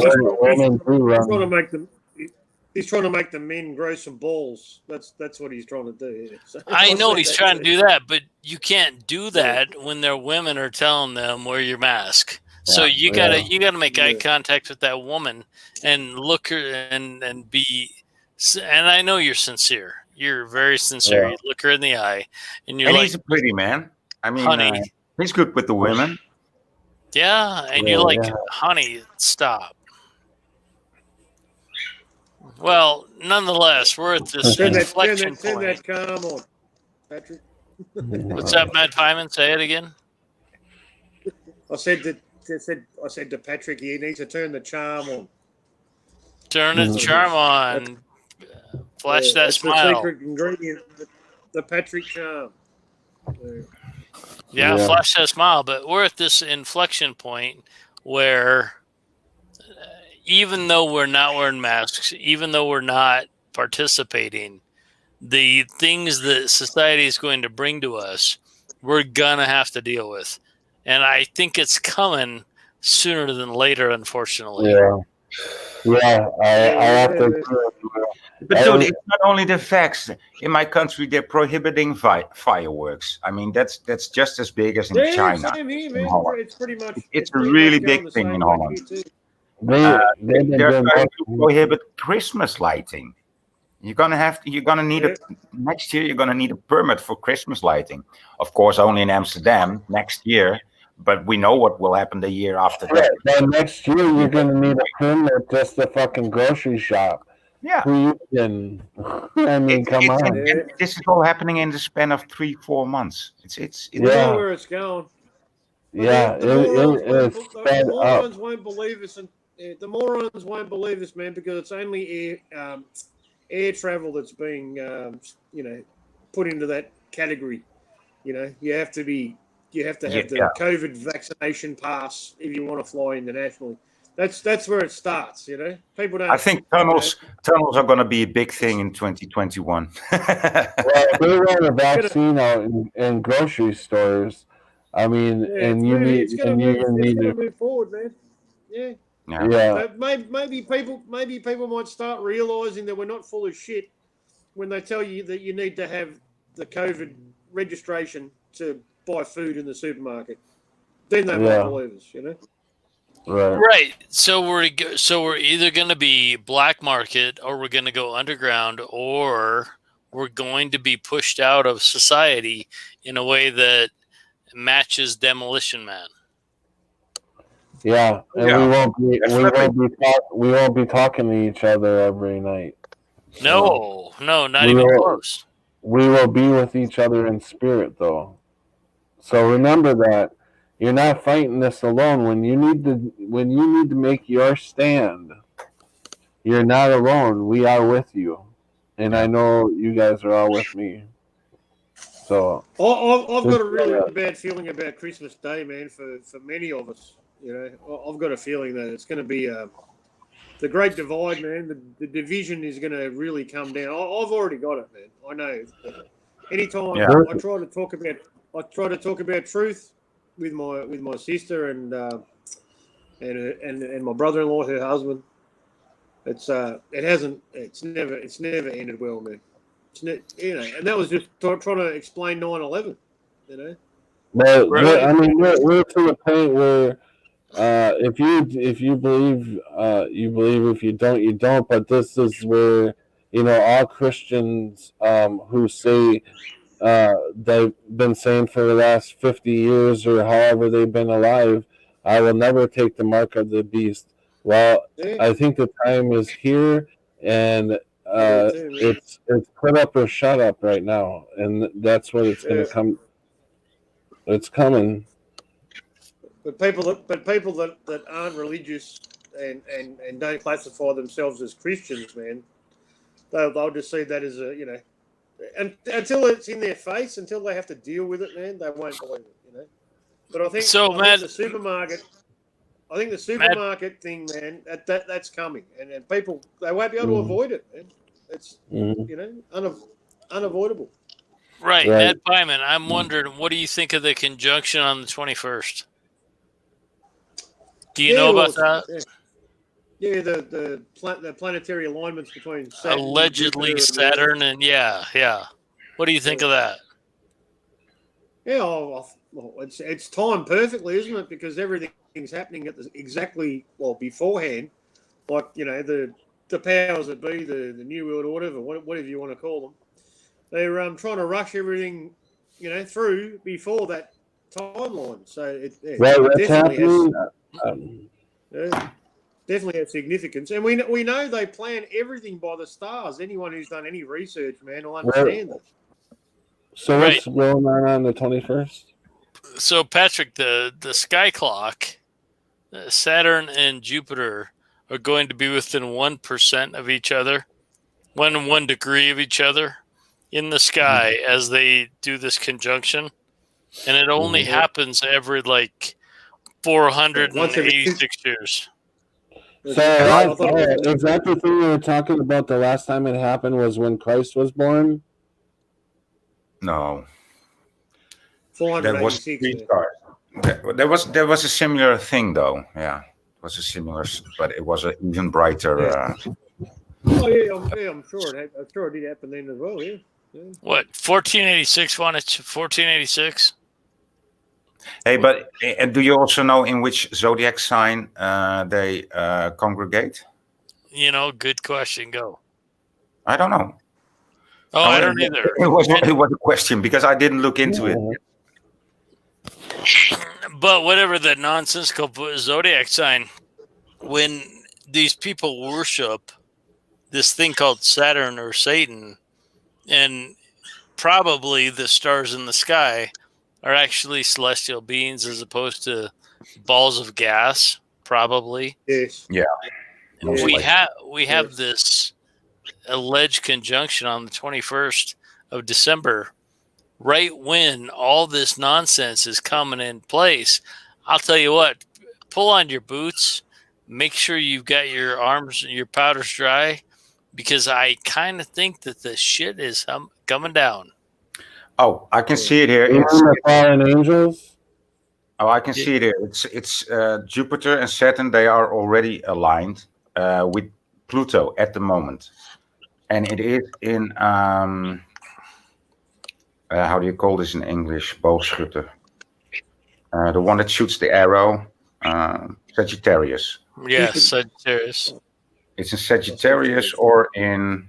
He's trying to make the men grow some balls. That's what he's trying to do. Yeah. So, I know he's trying to do that, but you can't do that when their women are telling them wear your mask. So you gotta make eye contact with that woman and look her and be. And I know you're sincere. You're very sincere. Yeah. You look her in the eye, and you're and like, he's a pretty man. I mean, honey. He's good with the women. Yeah, and you're like, honey, stop. Well, nonetheless, we're at this inflection point. Turn that calm on, Patrick. What's up, Matt Pyman? Say it again. I said to Patrick, he needs to turn the charm on. Turn the charm on. Flash that smile. The secret ingredient, the Patrick charm. Yeah, flash that smile. But we're at this inflection point where even though we're not wearing masks, even though we're not participating, the things that society is going to bring to us we're gonna have to deal with, and I think it's coming sooner than later, unfortunately. Yeah, I have to agree with you. But dude, it's not only the facts. In my country, they're prohibiting fireworks. I mean, that's just as big as in China. Same here, in man. Holland. It's pretty much. It's a pretty really much going big the thing same in way Holland. here, too. They're trying to prohibit Christmas lighting. You're gonna need next year. You're gonna need a permit for Christmas lighting. Of course, only in Amsterdam next year. But we know what will happen the year after that. Then next year you're gonna need a permit just to fucking grocery shop. Yeah. I mean, come on. This is all happening in the span of 3-4 months. It's We know where it's going. But Yeah, the morons it's won't- sped the up. morons won't believe us, and the morons won't believe us, man, because it's only air travel that's being put into that category. You have to have the COVID vaccination pass if you want to fly internationally. That's where it starts. People don't. I think tunnels are going to be a big thing in 2021. Well, they run a vaccine out in grocery stores. I mean, and you're gonna need to it. move forward, man. Yeah. Yeah. So maybe people might start realizing that we're not full of shit when they tell you that you need to have the COVID registration to buy food in the supermarket. Then they might believe us, Right. So we're either going to be black market, or we're going to go underground, or we're going to be pushed out of society in a way that matches Demolition Man. Yeah, and we won't be talking to each other every night. No, not We even will- close. We will be with each other in spirit, though. So remember that you're not fighting this alone. When you need to make your stand, you're not alone. We are with you, and I know you guys are all with me. So I've got a really bad feeling about Christmas Day, man. For many of us, I've got a feeling that it's going to be the Great Divide, man. The division is going to really come down. I've already got it, man. I know. Anytime I try to talk about truth with my sister and my brother-in-law, her husband. It's never ended well, man. And that was just trying to explain 9/11. But I mean, we're to the point where if you believe, you believe. If you don't, you don't. But this is where all Christians who say they've been saying for the last 50 years or however they've been alive, I will never take the mark of the beast. Well, I think the time is here, and it's put up or shut up right now, and that's what it's going to come. It's coming. But people that aren't religious and don't classify themselves as Christians, man, they'll just see that as until it's in their face, until they have to deal with it, man, they won't believe it, But I think the supermarket thing, man, that's coming, and people, they won't be able to avoid it, man. It's unavoidable. Right, Matt Byman, I'm wondering, what do you think of the conjunction on the 21st? Do you know about that? Yeah, the planetary alignments between Saturn Allegedly and Saturn and yeah. What do you think of that? Yeah, well, it's timed perfectly, isn't it? Because everything's happening at exactly beforehand. Like the powers that be, the New World Order, or whatever you want to call them, they're trying to rush everything through before that timeline. So it definitely has significance, and we know they plan everything by the stars. Anyone who's done any research, man, will understand that. So what's going on the 21st? So Patrick, the sky clock, Saturn and Jupiter are going to be within 1% of each other, 1 degree of each other in the sky as they do this conjunction, and it only happens every 486 years. So is that the thing we were talking about the last time it happened was when Christ was born? No. That was 486. 3 stars. There was a similar thing though. Yeah, it was a similar, but it was an even brighter. Oh yeah, I'm sure it did happen then as well. Yeah. What 1486 won it? 1486. Hey, but do you also know in which zodiac sign they congregate? You know, good question. Go. I don't know. Oh, I don't either. It was a question because I didn't look into it. But whatever the nonsensical zodiac sign, when these people worship this thing called Saturn or Satan, and probably the stars in the sky are actually celestial beings as opposed to balls of gas, probably. Yes. Yeah. We have this alleged conjunction on the 21st of December, right when all this nonsense is coming in place. I'll tell you what, pull on your boots, make sure you've got your arms, your powders dry, because I kind of think that the shit is coming down. Oh, I can see it here. Remember fallen angels? Oh, I can see it here. It's Jupiter and Saturn. They are already aligned with Pluto at the moment, and it is in how do you call this in English? Boogschutter. The one that shoots the arrow, Sagittarius. Yes, Sagittarius. It's in Sagittarius or in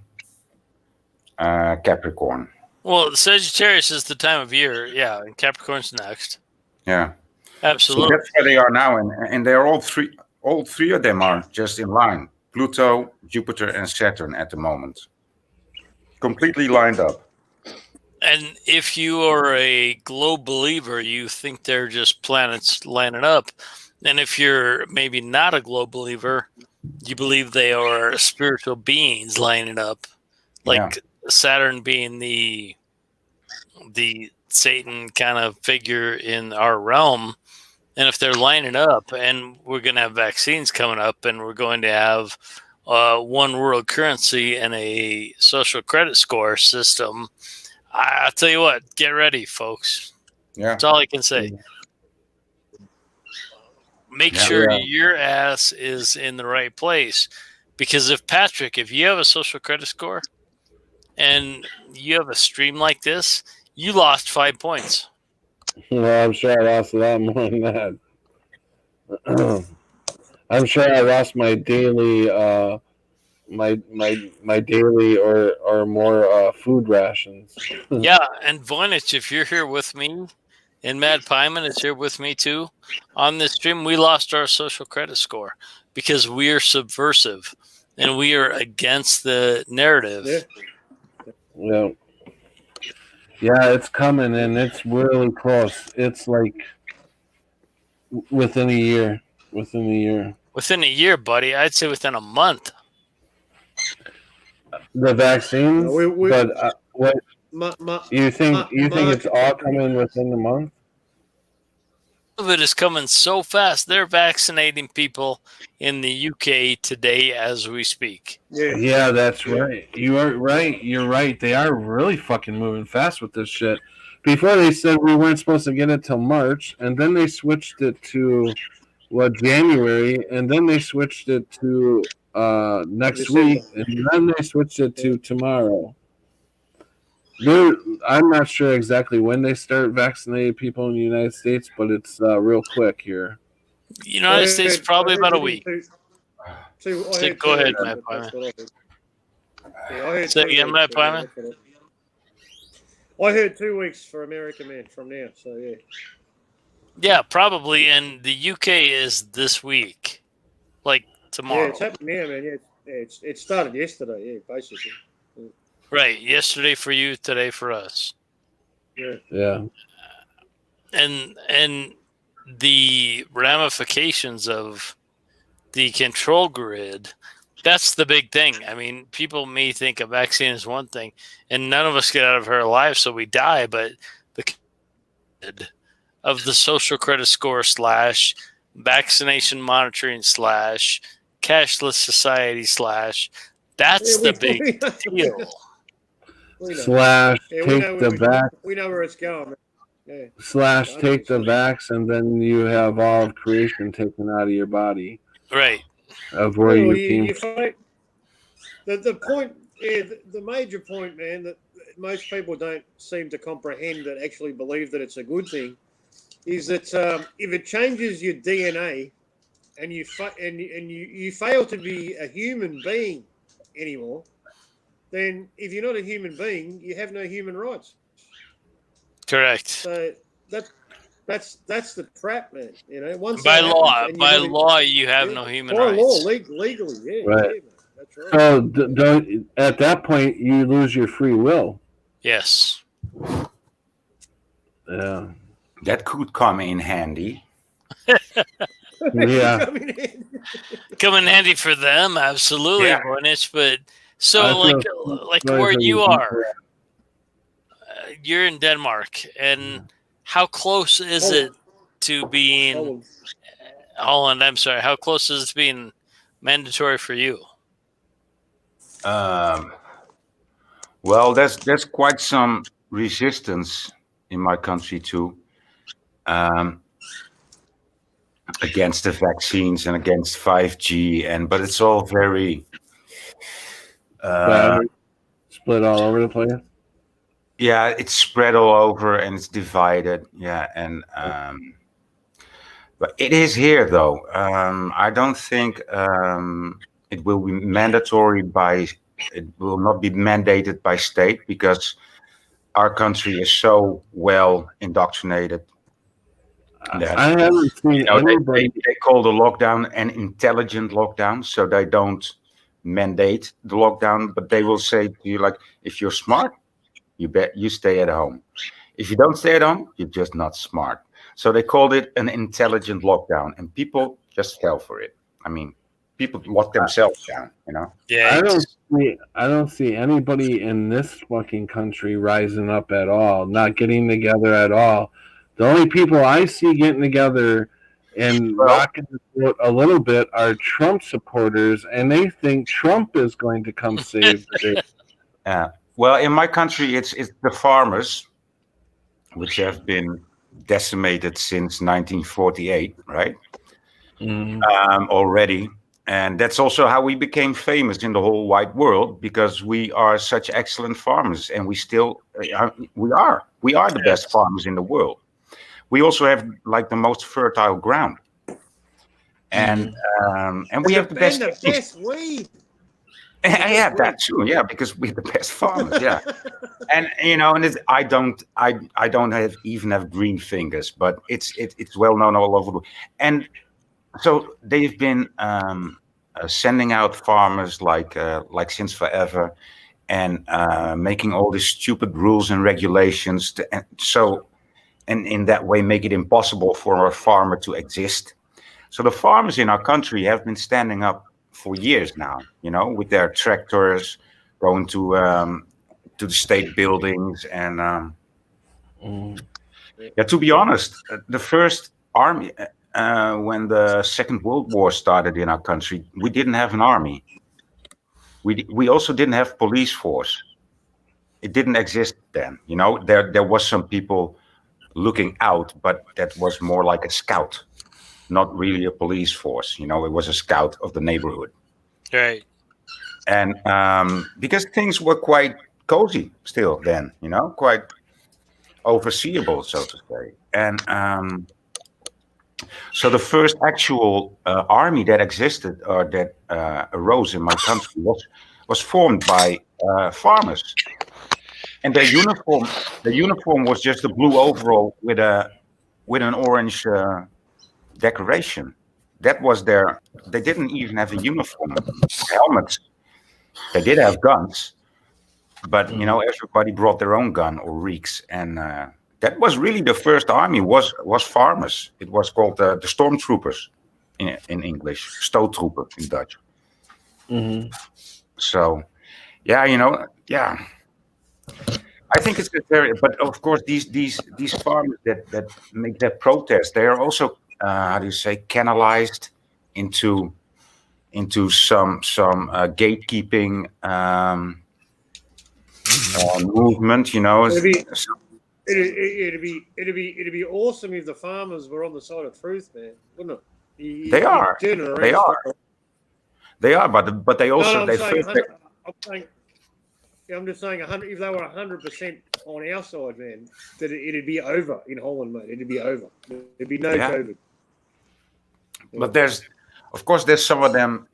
Capricorn. Well, Sagittarius is the time of year, yeah, and Capricorn's next. Yeah, absolutely. So that's where they are now, and they're all three of them are just in line. Pluto, Jupiter, and Saturn at the moment, completely lined up. And if you are a globe believer, you think they're just planets lining up. And if you're maybe not a globe believer, you believe they are spiritual beings lining up, like Saturn being the Satan kind of figure in our realm. And if they're lining up, and we're going to have vaccines coming up, and we're going to have one world currency and a social credit score system, I'll tell you what, get ready, folks. Yeah. That's all I can say. Make sure your ass is in the right place. Because if you have a social credit score and you have a stream like this, you lost 5 points. Well, I'm sure I lost a lot more than that. I'm sure I lost my daily my daily or more food rations. Yeah, and Voynich, if you're here with me, and Mad Pyman is here with me too, on this stream, we lost our social credit score because we are subversive and we are against the narrative. Yeah. Yeah, it's coming and it's really close. It's like within a year. Within a year, buddy. I'd say within a month. The vaccines, but what you think it's all coming within the month? Of it is coming so fast. They're vaccinating people in the UK today as we speak. Yeah, that's right. You are right. You're right. They are really fucking moving fast with this shit. Before they said we weren't supposed to get it till March, and then they switched it to January, and then they switched it to next week, and then they switched it to tomorrow. I'm not sure exactly when they start vaccinating people in the United States, but it's real quick here. United States, probably about a week. Go ahead, Matt Pyman. Say again, Matt Pyman. I heard 2 weeks for America, man, from now. So yeah. Yeah, probably. And the UK is this week, like tomorrow. Yeah, it's happening now, man. Yeah, it started yesterday. Yeah, basically. Yeah. Right. Yesterday for you, today for us. Yeah. And the ramifications of the control grid, that's the big thing. I mean, people may think a vaccine is one thing, and none of us get out of here alive, so we die, but the of the social credit score / vaccination monitoring / cashless society / that's the big deal. / take the back. We know where it's going. Man. Yeah. / take the vax, and then you have all of creation taken out of your body. Right. Of where Well, you came from. The point, yeah, the major point, man, that most people don't seem to comprehend that actually believe that it's a good thing, is that if it changes your DNA and you fail to be a human being anymore, then if you're not a human being, you have no human rights. Correct. So that's the trap, man. You know, once By that law, happens and by you're not- law, you have yeah, no human by rights. law, legally, yeah, Right. yeah, man, that's right. So don't, at that point, you lose your free will. Yes. Yeah. That could come in handy. Yeah. Come in handy for them, absolutely, Yeah. Bornich. But so, I like sorry where for you you. are, you're in Denmark, and how close is it to being Holland? I'm sorry. How close is it to being mandatory for you? Well, there's quite some resistance in my country too, against the vaccines and against 5G, but it's all very split all over the place. Yeah, it's spread all over and it's divided. Yeah, and but it is here though. I don't think it will be mandatory it will not be mandated by state, because our country is so well indoctrinated that I haven't seen anybody. they call the lockdown an intelligent lockdown, so they don't mandate the lockdown, but they will say to you, like, if you're smart, you stay at home. If you don't stay at home, you're just not smart. So they called it an intelligent lockdown, and people just fell for it. I mean, people lock themselves down, you know? Yeah. I don't see anybody in this fucking country rising up at all, not getting together at all. The only people I see getting together and rocking the boat a little bit are Trump supporters, and they think Trump is going to come save the day. Yeah. Well, in my country, it's the farmers, which have been decimated since 1948, right? Already. And that's also how we became famous in the whole wide world, because we are such excellent farmers, and we are the best farmers in the world. We also have like the most fertile ground, and we have the best weed. Yeah, that too. Yeah, because we're the best farmers. Yeah, and you know, and I don't even have green fingers, but it's well known all over the world. And so they've been sending out farmers like since forever, and making all these stupid rules and regulations and in that way make it impossible for a farmer to exist. So the farmers in our country have been standing up for years now, you know, with their tractors, going to the state buildings, and yeah. To be honest, the first army, when the Second World War started in our country, we didn't have an army. We also didn't have police force. It didn't exist then, you know. There was some people looking out, but that was more like a scout, not really a police force. You know, it was a scout of the neighborhood. Right. And because things were quite cozy still then, you know, quite overseeable, so to say. And so the first actual army that existed or that arose in my country was formed by farmers. And their uniform was just a blue overall with an orange decoration. That was they didn't even have a uniform, helmets. They did have guns, but you know, everybody brought their own gun or reeks, and that was really the first army was farmers. It was called the stormtroopers in English, stoottroepen in Dutch. So, yeah, you know, yeah. I think it's but of course these farmers that make that protest, they are also how do you say, canalized into some gatekeeping movement, you know. It'd be awesome if the farmers were on the side of truth, man, wouldn't it? They are. Turn it around. They are. They are, but they also No, they I'm saying, first, I'm just saying, 100. If they were 100% on our side, man, that it'd be over in Holland, mate. It'd be over. There'd be no Yeah. COVID. but of course, there's some of them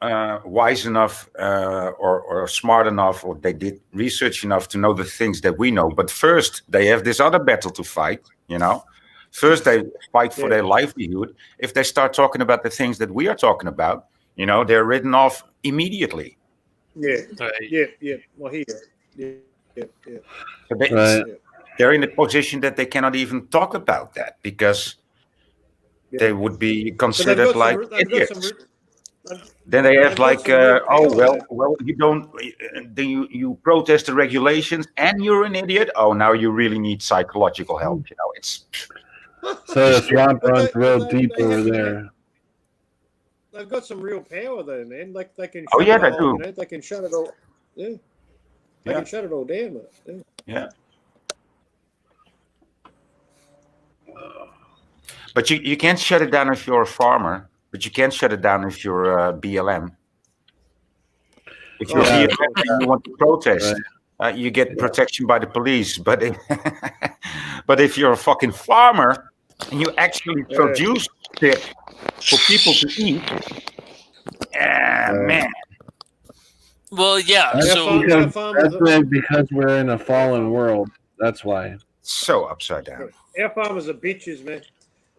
wise enough or smart enough, or they did research enough to know the things that we know. But first, they have this other battle to fight. First they fight for their livelihood. If they start talking about the things that we are talking about, they're written off immediately. Yeah. Right. Yeah. Well, here. Yeah. So they're in a position that they cannot even talk about that because they would be considered like idiots. Then they have like, you don't, then you protest the regulations and you're an idiot. Oh, now you really need psychological help. It's So the swamp runs real deep over there. They've got some real power though, man. Like they can. Oh, yeah, they they do. They can shut it all. Yeah. They can shut it all down, mate. Yeah. But you can't shut it down if you're a farmer. But you can't shut it down if you're BLM. If you're BLM and you want to protest, you get protection by the police. But if you're a fucking farmer and you actually produce shit for people to eat, man. Well, yeah. That's because we're in a fallen world. That's why. So upside down. Our farmers are bitches, man.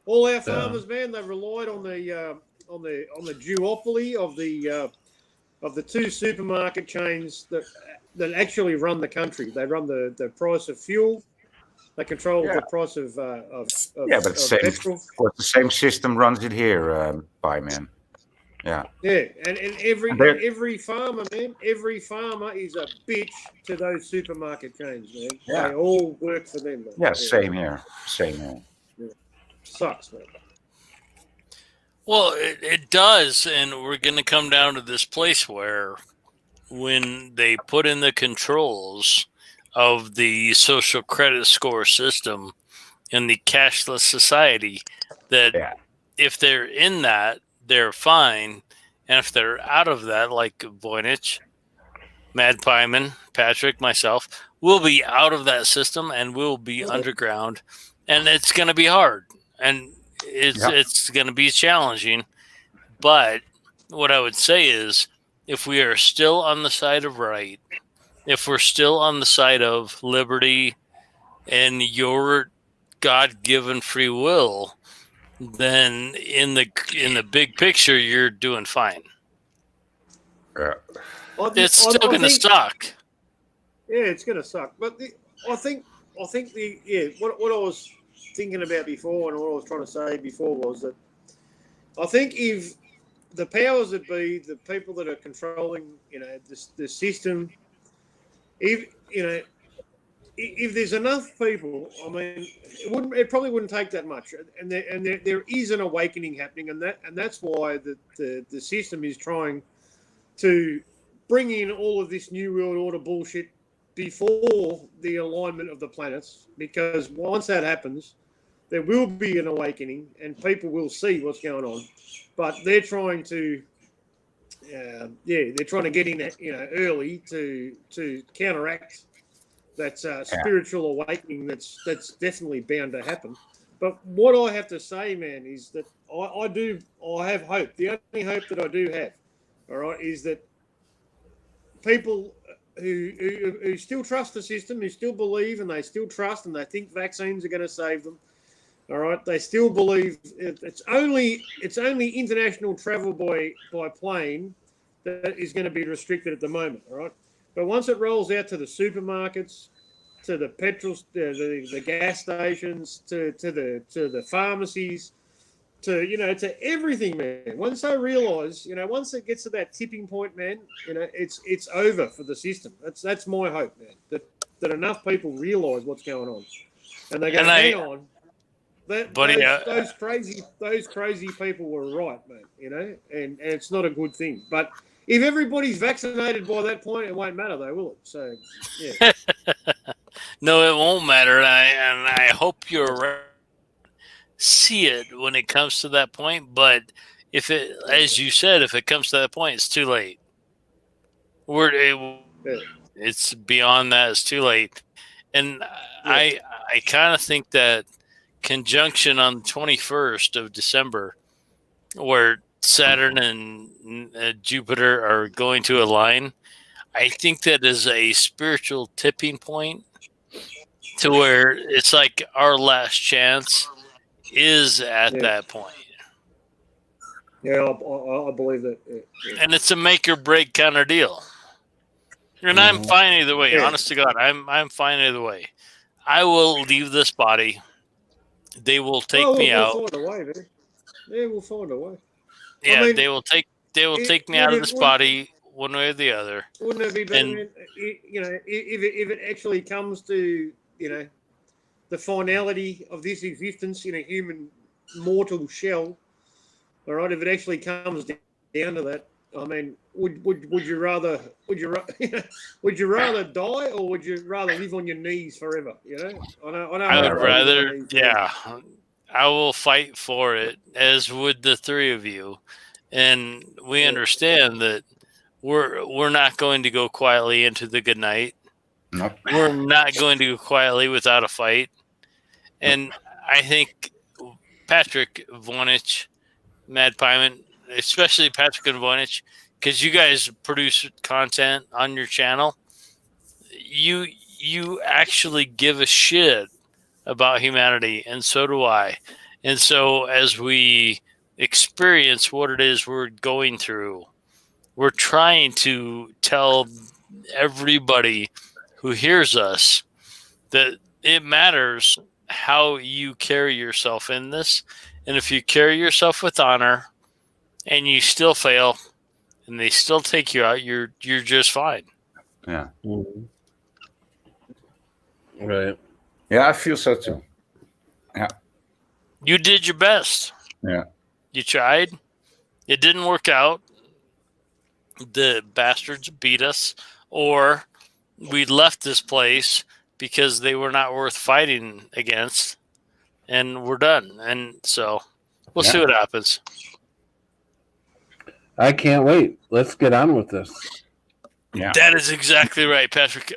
All our farmers, man, they've relied on the duopoly of the two supermarket chains that actually run the country. They run the price of fuel. They control the price of but petrol. Of course, the same system runs it here, man. Yeah. Yeah, and every farmer, man, every farmer is a bitch to those supermarket chains, man. Yeah. They all work for them, man. Yeah, same here. Yeah. Sucks, man. Well, it does, and we're going to come down to this place where when they put in the controls of the social credit score system in the cashless society, that if they're in that, they're fine, and if they're out of that, like Voynich, Mad Pieman, Patrick, myself, we'll be out of that system and we'll be underground, and it's going to be hard, and it's going to be challenging. But what I would say is, if we are still on the side of right, if we're still on the side of liberty and your God-given free will, then in the big picture, you're doing fine. Yeah. It's still going to suck. Yeah, it's going to suck. But I think what I was thinking about before and what I was trying to say before was that I think if the powers that be, the people that are controlling, the system, if there's enough people, I mean, it probably wouldn't take that much, and there is an awakening happening, and that's why the system is trying to bring in all of this new world order bullshit before the alignment of the planets, because once that happens, there will be an awakening, and people will see what's going on. But they're trying to, they're trying to get in, early to counteract that spiritual awakening that's definitely bound to happen. But what I have to say, man, is that I have hope. The only hope that I do have, all right, is that people who still trust the system, who still believe and they still trust and they think vaccines are going to save them, all right, they still believe it's only international travel by plane that is going to be restricted at the moment, all right? But once it rolls out to the supermarkets, to the petrol, the gas stations, to the pharmacies, to everything, man. Once they realise, once it gets to that tipping point, man, it's over for the system. That's my hope, man. That enough people realise what's going on, and they go, hang on. Those crazy people were right, man. And it's not a good thing, but. If everybody's vaccinated by that point, it won't matter, though, will it? So, yeah. No, it won't matter, and I hope you're right. See it when it comes to that point, but if it, as you said, if it comes to that point, it's too late. It's beyond that. It's too late, and I kind of think that conjunction on the 21st of December, where Saturn and Jupiter are going to align, I think that is a spiritual tipping point to where it's like our last chance is at that point. Yeah, I believe that. And it's a make or break kind of deal. And I'm fine either way. Yeah. Honest to God, I'm fine either way. I will leave this body. They will take me out. We'll find a way, man. Yeah, we'll find a way. Yeah, I mean, they will take me out of this body one way or the other. Wouldn't it be better, man, if it actually comes to, the finality of this existence in a human mortal shell, all right, if it actually comes down to that, I mean, would you rather die, or would you rather live on your knees forever? I would rather, I will fight for it, as would the three of you, and we understand that we're not going to go quietly into the good night. Nope. We're not going to go quietly without a fight, and I think Patrick Voynich, Mad Pieman, especially Patrick and Voynich, because you guys produce content on your channel, you actually give a shit about humanity, and so do I. And so as we experience what it is we're going through, we're trying to tell everybody who hears us that it matters how you carry yourself in this. And if you carry yourself with honor and you still fail and they still take you out, you're just fine. Yeah. Right. Yeah, I feel so too. Yeah. You did your best. Yeah. You tried. It didn't work out. The bastards beat us, or we left this place because they were not worth fighting against, and we're done. And so we'll see what happens. I can't wait. Let's get on with this. Yeah. That is exactly right, Patrick.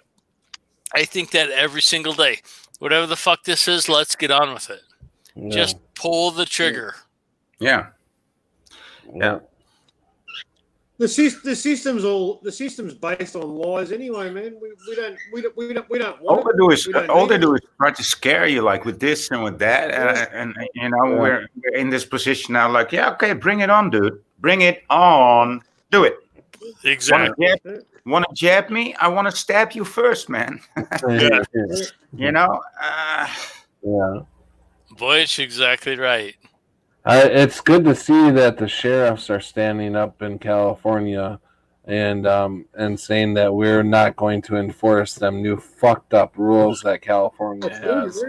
I think that every single day, whatever the fuck this is, let's get on with it. Yeah. Just pull the trigger. Yeah. Yeah. The system's based on lies anyway, man. We don't want All they do is try to scare you, like with this and with that, and we're in this position now. Like, yeah, okay, bring it on, dude. Bring it on. Do it. Exactly. Want to jab me? I want to stab you first, man. Yeah. Yeah. Boy, it's exactly right. It's good to see that the sheriffs are standing up in California and saying that we're not going to enforce them new fucked up rules that California has.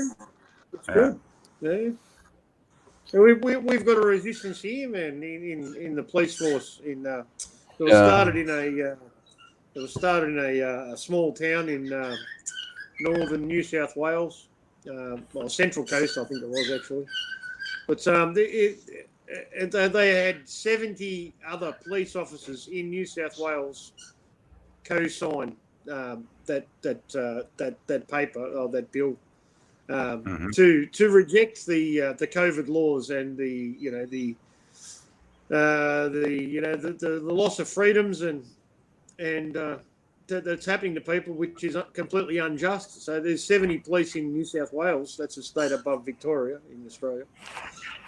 It's good. Yeah. And we've got a resistance here, man, in the police force. It was started in a small town in northern New South Wales, Central Coast, I think it was actually. But they had 70 other police officers in New South Wales co-sign that paper or that bill to reject the COVID laws and the loss of freedoms and that's happening to people, which is completely unjust. So there's 70 police in New South Wales, that's a state above Victoria in Australia,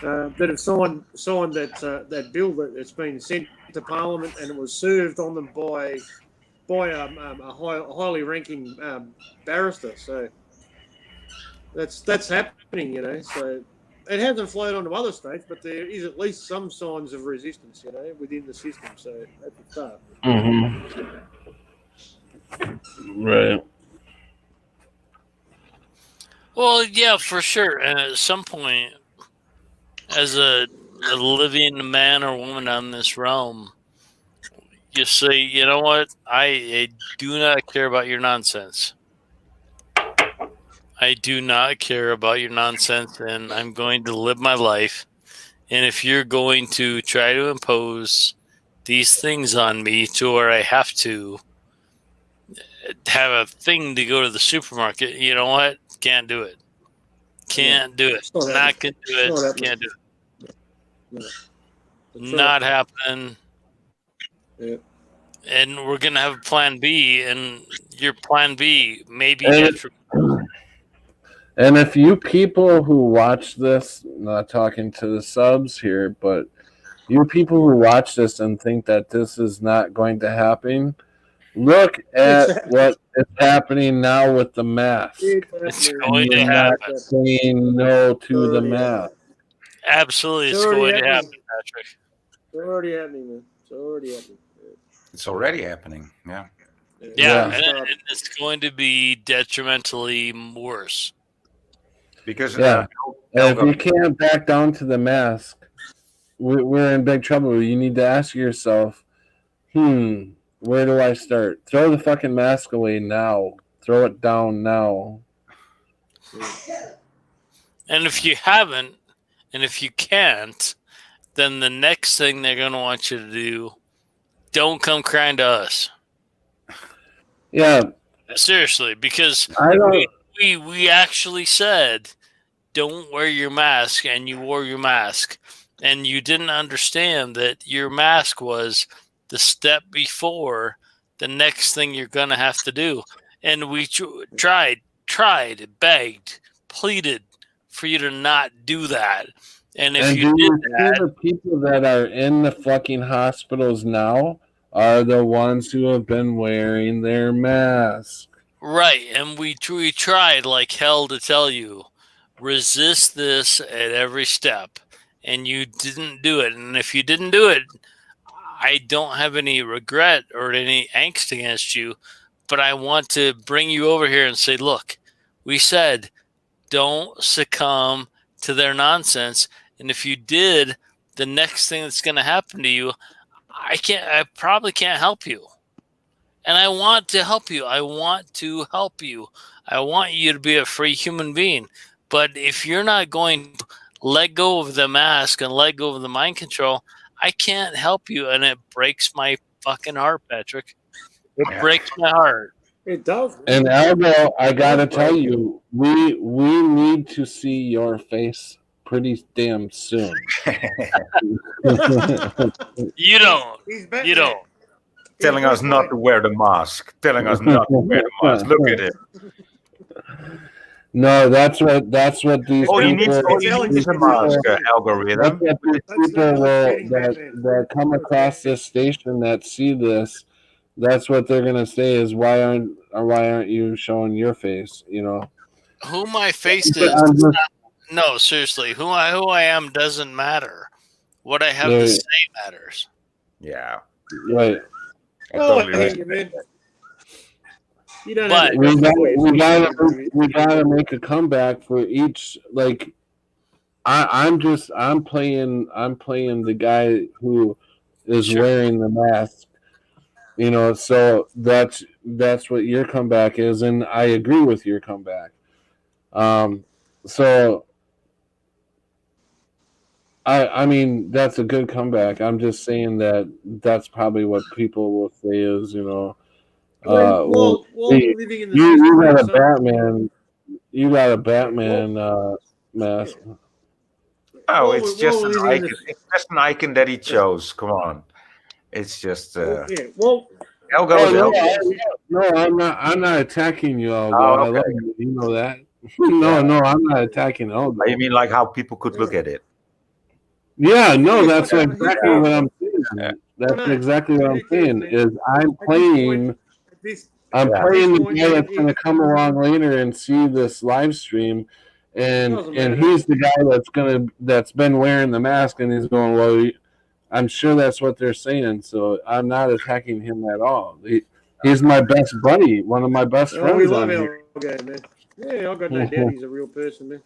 that have signed that bill that's been sent to Parliament, and it was served on them by a highly ranking barrister. So that's happening, So it hasn't flowed onto other states, but there is at least some signs of resistance, within the system. So that's a start. Mm-hmm. Right. Well, yeah, for sure. And at some point, as a living man or woman on this realm, you say, you know what? I do not care about your nonsense. I do not care about your nonsense, and I'm going to live my life. And if you're going to try to impose these things on me to where I have to have a thing to go to the supermarket, you know what? Can't do it. Can't do it. not Not gonna do It's not it. happening. Can't do it. No. That's Not right. happening. Yeah. And we're gonna have a plan B, and your plan B may be And- detrimental. And if you people who watch this, not talking to the subs here, but you people who watch this and think that this is not going to happen, look at what is happening now with the mask. It's going to You're not happen. saying no to the mask. Absolutely, it's It's already going to happening. happen, Patrick. It's already happening, man. It's already happening. It's already happening. Yeah. Yeah, Yeah. and it's going to be detrimentally worse. Because Yeah. And if Elgo- you can't back down to the mask, we're in big trouble. You need to ask yourself, where do I start? Throw the fucking mask away now. Throw it down now. And if you haven't, and if you can't, then the next thing they're going to want you to do, don't come crying to us. Yeah, Seriously, because I don't. we actually said, don't wear your mask, and you wore your mask. And you didn't understand that your mask was the step before the next thing you're going to have to do. And we tried, begged, pleaded for you to not do that. And if And you do you did see that, the people that are in the fucking hospitals now are the ones who have been wearing their mask? right, and we tried like hell to tell you, resist this at every step, and you didn't do it. And if you didn't do it, I don't have any regret or any angst against you, but I want to bring you over here and say, look, we said don't succumb to their nonsense, and if you did, the next thing that's going to happen to you, I probably can't help you. And I want to help you. I want to help you. I want you to be a free human being. But if you're not going to let go of the mask and let go of the mind control, I can't help you. And it breaks my fucking heart, Patrick. It breaks my heart. It does. And Aldo, I gotta tell you, we need to see your face pretty damn soon. You don't. He's Batman. You don't. telling us not to wear the mask. Telling us not to wear the mask. Look at it. No, that's what these Oh, you people. need a mask algorithm. That's what these people that come across this station that see this. That's what they're gonna say is why aren't you showing your face? You know. Who my face But is? I'm just- No, seriously. Who I am doesn't matter. What I have Yeah. to say matters. Yeah. Right. Oh, totally I right. hate you, man. You don't But- have We gotta make a comeback for each. Like, I'm playing the guy who is wearing the mask. You know, so that's what your comeback is, and I agree with your comeback. So I mean that's a good comeback. I'm just saying that's probably what people will say is, you know, Well, hey, living in the you system, got a so- Batman, mask. Oh, it's just an living in icon. the- It's just an icon that he chose. Come on. It's just Yeah. Well, Elgo Oh, is no, Elgo. no, I'm not attacking you, Elgo. Oh, I okay. love you. You know that. No, I'm not attacking Elgo. You mean like how people could look at it? Yeah, no, that's exactly what I'm saying. That's not. exactly what I'm saying. Is I'm At playing this, I'm Yeah. playing the point, guy that's going to come along later and see this live stream, and Doesn't matter. he's the guy that's been wearing the mask, and he's going, well, I'm sure that's what they're saying, so I'm not attacking him at all. He's my best buddy, one of my best oh, we friends love on here. Elgo, man. Yeah, I got no doubt he's a real person, man.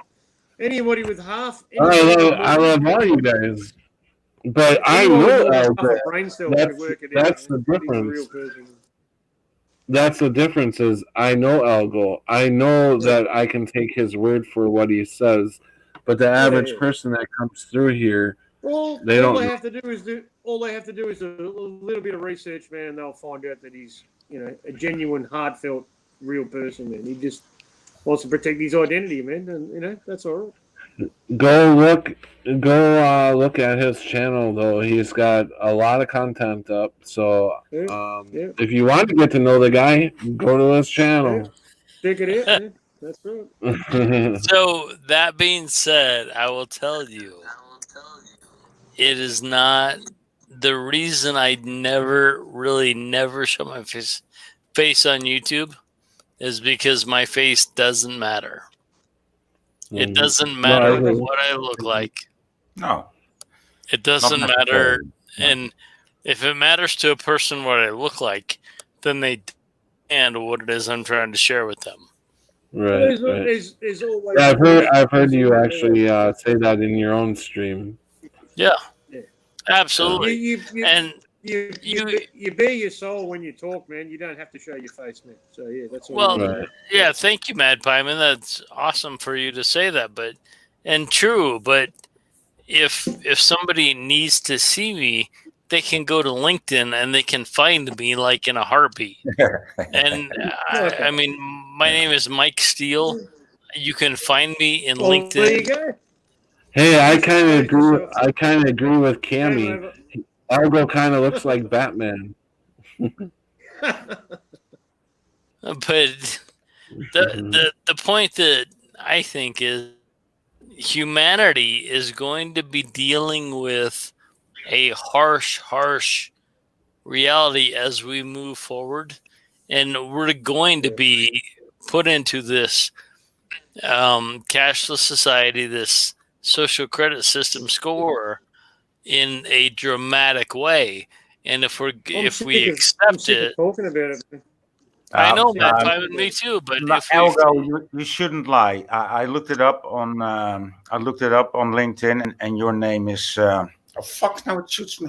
Anybody with half. I love all you guys, but I Anyone with know more than Elgo. half a brain cell can work it out, That's the man. He's a real difference. person. that's the difference. Is I know Algo. I know that I can take his word for what he says, but the average yeah. person that comes through here, Well, they all don't. they have to do is a little bit of research, man, and they'll find out that he's, a genuine, heartfelt, real person, man. He just wants to protect his identity, man, and that's all right. Go look at his channel though. He's got a lot of content up. So if you want to get to know the guy, go to his channel. Check it out, man. That's right. So that being said, I will tell you, it is not the reason I never show my face on YouTube is because my face doesn't matter. It doesn't matter what I look like. No. It doesn't matter. And if it matters to a person what I look like, then they understand what it is I'm trying to share with them. Right. There's always I've heard you actually say that in your own stream. Yeah. Absolutely. You bare your soul when you talk, man. You don't have to show your face, man. So yeah, that's all. Well, yeah, thank you, Mad Pieman. That's awesome for you to say that, but true. But if somebody needs to see me, they can go to LinkedIn and they can find me like in a heartbeat. And I mean, my name is Mike Steele. You can find me in LinkedIn. There you go. Hey, I kind of agree. I kind of agree with Cammy. Argo kind of looks like Batman. But the point that I think is humanity is going to be dealing with a harsh reality as we move forward, and we're going to be put into this cashless society, this social credit system score in a dramatic way. And if we accept it, talking about it. I know, Matt Pieman, me too. But Algo, you shouldn't lie. I looked it up on LinkedIn, and your name is. Oh fuck! Now it shoots me.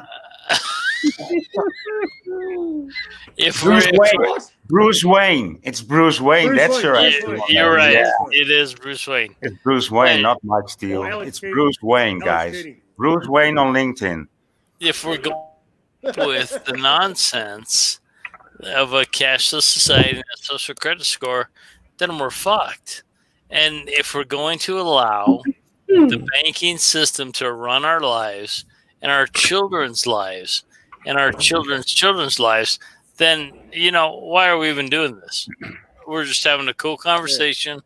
Bruce Wayne. It's Bruce Wayne. That's your actual You're name. right. Yeah. It is Bruce Wayne. It's Bruce Wayne, not Mike Steele. It's Bruce Wayne, guys. Bruce Wayne on LinkedIn. If we're going with the nonsense of a cashless society and a social credit score, then we're fucked. And if we're going to allow the banking system to run our lives and our children's lives and our children's lives, then, why are we even doing this? We're just having a cool conversation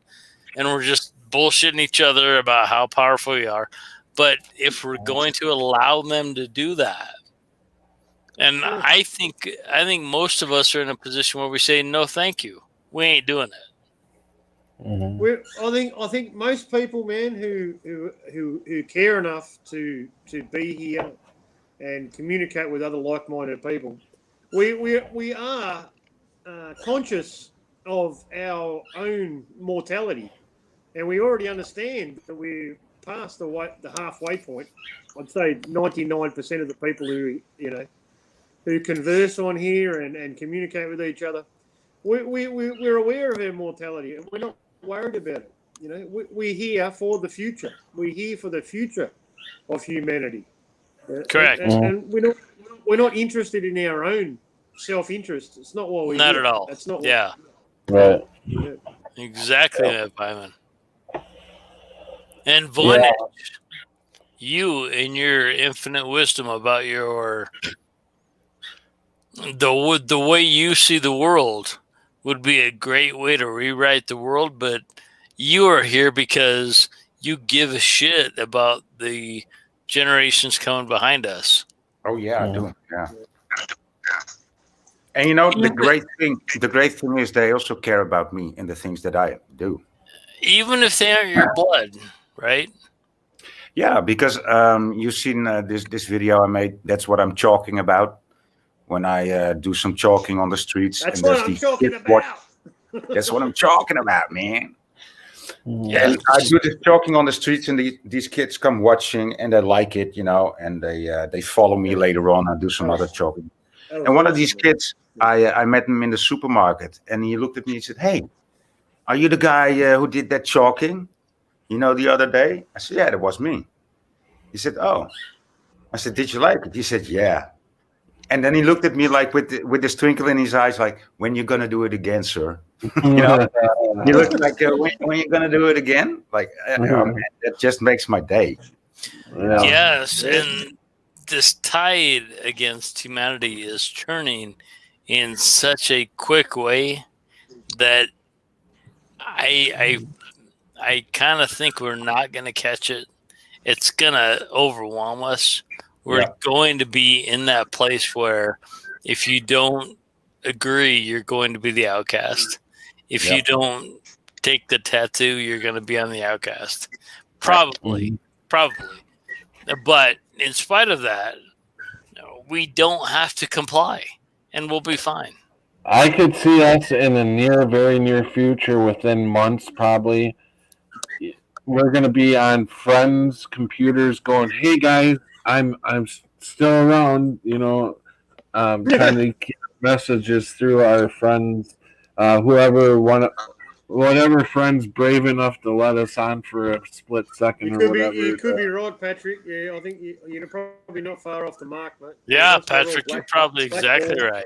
and we're just bullshitting each other about how powerful we are. But if we're going to allow them to do that, and I think most of us are in a position where we say, no, thank you. We ain't doing it. Mm-hmm. I think most people, man, who care enough to be here and communicate with other like-minded people, we are conscious of our own mortality, and we already understand that we're past the halfway point. I'd say 99% of the people who converse on here and communicate with each other, we're aware of our mortality, and we're not worried about it. We're here for the future. We're here for the future of humanity. Correct. And we're not interested in our own self-interest. It's not what we're not here. at all. That's not. Right. Yeah. Exactly, Matt Pieman. And Voynich, you, in your infinite wisdom about the way you see the world, would be a great way to rewrite the world. But you are here because you give a shit about the generations coming behind us. Oh yeah, I do. Yeah. And the great thing is they also care about me and the things that I do. Even if they aren't your blood, right? Yeah, because you've seen this video I made. That's what I'm talking about when I do some chalking on the streets. That's what I'm talking about. That's what I'm talking about, man. Yeah. And I do this chalking on the streets, and these kids come watching, and they like it, and they follow me later on and do some other chalking. And one of these kids I met him in the supermarket, and he looked at me and said, "Hey, are you the guy who did that chalking, the other day?" I said, "Yeah, that was me." He said, "Oh." I said, "Did you like it?" He said, "Yeah." And then he looked at me like with this twinkle in his eyes, like, "When you gonna do it again, sir?" He looked like, when you gonna do it again? Like, oh, man, that just makes my day. Yes, and this tide against humanity is turning in such a quick way that I kind of think we're not going to catch it. It's going to overwhelm us. We're going to be in that place where if you don't agree, you're going to be the outcast. If you don't take the tattoo, you're going to be on the outcast. Probably. But in spite of that, we don't have to comply, and we'll be fine. I could see us in the very near future, within months probably. We're going to be on friends' computers going, "Hey guys, I'm still around," trying to keep messages through our friends, whatever friend's brave enough to let us on for a split second You or could whatever. you could be right, Patrick. Yeah, I think you're probably not far off the mark, mate. Yeah, That's what Patrick, all you're probably exactly blackballed. right.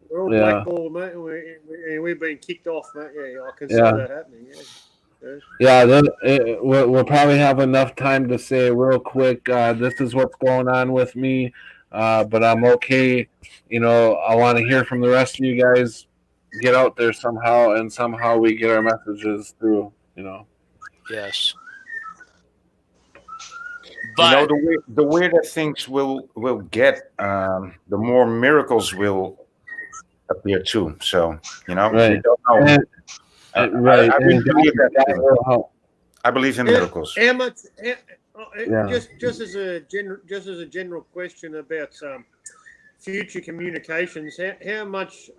We're all blackballed, mate, and we've been kicked off, mate. Yeah, I can see that happening. We'll probably have enough time to say real quick, this is what's going on with me, but I'm okay. I want to hear from the rest of you guys. Get out there somehow, and somehow we get our messages through. Yes. But the weirder things will get, the more miracles will appear too. So we don't know. Right. I really believe that too. I believe in miracles. How much? Just as a general question about future communications, how much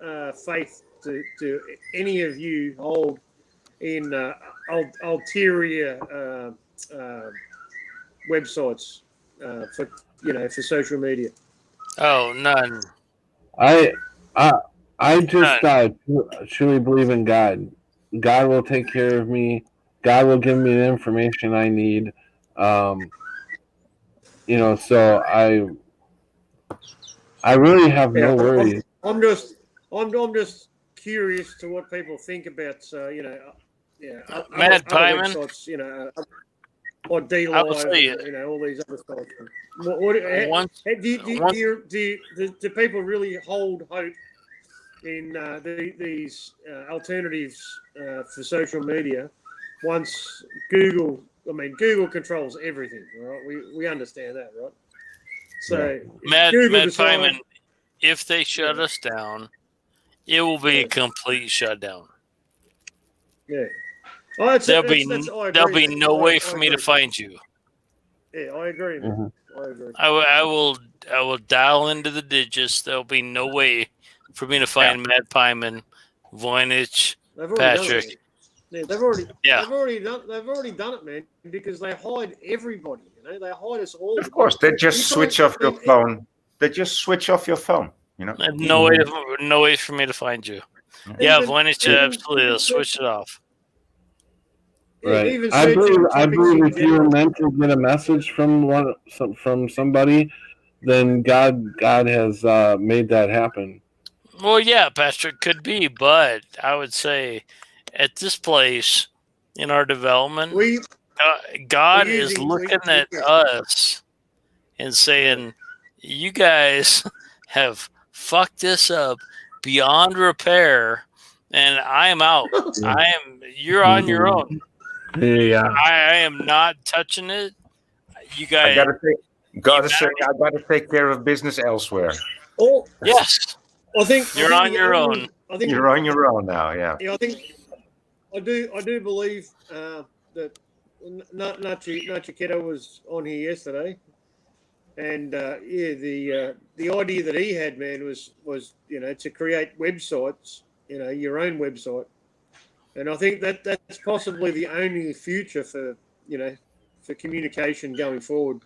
faith do any of you hold in ulterior websites for social media? Oh, none. I just truly believe in God. God will take care of me. God will give me the information I need. So I really have no worries. I'm just curious to what people think about Mad Pieman, websites, or D-Live, all these other sites. Do people really hold hope in these alternatives for social media once Google controls everything, right? We understand that, right? So Mad Pieman, if they shut us down, it will be a complete shutdown. Yeah. There'll be no way for me to find you. Yeah, I agree. I agree. I will dial into the digits. There'll be no way for me to find Mad Pieman, Voynich, Patrick. Yeah, they've already done it, man, because they hide everybody. They hide us all. Of course, they just switch off your phone. They just switch off your phone. No way for me to find you. Yeah, Voynich absolutely will switch it off. Right. I believe if you're meant to get a message from somebody, then God has made that happen. Well, yeah, Patrick, could be, but I would say at this place in our development, God is looking at us and saying, "You guys have fucked this up beyond repair, and I am out. You're on your own. Yeah, I am not touching it. You guys, I gotta take care of business elsewhere." Oh, yes. I think you're on your own. I think you're on your own now. Yeah. Yeah, I do believe that Nachiketo was on here yesterday, and the idea that he had, man, was to create websites, your own website, and I think that's possibly the only future for communication going forward.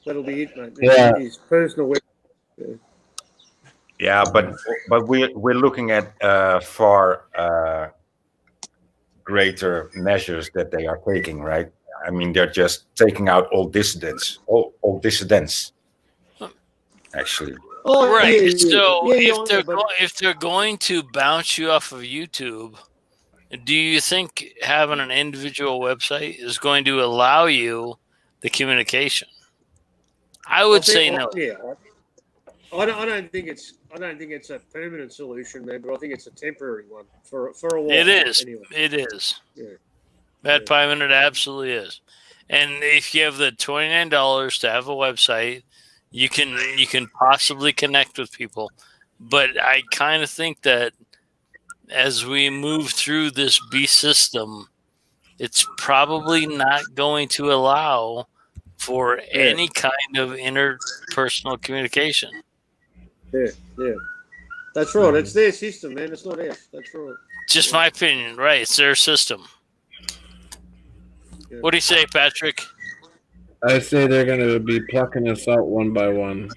That'll be it, mate. Yeah. His personal website. Yeah, but we're looking at far greater measures that they are taking, right? I mean, they're just taking out all dissidents, all dissidents, actually. Oh, Right. yeah, So yeah, yeah, but if they're going to bounce you off of YouTube, do you think having an individual website is going to allow you the communication? I would say no. Yeah, I don't think it's a permanent solution, man. But I think it's a temporary one for a while. It is. Anyway. It is. Yeah. Matt Pyman, it absolutely is. And if you have the $29 to have a website, you can possibly connect with people. But I kind of think that as we move through this beast system, it's probably not going to allow for any kind of interpersonal communication. Yeah. That's right. It's their system, man. It's not ours. That's right. Just my opinion, right? It's their system. Yeah. What do you say, Patrick? I say they're going to be plucking us out one by one.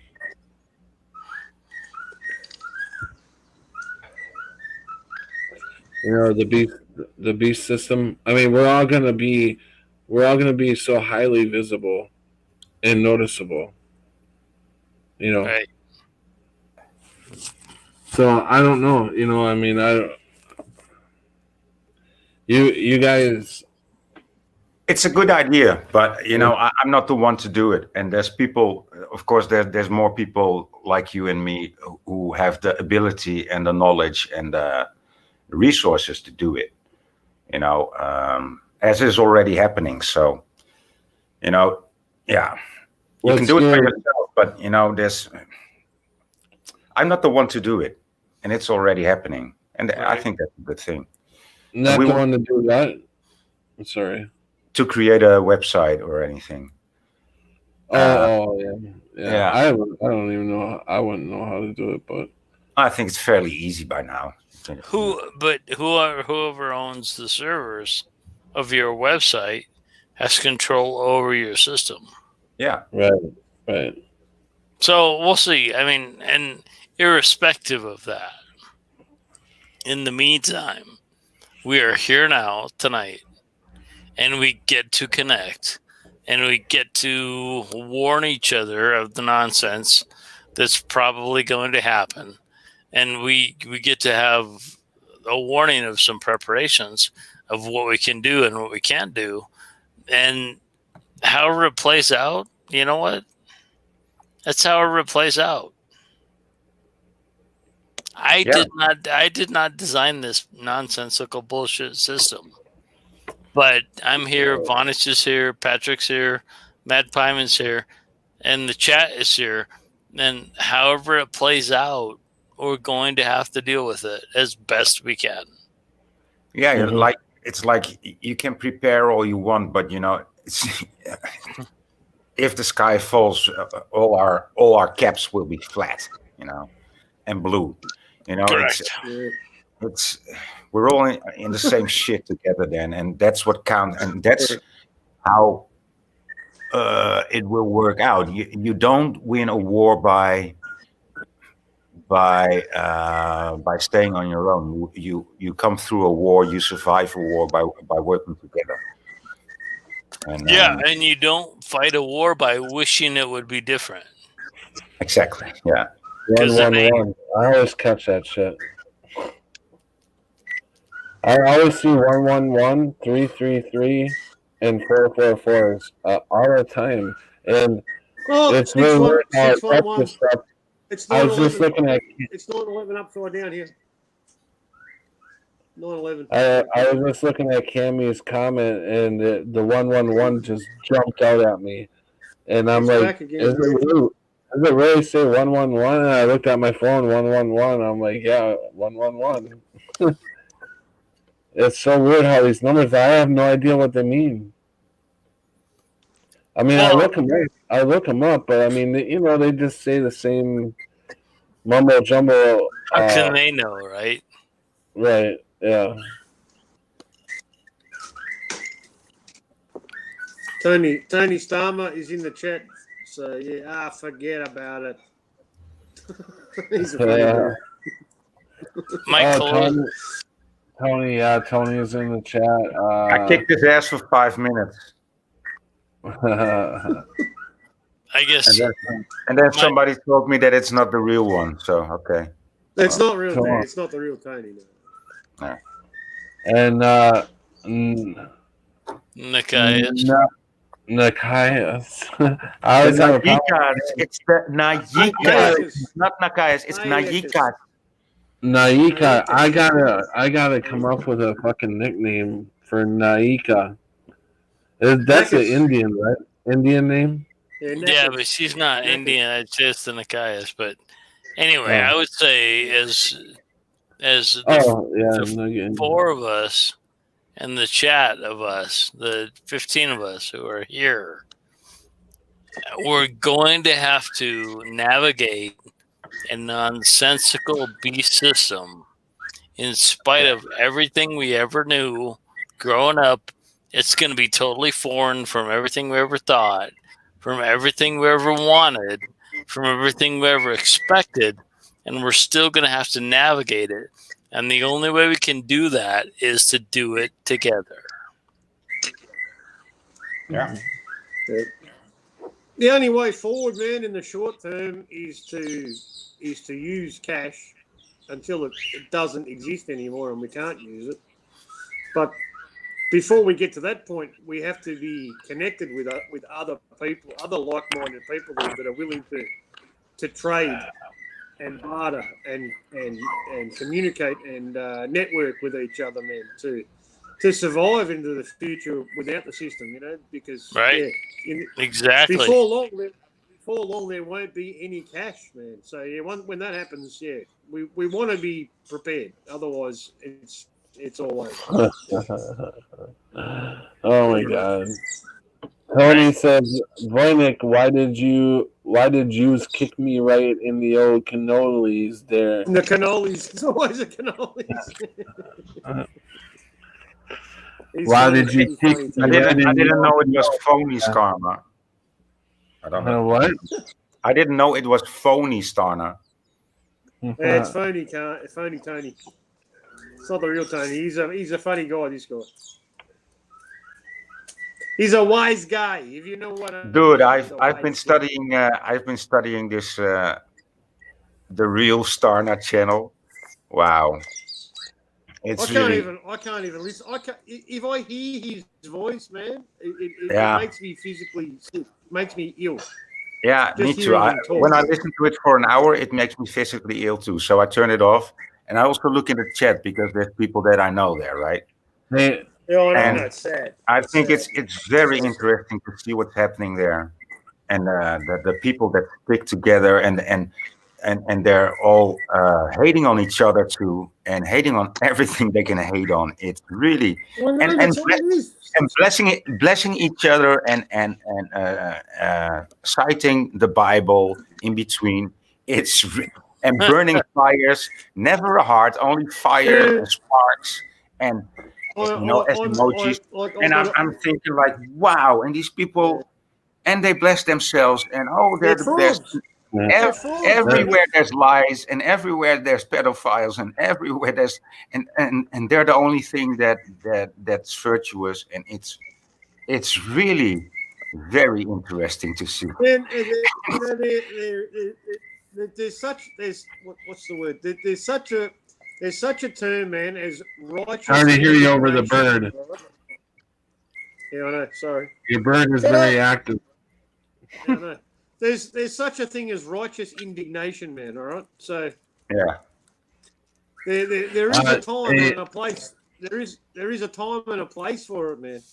You know, the beast system. I mean, we're all gonna be so highly visible and noticeable. You know. Right. So I don't know. You know, I mean, you guys. It's a good idea, but you know, I'm not the one to do it. And there's people, of course, there's more people like you and me who have the ability and the knowledge and the resources to do it. You know, as is already happening. So, you know, yeah, you can do it by yourself, but you know, I'm not the one to do it, and it's already happening, and I think that's a good thing. Not the one to do that. I'm sorry. To create a website or anything. Yeah. I don't even know. I wouldn't know how to do it, but I think it's fairly easy by now. Whoever owns the servers of your website has control over your system. Yeah. Right. So we'll see. I mean, and irrespective of that, in the meantime, we are here now tonight, and we get to connect, and we get to warn each other of the nonsense that's probably going to happen. And we get to have a warning of some preparations of what we can do and what we can't do. And however it plays out, you know what? That's however it plays out. I did not design this nonsensical bullshit system. But I'm here, Vonich is here, Patrick's here, Matt Pyman's here, and the chat is here. And however it plays out, we're going to have to deal with it as best we can. Yeah, it's like you can prepare all you want, but you know, if the sky falls, all our caps will be flat, you know, and blue. You know, it's we're all in the same shit together then, and that's what counts, and that's how it will work out. You don't win a war by staying on your own. You come through a war, you survive a war by working together. And, and you don't fight a war by wishing it would be different. Exactly. Yeah. 111. I always catch that shit. I always see 111, 333, and 444s all the time, and it's really weird how I catch this stuff. I was just looking at. It's 911 upside down here. 911. I was just looking at Cammy's comment, and the 111 just jumped out at me, and I'm like, does it really say 111? And I looked at my phone, 111. I'm like, yeah, 111. It's so weird how these numbers. I have no idea what they mean. I mean, I look them up, but I mean, they just say the same mumbo jumbo. How can they know, right? Right. Yeah. Tony Starmer is in the chat, so yeah. Forget about it. He's a funny Yeah. guy. Michael, Tony, Tony is in the chat. I kicked his ass for 5 minutes. I guess. And then somebody told me that it's not the real one. So, okay. It's not real. Come on. It's not the real Tony. No. And Nikias. Nikias. I always have a problem. Nayikas. It's the Nayikas. It's not Nakias. It's Nayikas. Naika. I gotta come up with a fucking nickname for Naika. That's an Indian, right? Indian name? Yeah, but she's not Indian. It's just the Nikias. But anyway, I would say as the four of us and the chat of us, the 15 of us who are here, we're going to have to navigate a nonsensical beast system in spite of everything we ever knew growing up. It's going to be totally foreign from everything we ever thought, from everything we ever wanted, from everything we ever expected, and we're still going to have to navigate it. And the only way we can do that is to do it together. Yeah. The only way forward, man, in the short term is to use cash until it doesn't exist anymore and we can't use it. But before we get to that point, we have to be connected with other people, other like-minded people that are willing to trade and barter and communicate and network with each other, man, to survive into the future without the system, you know, because Exactly. Before long, there won't be any cash, man. So yeah, when that happens, we want to be prepared. Otherwise, it's all over. Oh my god. Tony says, Voynich, why did Jews kick me right in the old cannolis there? The cannolis. It's always a cannolis. Why did you kick me? I didn't know it was phony Starner. I don't know. What? I didn't know it was phony Starner. Yeah, it's phony, phony Tony. It's not the real Tony. He's a funny guy. This guy. He's a wise guy. If you know what. Dude, I've been studying this the real Starner channel. Wow. I can't even listen. If I hear his voice, man, it makes me physically sick. It makes me ill. Yeah, me too. When I listen to it for an hour, it makes me physically ill too. So I turn it off, and I also look in the chat because there's people that I know there, right? Hey, I know, it's sad. I think it's very interesting to see what's happening there, and the people that stick together and they're all hating on each other too, and hating on everything they can hate on. It's really and blessing each other and citing the Bible in between. And burning fires, never a heart, only fire and sparks and as emojis. And I'm thinking like, wow, and these people, and they bless themselves, and they're the best. Everywhere there's lies, and everywhere there's pedophiles, and everywhere there's and they're the only thing that's virtuous, and it's really very interesting to see. There's such a term, man, as righteous. Hard to hear you over the bird. Yeah, I know. Sorry. Your bird is very active. Yeah, I know. There's such a thing as righteous indignation, man. All right, so yeah, there is a time and a place. There is a time and a place for it, man.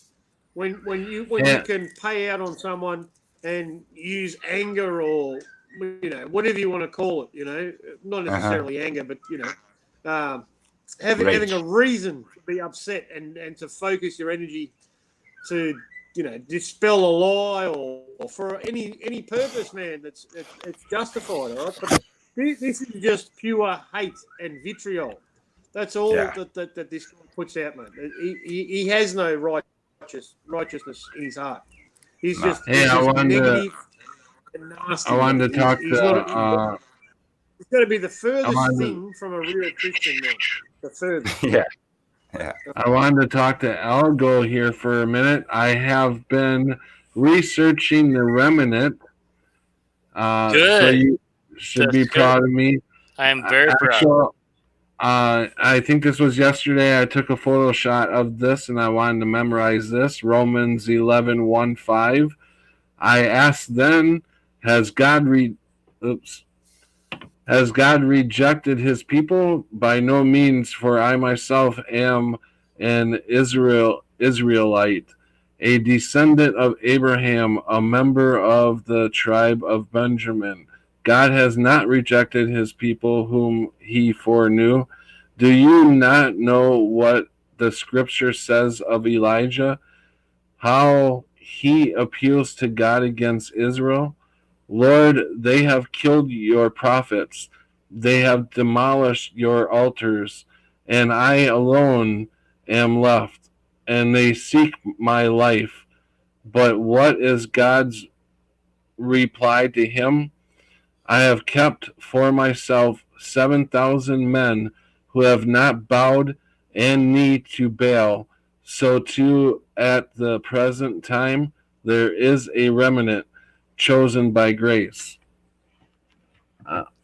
When you can pay out on someone and use anger or whatever you want to call it, not necessarily anger, but having a reason to be upset and to focus your energy to dispel a lie or for any purpose, man. It's justified, all right. But this is just pure hate and vitriol. That's all that this guy puts out, man. He has no righteousness in his heart. He's just negative and nasty. I wanted to talk to It's got to be the furthest wanted- thing from a real Christian man. The furthest. Yeah. Yeah. I wanted to talk to Algo here for a minute. I have been researching the remnant. So Good. you should That's be good. proud of me. I am very proud. Actual- I think this was yesterday. I took a photo shot of this and I wanted to memorize this. Romans 11:1-5. I asked then, has God rejected his people? By no means, for I myself am an Israelite, a descendant of Abraham, a member of the tribe of Benjamin. God has not rejected his people whom he foreknew. Do you not know what the scripture says of Elijah? How he appeals to God against Israel? Lord, they have killed your prophets. They have demolished your altars, and I alone am left, and they seek my life. But what is God's reply to him? I have kept for myself 7,000 men who have not bowed and knee to Baal. So too at the present time there is a remnant chosen by grace.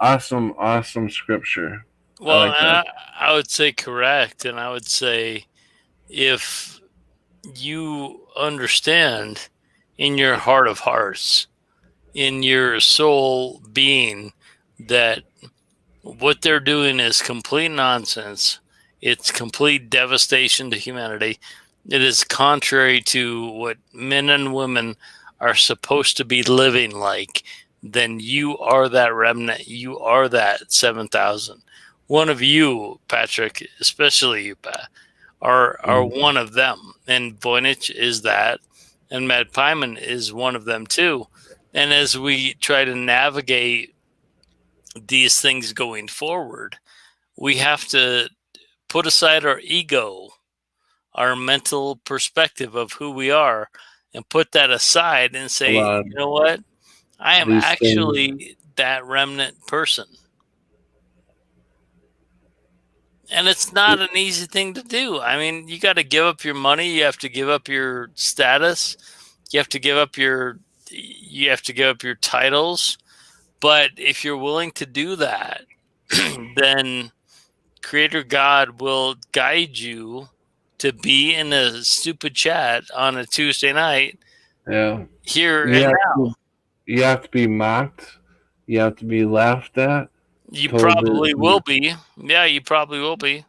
Awesome scripture. Well, I like that. I would say correct, and I would say if you understand in your heart of hearts, in your soul being, that what they're doing is complete nonsense, it's complete devastation to humanity, it is contrary to what men and women are supposed to be living like, then you are that remnant. You are that 7,000. One of you, Patrick, especially you, Pat, are one of them. And Voynich is that, and Matt Pyman is one of them too. And as we try to navigate these things going forward, we have to put aside our ego, our mental perspective of who we are, and put that aside and say, you know what? I am These actually that remnant person. And it's not an easy thing to do. I mean, you got to give up your money. You have to give up your status. You have to give up your titles. But if you're willing to do that, then Creator God will guide you to be in a stupid chat on a Tuesday night. Yeah. Here You and have now. to- you have to be mocked. You have to be laughed at. You told probably that- will be. Yeah, you probably will be.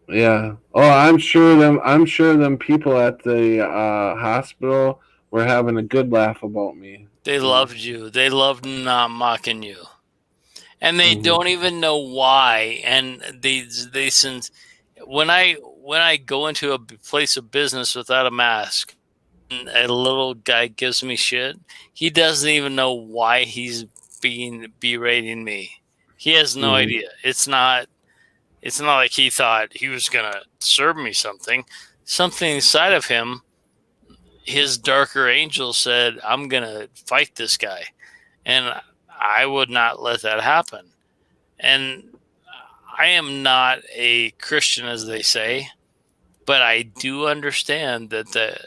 Yeah. Oh, I'm sure them people at the hospital were having a good laugh about me. They loved you. They loved not mocking you. And they Mhm. don't even know why. And they since when I go into a place of business without a mask, and a little guy gives me shit, he doesn't even know why he's berating me. He has no Mhm. idea. It's not like he thought he was gonna serve me something. Something inside of him, his darker angel said, I'm gonna fight this guy. And I would not let that happen. And I am not a Christian, as they say, but I do understand that the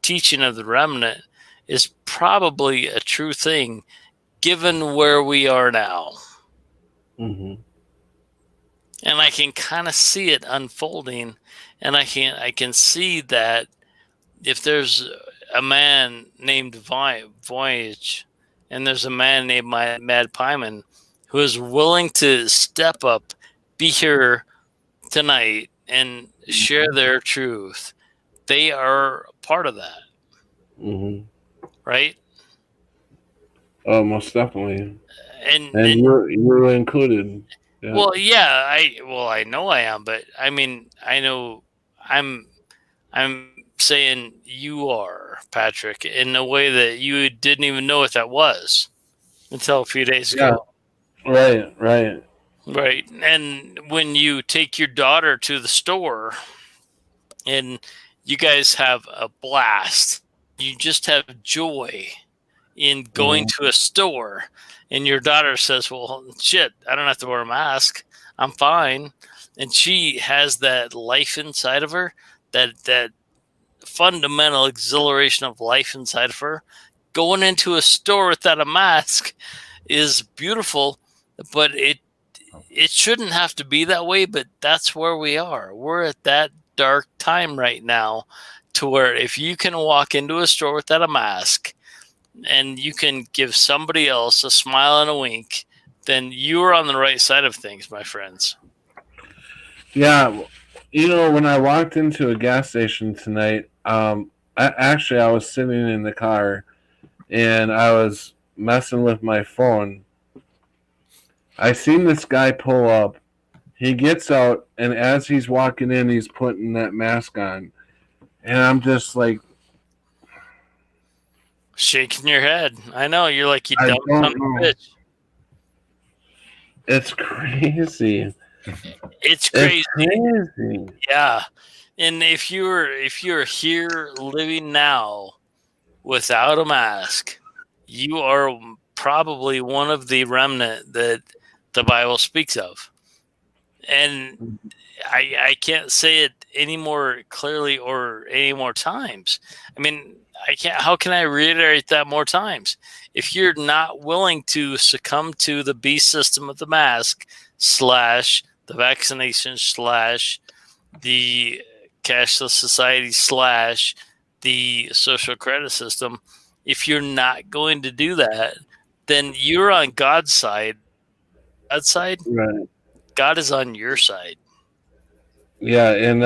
teaching of the remnant is probably a true thing given where we are now. Mm-hmm. And I can kind of see it unfolding, and I can see that if there's a man named Voyage and there's a man named Mad Pyman who is willing to step up, be here tonight, and share their truth, they are part of that, Mm-hmm. right? Oh, most definitely. And you're included. Yeah. Well, yeah, I know I am, but I mean, I know I'm saying you are, Patrick, in a way that you didn't even know what that was until a few days ago. Right. Right. And when you take your daughter to the store and you guys have a blast, you just have joy in going to a store, and your daughter says, well, shit, I don't have to wear a mask. I'm fine. And she has that life inside of her, that fundamental exhilaration of life inside of her. Going into a store without a mask is beautiful, but it shouldn't have to be that way, but that's where we are. We're at that dark time right now to where if you can walk into a store without a mask and you can give somebody else a smile and a wink, then you're on the right side of things, my friends. Yeah, when I walked into a gas station tonight, I was sitting in the car and I was messing with my phone. I seen this guy pull up. He gets out, and as he's walking in, he's putting that mask on. And I'm just like, shaking your head. I know, you're like, you dumb son of a bitch. It's crazy. It's crazy. It's crazy. Yeah. And if you're here living now without a mask, you are probably one of the remnant that the Bible speaks of. And I can't say it any more clearly or any more times. I mean, how can I reiterate that more times? If you're not willing to succumb to the beast system of the mask / the vaccination / the cashless society / the social credit system, if you're not going to do that, then you're on God's side. God's side? Right. God is on your side. Yeah, and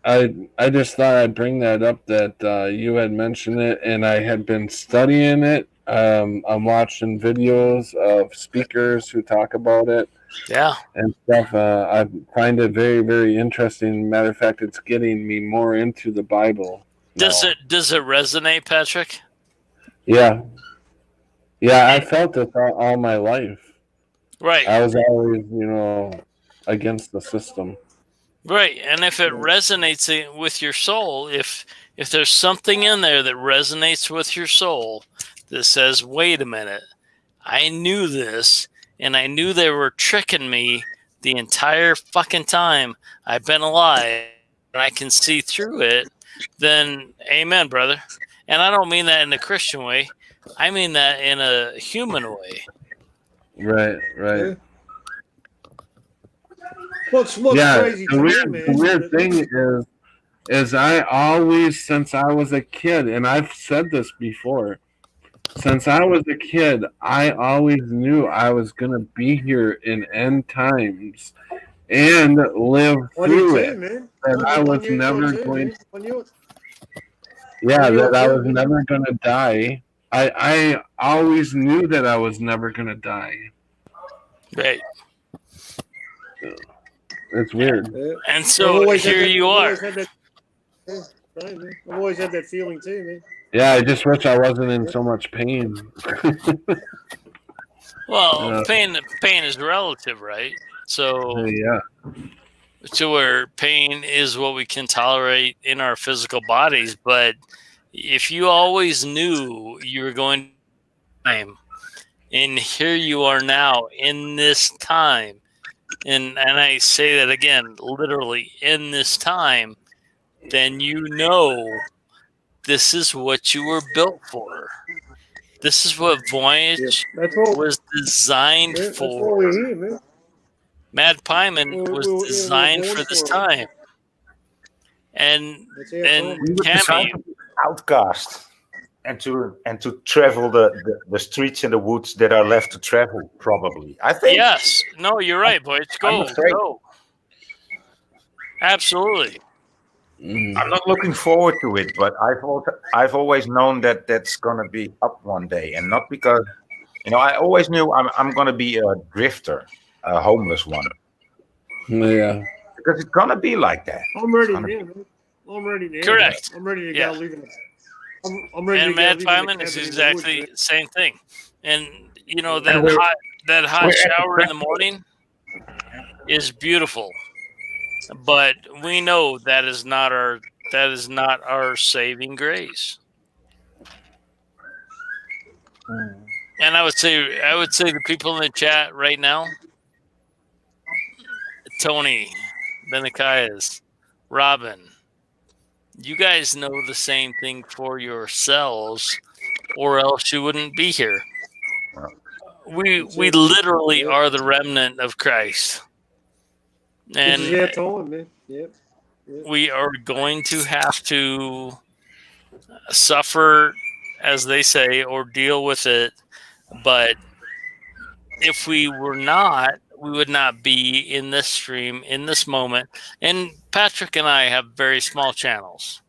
I just thought I'd bring that up that you had mentioned it, and I had been studying it. I'm watching videos of speakers who talk about it. Yeah. And stuff. I find it very, very interesting. Matter of fact, it's getting me more into the Bible. Does it resonate, Patrick? Yeah. Yeah, I felt it all my life. Right. I was always, against the system. Right, and if it resonates with your soul, if there's something in there that resonates with your soul that says, wait a minute, I knew this, and I knew they were tricking me the entire fucking time I've been alive, and I can see through it, then amen, brother. And I don't mean that in a Christian way. I mean that in a human way. Right. Yeah. What's crazy to me, the weird thing is I always, since I was a kid, and I've said this before, since I was a kid, I always knew I was going to be here in end times and live through it. That I was never going to... Yeah, that I was never going to die. I always knew that I was never going to die. Right. It's weird. And so here you are. I've always had that feeling too, man. Yeah, I just wish I wasn't in so much pain. Well, pain is relative, right? So yeah. To where pain is what we can tolerate in our physical bodies, but if you always knew you were going to time, and here you are now in this time, and I say that again, literally in this time, then you know this is what you were built for. This is what Voyage was designed for. Mad Pieman was designed for this time. And Cammy, outcast and to travel the streets and the woods that are left to travel, probably. I think. Yes. No, you're right, Voyage. Go. Absolutely. I'm not looking forward to it, but I've always known that that's gonna be up one day, and not because I always knew I'm gonna be a drifter, a homeless one. Yeah. Because it's gonna be like that. I'm ready there, man. I'm ready there. Correct. I'm ready to Yeah. go live in I'm ready And to go Mad live in a Pieman is cabin in the exactly woods, the same thing. And And we're that hot at the shower in the morning is beautiful. But we know that is not our saving grace. And I would say the people in the chat right now, Tony, Benakias, Robin, you guys know the same thing for yourselves, or else you wouldn't be here. We literally are the remnant of Christ. And Yeah, Tony, man. Yep. we are going to have to suffer, as they say, or deal with it. But if we were not, we would not be in this stream, in this moment. And Patrick and I have very small channels.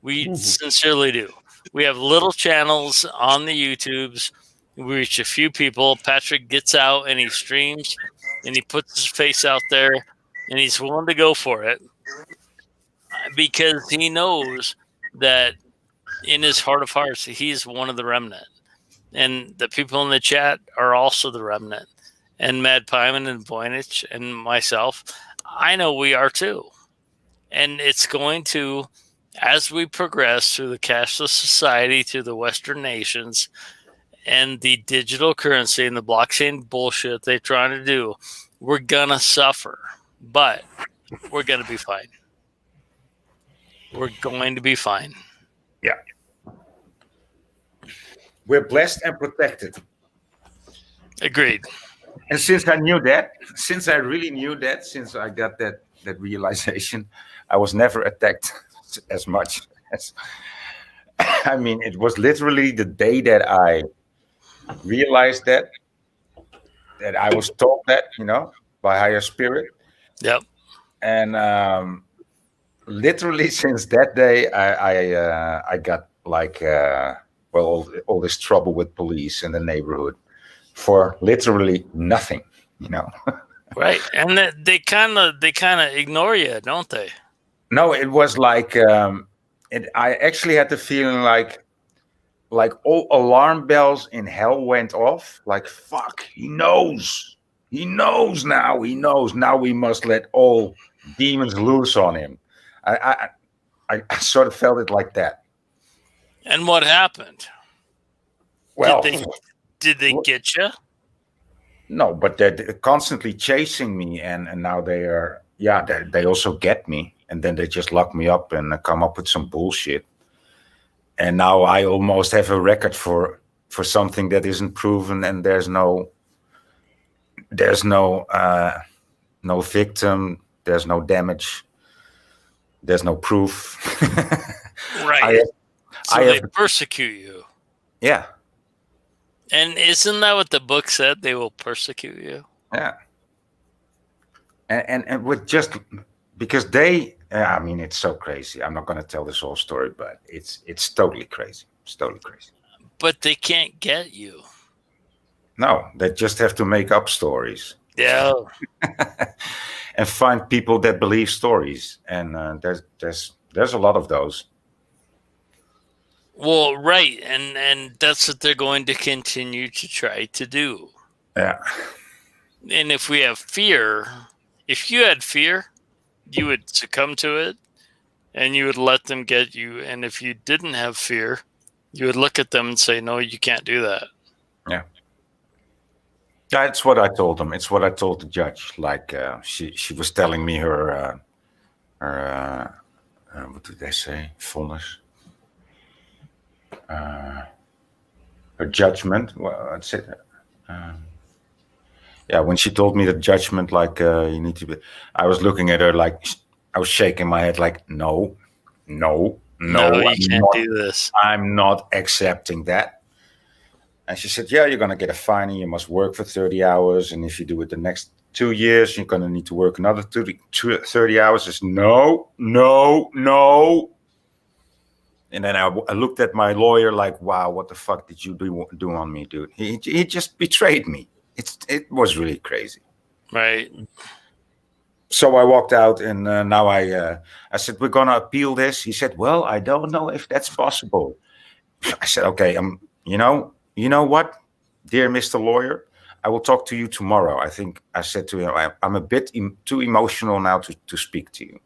We sincerely do. We have little channels on the YouTubes. We reach a few people. Patrick gets out and he streams and he puts his face out there and he's willing to go for it because he knows that in his heart of hearts, he's one of the remnant. And the people in the chat are also the remnant. And Mad Pyman and Voynich and myself, I know we are too. And it's going to, as we progress through the cashless society, through the Western nations, and the digital currency and the blockchain bullshit they're trying to do, we're going to suffer. But we're going to be fine. We're going to be fine. Yeah. We're blessed and protected. Agreed. And since I knew that, since I really knew that, since I got that realization, I was never attacked as much as, I mean, it was literally the day that I realized that I was taught that, by higher spirit. Yep. And literally since that day, I got like, all this trouble with police in the neighborhood for literally nothing, Right. And they kind of ignore you, don't they? No, it was like I actually had the feeling like all alarm bells in hell went off. Like, fuck, he knows now. Now we must let all demons loose on him. I sort of felt it like that. And what happened? Well, did they get you? No, but they're constantly chasing me, and now they are. Yeah, they also get me, and then they just lock me up and come up with some bullshit. And now I almost have a record for something that isn't proven, and there's no victim, there's no damage, there's no proof. Right. They persecute you. Yeah. And isn't that what the book said? They will persecute you. Yeah. And with just because they, I mean, it's so crazy. I'm not going to tell this whole story, but it's totally crazy. It's totally crazy. But they can't get you. No, they just have to make up stories. Yeah. And find people that believe stories, and there's a lot of those. Well, right, and that's what they're going to continue to try to do. Yeah. And if we have fear, if you had fear, you would succumb to it, and you would let them get you. And if you didn't have fear, you would look at them and say, "No, you can't do that." Yeah. That's what I told them. It's what I told the judge. Like she was telling me her what did they say? Vonnis. Her judgment. Well, I'd say yeah, when she told me the judgment, like you need to be, I was looking at her like I was shaking my head, like no, you can't do this. I'm not accepting that. And she said, yeah, you're going to get a fine and you must work for 30 hours. And if you do it the next 2 years, you're going to need to work another 30 hours. It's no. And then I looked at my lawyer like, wow, what the fuck did you do on me, dude? He just betrayed me. It was really crazy. Right. So I walked out, and now I said, we're going to appeal this. He said, well, I don't know if that's possible. I said, okay, you know what, dear Mr. Lawyer, I will talk to you tomorrow. I think I said to him, I'm a bit too emotional now to speak to you.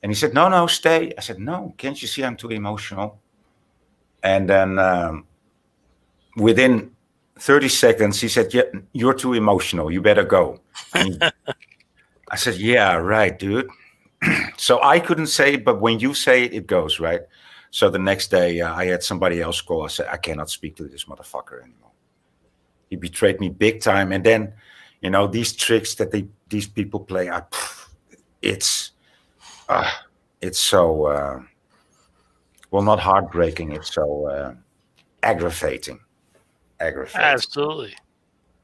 And he said, no, stay. I said, no, can't you see I'm too emotional? And then within 30 seconds, he said, "Yeah, you're too emotional. You better go." I said, "Yeah, right, dude." So I couldn't say it, but when you say it, it goes, right? So the next day, I had somebody else call. I said, "I cannot speak to this motherfucker anymore. He betrayed me big time." And then, these tricks that these people play, it's so, well, not heartbreaking. It's so aggravating. Absolutely.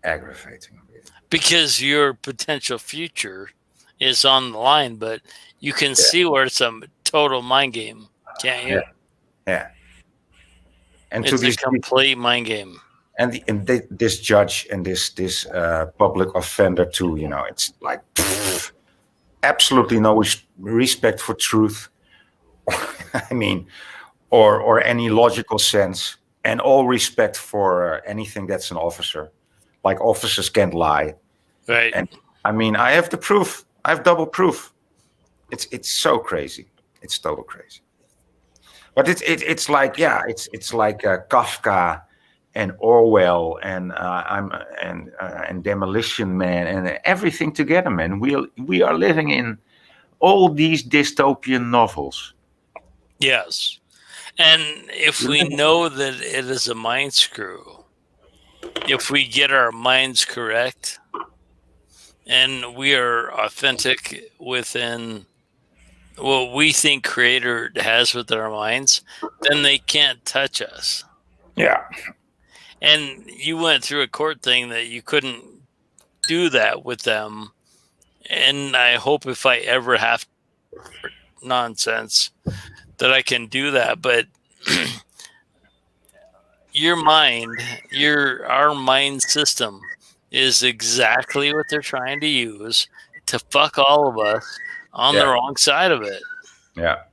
Aggravating. Because your potential future is on the line, but you can see where it's a total mind game, can't you? Yeah. And it's a complete mind game. And this judge and this public offender too, it's like absolutely no respect for truth. I mean, or any logical sense, and all respect for anything that's an officer. Like, officers can't lie. Right. And I mean, I have the proof. I have double proof. It's so crazy. It's total crazy. But it's like Kafka and Orwell and Demolition Man and everything together, man. We are living in all these dystopian novels. Yes. And if we know that it is a mind screw, if we get our minds correct and we are authentic within what we think Creator has within our minds, then they can't touch us. Yeah. And you went through a court thing that you couldn't do that with them. And I hope if I ever have nonsense that I can do that. But your mind, our mind system is exactly what they're trying to use to fuck all of us on the wrong side of it. Yeah.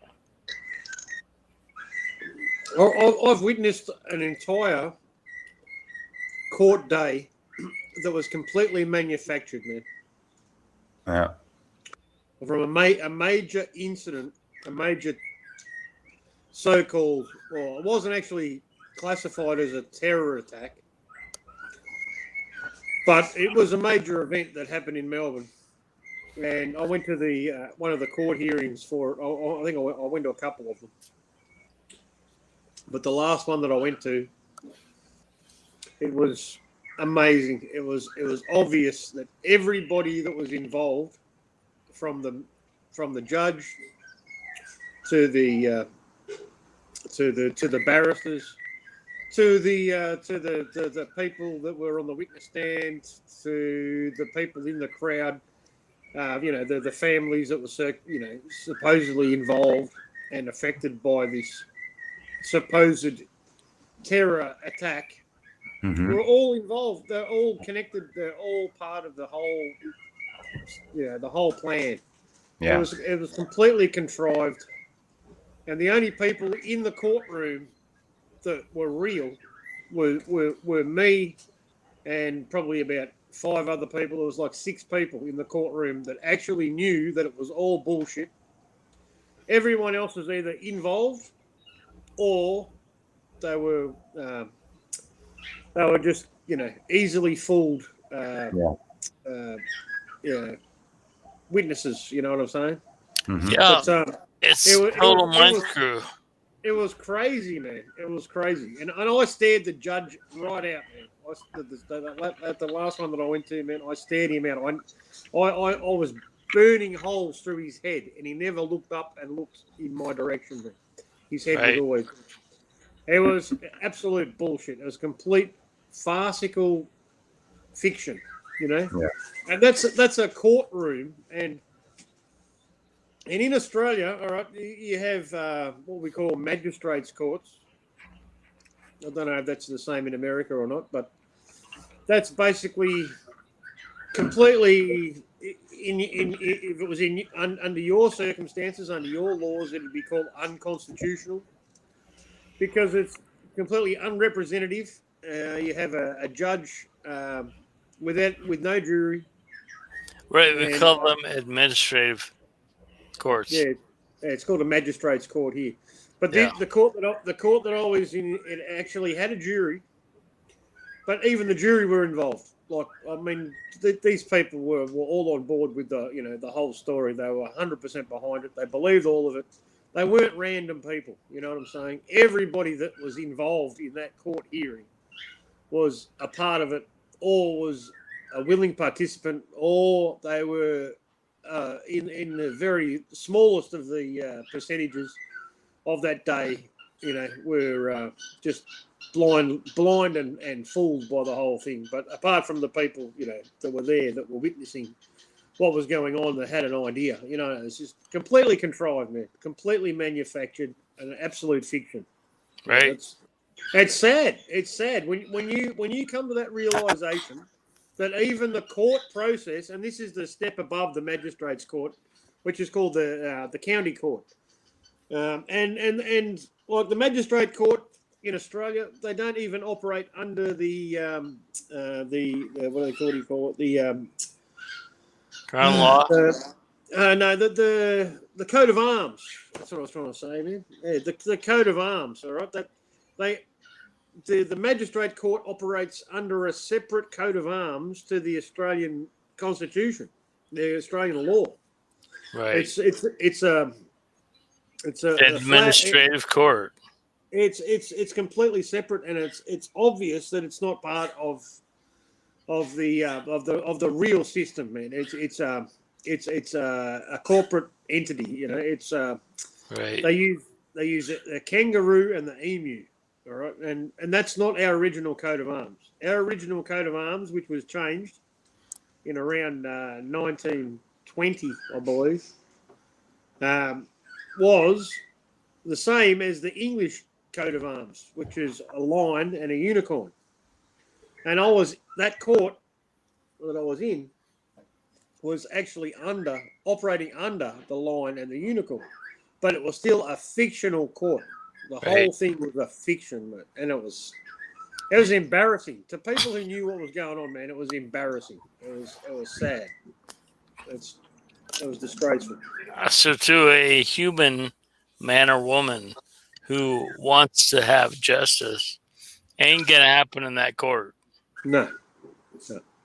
I've witnessed an entire court day that was completely manufactured, man. Yeah. From a major incident, a major so-called, well, it wasn't actually classified as a terror attack, but it was a major event that happened in Melbourne. And I went to the one of the court hearings for. I think I went to a couple of them, but the last one that I went to, it was amazing. It was obvious that everybody that was involved, from the judge to the barristers, to the people that were on the witness stand, to the people in the crowd. The families that were, supposedly involved and affected by this supposed terror attack, were all involved. They're all connected. They're all part of the whole, the whole plan. Yeah. It was completely contrived, and the only people in the courtroom that were real were me and probably about 5 other people. There was like 6 people in the courtroom that actually knew that it was all bullshit. Everyone else was either involved or they were just easily fooled witnesses. You know what I'm saying? Mm-hmm. Yeah, But, it's total mind screw. It was crazy, man. It was crazy, and I stared the judge right out, man. At the last one that I went to, man, I stared him out. I was burning holes through his head, and he never looked up and looked in my direction, man. His head was always. It was absolute bullshit. It was complete farcical fiction, Yeah. And that's a courtroom, and in Australia, all right, you have what we call magistrates' courts. I don't know if that's the same in America or not, but that's basically completely if it was under your circumstances, under your laws, it would be called unconstitutional because it's completely unrepresentative. You have a judge with no jury. Right, we call them administrative courts. Yeah, it's called a magistrates' court here. But the court that I was in, it actually had a jury, but even the jury were involved. Like, I mean, these people were all on board with the whole story. They were 100% behind it. They believed all of it. They weren't random people. You know what I'm saying? Everybody that was involved in that court hearing was a part of it, or was a willing participant, or they were in the very smallest of the percentages of that day, were just blind and fooled by the whole thing. But apart from the people, that were there, that were witnessing what was going on, that had an idea, it's just completely contrived, man, completely manufactured, an absolute fiction. Right. It's sad. It's sad when you come to that realization that even the court process, and this is the step above the magistrates' court, which is called the county court, and like the magistrate court in Australia, they don't even operate under the what do they call it? The Crown law. No, the coat of arms. That's what I was trying to say, man. Yeah, the coat of arms. All right, the magistrate court operates under a separate coat of arms to the Australian Constitution, the Australian law. Right. It's a administrative court. It's completely separate, and it's obvious that it's not part of the real system, man. It's a corporate entity. It's right. They use a kangaroo and the emu. All right, and that's not our original coat of arms. Our original coat of arms, which was changed in around 1920, I believe, was the same as the English coat of arms, which is a lion and a unicorn. And that court that I was in was actually operating under the lion and the unicorn, but it was still a fictional court. The whole thing was a fiction, man, and it was embarrassing to people who knew what was going on, man. It was embarrassing. It was sad. It was disgraceful. So, to a human man or woman who wants to have justice, ain't gonna happen in that court. No.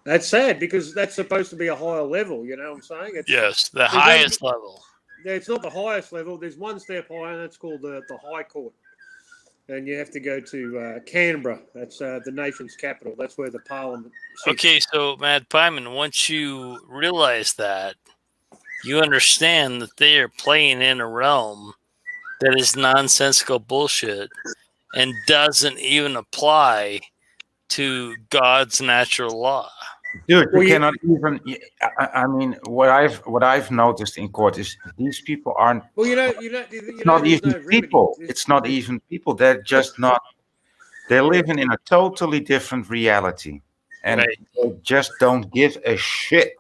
That's sad, because that's supposed to be a higher level. You know what I'm saying? Yes, the highest level. It's not the highest level. There's one step higher, and that's called the High Court. And you have to go to Canberra. That's the nation's capital. That's where the Parliament sits. Okay, so Matt Pyman, once you realize that, you understand that they are playing in a realm that is nonsensical bullshit and doesn't even apply to God's natural law. Dude, you cannot even. I mean, what I've noticed in court is these people aren't. Well, it's not even people. It's not even people. They're just not. They're living in a totally different reality, and they just don't give a shit.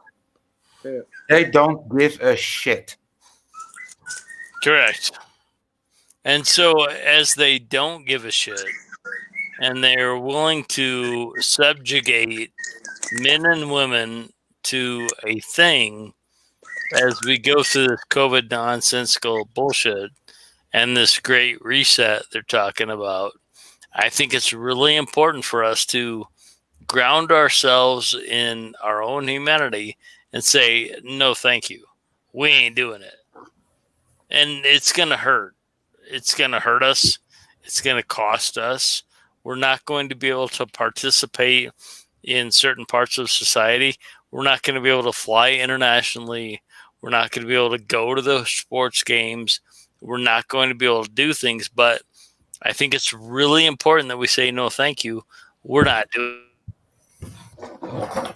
Yeah. They don't give a shit. Correct. And so, as they don't give a shit, and they're willing to subjugate men and women to a thing as we go through this COVID nonsensical bullshit and this great reset they're talking about, I think it's really important for us to ground ourselves in our own humanity and say, no, thank you. We ain't doing it. And it's going to hurt. It's going to hurt us. It's going to cost us. We're not going to be able to participate in certain parts of society. We're not going to be able to fly internationally. We're not going to be able to go to the sports games. We're not going to be able to do things. But I think it's really important that we say, no, thank you. We're not doing it.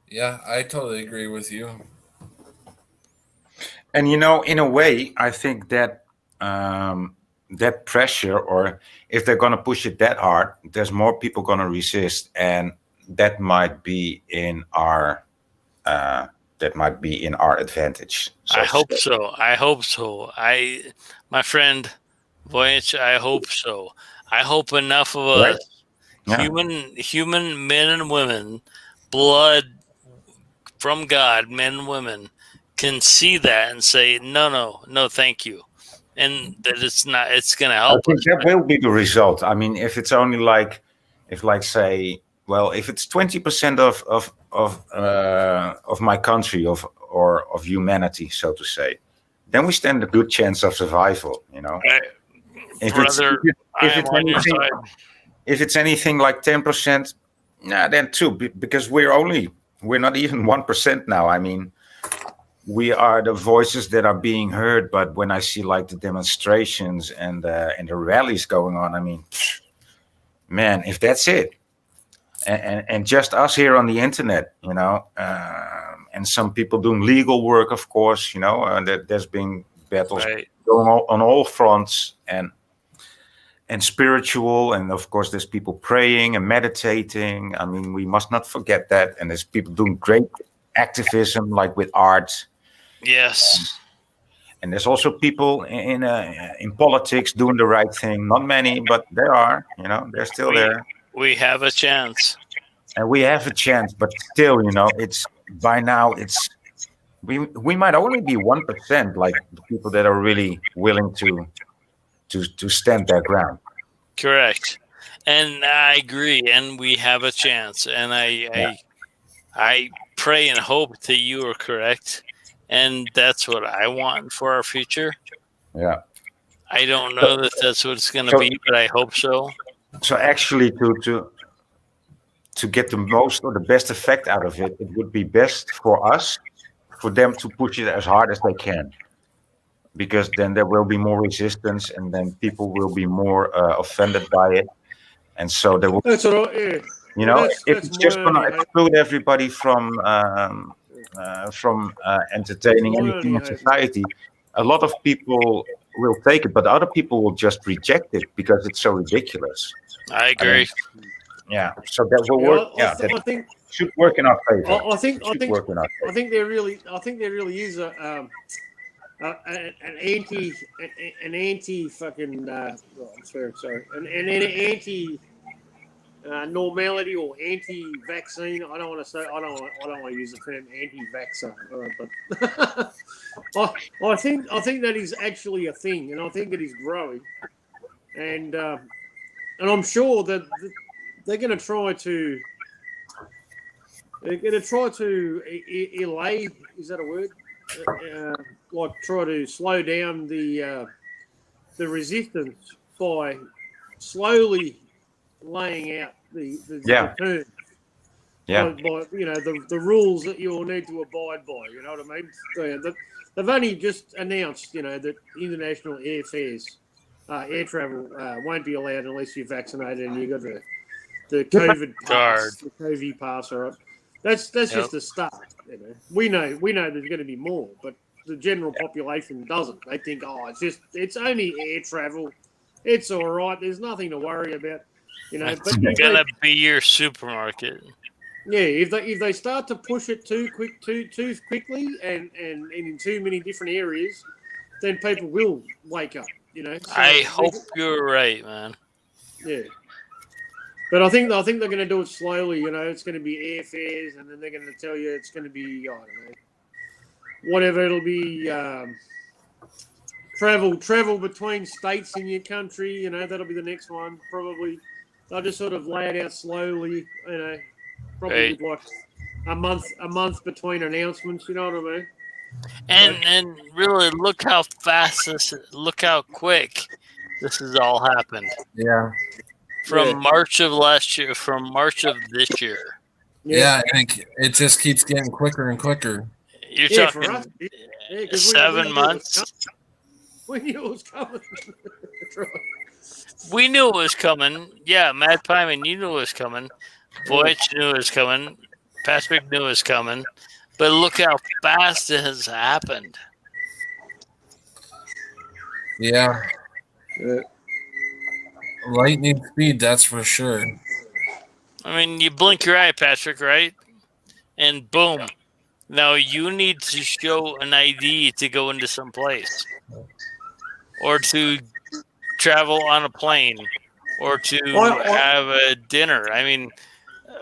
Yeah, I totally agree with you. And, in a way, I think that that pressure, or if they're going to push it that hard, there's more people going to resist, and that might be in our advantage. I hope so. My friend Voyage, I hope so. I hope enough of us, human men and women, blood from God, men and women, can see that and say, no, thank you. And that it's going to help. I think that will be the result. I mean, if it's only like if like say, well, if it's 20% of my country or of humanity, so to say, then we stand a good chance of survival. You know, if it's anything like 10%, then too, because we're not even 1% now. I mean, we are the voices that are being heard. But when I see like the demonstrations and the rallies going on, I mean, man, if that's it, and just us here on the internet, you know, and some people doing legal work, of course, you know, there's been battles going on all fronts, and spiritual, and of course there's people praying and meditating. I mean, we must not forget that. And there's people doing great activism, like with art. Yes. And there's also people in politics doing the right thing. Not many, but there are. You know, they're still there. We have a chance. And we have a chance, but still, you know, it's by now we might only be 1%, like the people that are really willing to stand their ground. Correct. And I agree, and we have a chance. And I pray and hope that you are correct, and that's what I want for our future. Yeah. I don't know that that's what it's going to be, but I hope so. So actually, to get the most or the best effect out of it, it would be best for us, for them to push it as hard as they can, because then there will be more resistance, and then people will be more offended by it, and so there will. That's all right, yeah. You know, That's if it's just going to exclude everybody from entertaining anything in society, a lot of people will take it, but other people will just reject it because it's so ridiculous. I agree. Yeah, so that will work. I think should work in our favor. I think there really is an anti fucking I'm sorry an anti normality or anti-vaccine. I don't want to use the term anti-vaxxer, but I think that is actually a thing, and I think it is growing, and I'm sure that they're going to try to allay, is that a word? Like try to slow down the resistance by slowly laying out the terms. Yeah. By, you know, the rules that you'll need to abide by. You know what I mean? They've only just announced, you know, that international airfares, air travel won't be allowed unless you're vaccinated and you got the COVID pass, the COVID pass. All right, that's just the start. You know, we know there's going to be more, but the general population doesn't. They think, it's only air travel. It's all right. There's nothing to worry about. You know, it's gonna be your supermarket. Yeah, if they start to push it too quickly and in too many different areas, then people will wake up. You know, so I hope you're right, man. Yeah, but I think they're going to do it slowly. You know, it's going to be airfares, and then they're going to tell you it's going to be, I don't know, whatever it'll be. Travel between states in your country. You know, that'll be the next one probably. They'll just sort of lay it out slowly, you know, probably with like a month between announcements, you know what I mean? And really look how fast look how quick this has all happened. Yeah. From March of last year, from March of this year. Yeah, and it just keeps getting quicker and quicker. You're talking 7 months. We knew it was coming. We knew it was coming. Yeah, Matt Pyman, you knew it was coming. Voyage knew it was coming. Patrick knew it was coming. But look how fast it has happened. Yeah. Lightning speed, that's for sure. I mean, you blink your eye, Patrick, right? And boom. Now you need to show an ID to go into some place. Or to travel on a plane, or to have a dinner. I mean,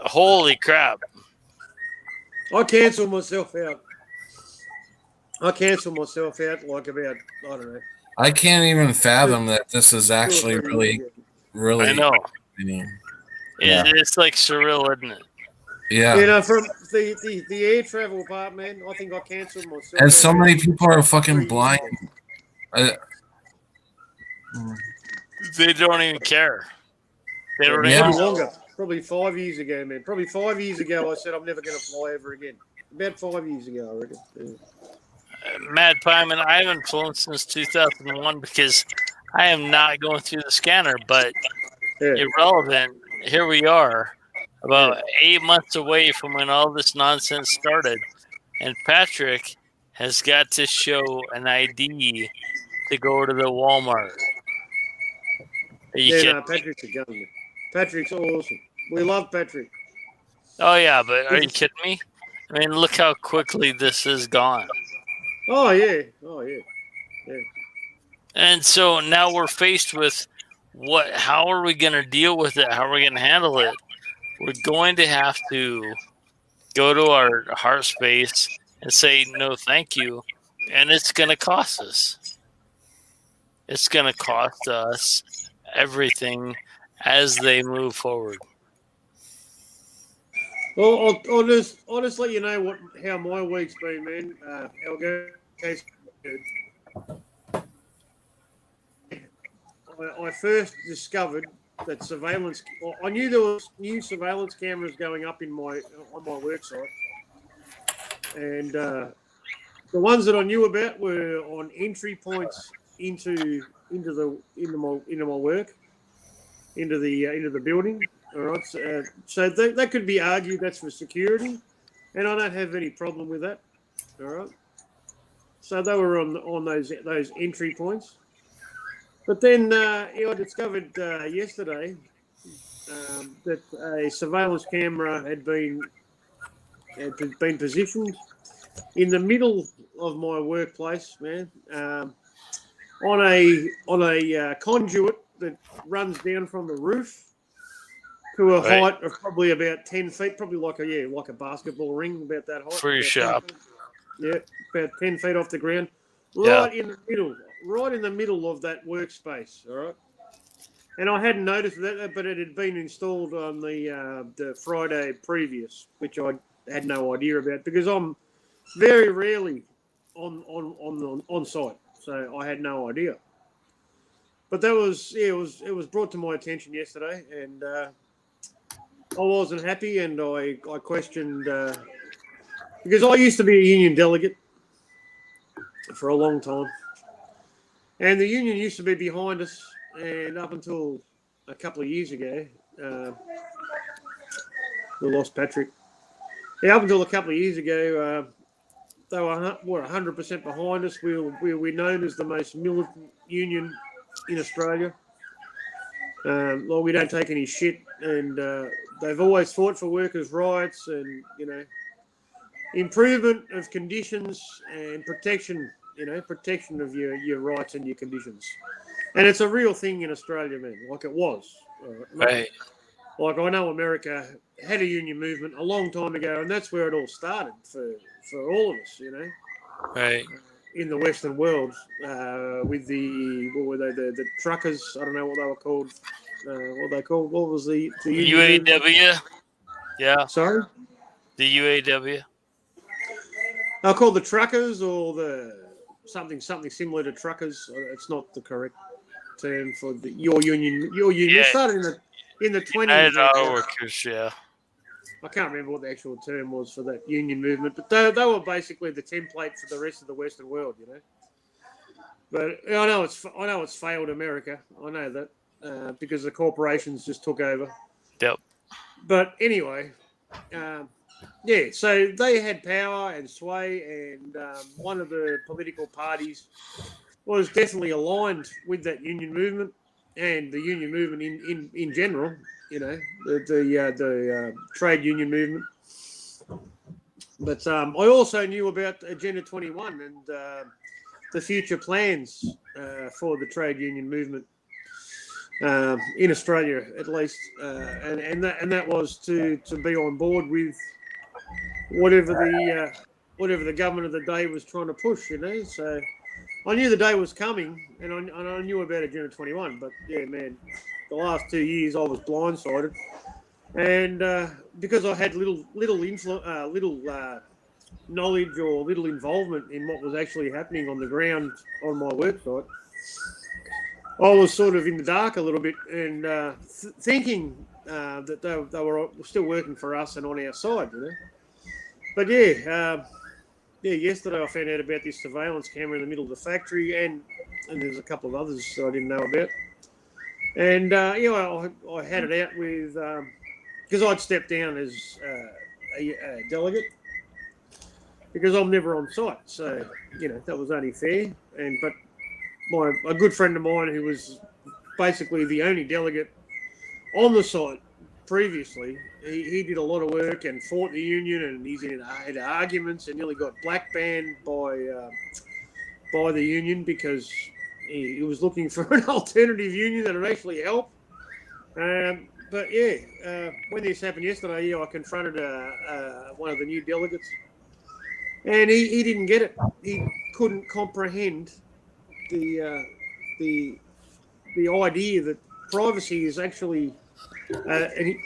holy crap. I cancelled myself out. like about, I don't know. I can't even fathom that this is actually really I know. Yeah. It's like surreal, isn't it? Yeah. You know, from the air travel part, man, I think I cancelled myself. And so out many about people are 3 fucking years blind. ago. They don't even care. They don't Probably even longer. Probably 5 years ago, man. Probably 5 years ago, I said I'm never going to fly ever again. About 5 years ago, I reckon. Yeah. Mad Pieman, I haven't flown since 2001 because I am not going through the scanner, but irrelevant. Here we are, about 8 months away from when all this nonsense started, and Patrick has got to show an ID to go to the Walmart. Are you kidding? No, Patrick's a gun, man. Patrick's awesome. We love Patrick. Oh, yeah, but are you kidding me? I mean, look how quickly this is gone. Oh, yeah. Oh, yeah. Yeah. And so now we're faced with how are we going to deal with it? How are we going to handle it? We're going to have to go to our heart space and say, no, thank you. And it's going to cost us. It's going to cost us everything as they move forward. Well, I'll just let you know how my week's been, man. I'll go. I first discovered that surveillance. I knew there was new surveillance cameras going up on my work site, and the ones that I knew about were on entry points into my work, into the building. All right, so that could be argued that's for security, and I don't have any problem with that. All right, so they were on those entry points. But then I discovered yesterday that a surveillance camera had been positioned in the middle of my workplace, man, on a conduit that runs down from the roof to a height of probably about 10 feet, probably like a basketball ring, about that height. For your shop. Yeah, about 10 feet off the ground, right in the middle of that workspace. All right. And I hadn't noticed that, but it had been installed on the Friday previous, which I had no idea about because I'm very rarely on site, so I had no idea. But that was it was brought to my attention yesterday, and I wasn't happy, and I questioned because I used to be a union delegate for a long time, and the union used to be behind us. And up until a couple of years ago, we lost Patrick. Yeah, up until a couple of years ago, they were 100% behind us. We're known as the most militant union in Australia. Well, we don't take any shit, and they've always fought for workers' rights and improvement of conditions and protection. Protection of your rights and your conditions. And it's a real thing in Australia, man, like it was. Right. Like I know America had a union movement a long time ago, and that's where it all started for all of us, Right. in the Western world with the truckers. I don't know what they were called. What was the union UAW? Yeah. Sorry? The UAW? They're called the truckers or the something similar to truckers. It's not the correct term for your union. Your union Yeah. it started in the 20s. United Auto Workers, yeah. I can't remember what the actual term was for that union movement, but they were basically the template for the rest of the Western world, But I know it's failed America. I know that because the corporations just took over. Yep. But anyway, so they had power and sway, and one of the political parties was definitely aligned with that union movement and the union movement in general. The trade union movement. But I also knew about Agenda 21 and the future plans for the trade union movement in Australia, at least, and that was to be on board with whatever the government of the day was trying to push. So I knew the day was coming, and I knew about Agenda 21. But yeah, man, the last 2 years I was blindsided. And because I had little knowledge or little involvement in what was actually happening on the ground on my work site, I was sort of in the dark a little bit and thinking that they were still working for us and on our side, you know. But yesterday I found out about this surveillance camera in the middle of the factory, and there's a couple of others that I didn't know about. And I had it out with because I'd stepped down as a delegate because I'm never on site, so that was only fair. But a good friend of mine who was basically the only delegate on the site previously, he did a lot of work and fought the union, and he's had arguments and nearly got black banned by the union because he was looking for an alternative union that would actually help. But when this happened yesterday, I confronted one of the new delegates, and he didn't get it. He couldn't comprehend the idea that privacy is actually an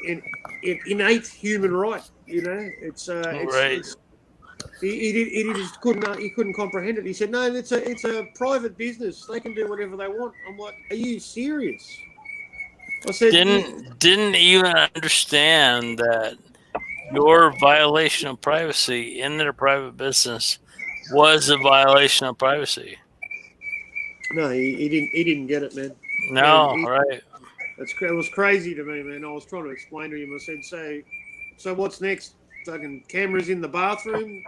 innate human right. It's right. He just couldn't comprehend it. He said, "No, it's a private business. They can do whatever they want." I'm like, "Are you serious?" I said, didn't even understand that your violation of privacy in their private business was a violation of privacy. No, he didn't get it, man. No, right. It was crazy to me, man. I was trying to explain to him. I said, so what's next? Fucking cameras in the bathroom,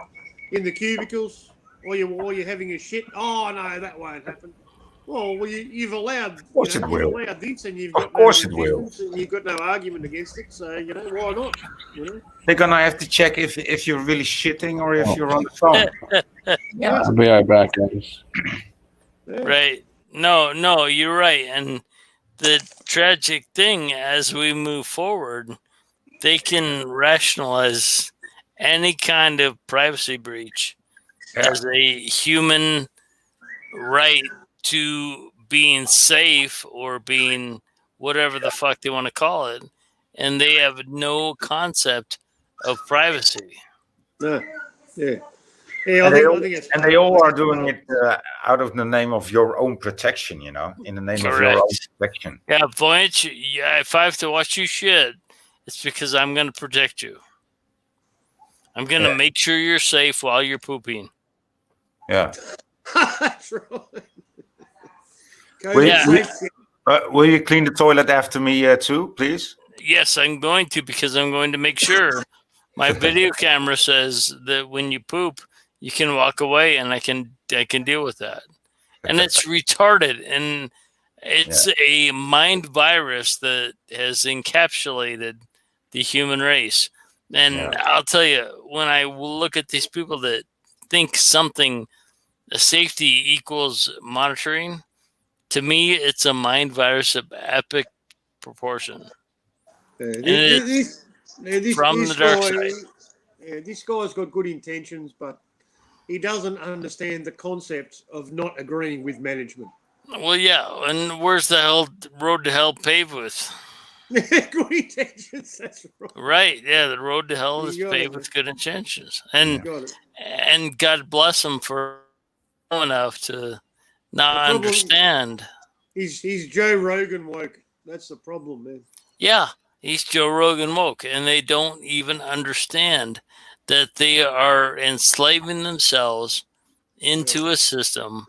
in the cubicles, while you're having a shit? Oh no, that won't happen. Well, you've allowed. Of course it will. Allowed this, and you've got Of course it will. And you've got no argument against it. So why not? They're gonna have to check if you're really shitting or if you're on the phone. Yeah. I'll be right back, guys. Right. No, you're right. And the tragic thing, as we move forward, they can rationalize any kind of privacy breach as a human right to being safe or being whatever the fuck they want to call it. And they have no concept of privacy. Yeah. And they all are doing it out of the name of your own protection, in the name of your own protection. Yeah, Voynich, if I have to watch you shit, it's because I'm going to protect you. I'm going to make sure you're safe while you're pooping. Yeah. That's right. Will you clean the toilet after me too, please? Yes, I'm going to, because I'm going to make sure my video camera says that when you poop, you can walk away, and I can deal with that. And it's retarded, and it's a mind virus that has encapsulated the human race. And I'll tell you, when I look at these people that think safety equals monitoring, to me, it's a mind virus of epic proportion. This dark side. This guy's got good intentions, but he doesn't understand the concept of not agreeing with management. Well, yeah, and where's the road to hell paved with? Good intentions, that's right. Right, yeah, the road to hell is paved with good intentions. And God bless him for enough to not understand. He's Joe Rogan woke. That's the problem, man. Yeah, he's Joe Rogan woke, and they don't even understand that they are enslaving themselves into a system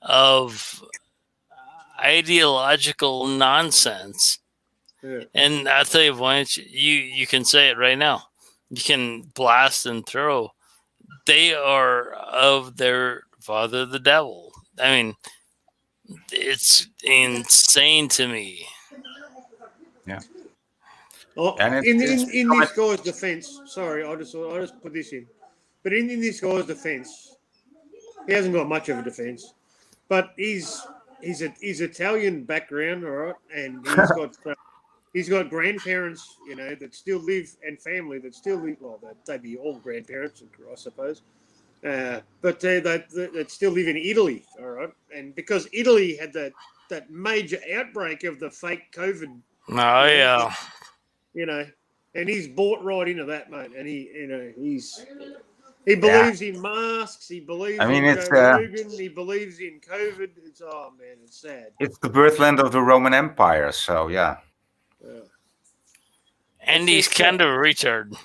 of ideological nonsense. Yeah. And I'll tell you, Voynich, you can say it right now. You can blast and throw. They are of their father, the devil. I mean, it's insane to me. Yeah. Oh, in this guy's defense, sorry, I'll just put this in. But in this guy's defense, he hasn't got much of a defense. But he's Italian background, all right, and he's got grandparents, that still live, and family that still live. Well, they'd be all grandparents, I suppose. But that still live in Italy, all right, and because Italy had that major outbreak of the fake COVID. Oh yeah. and he's bought right into that, mate. And he believes in masks. He believes in it's Joe Rogan. He believes in COVID. It's man, it's sad. it's the birthland of the Roman Empire. So yeah. And he's kind of a retard.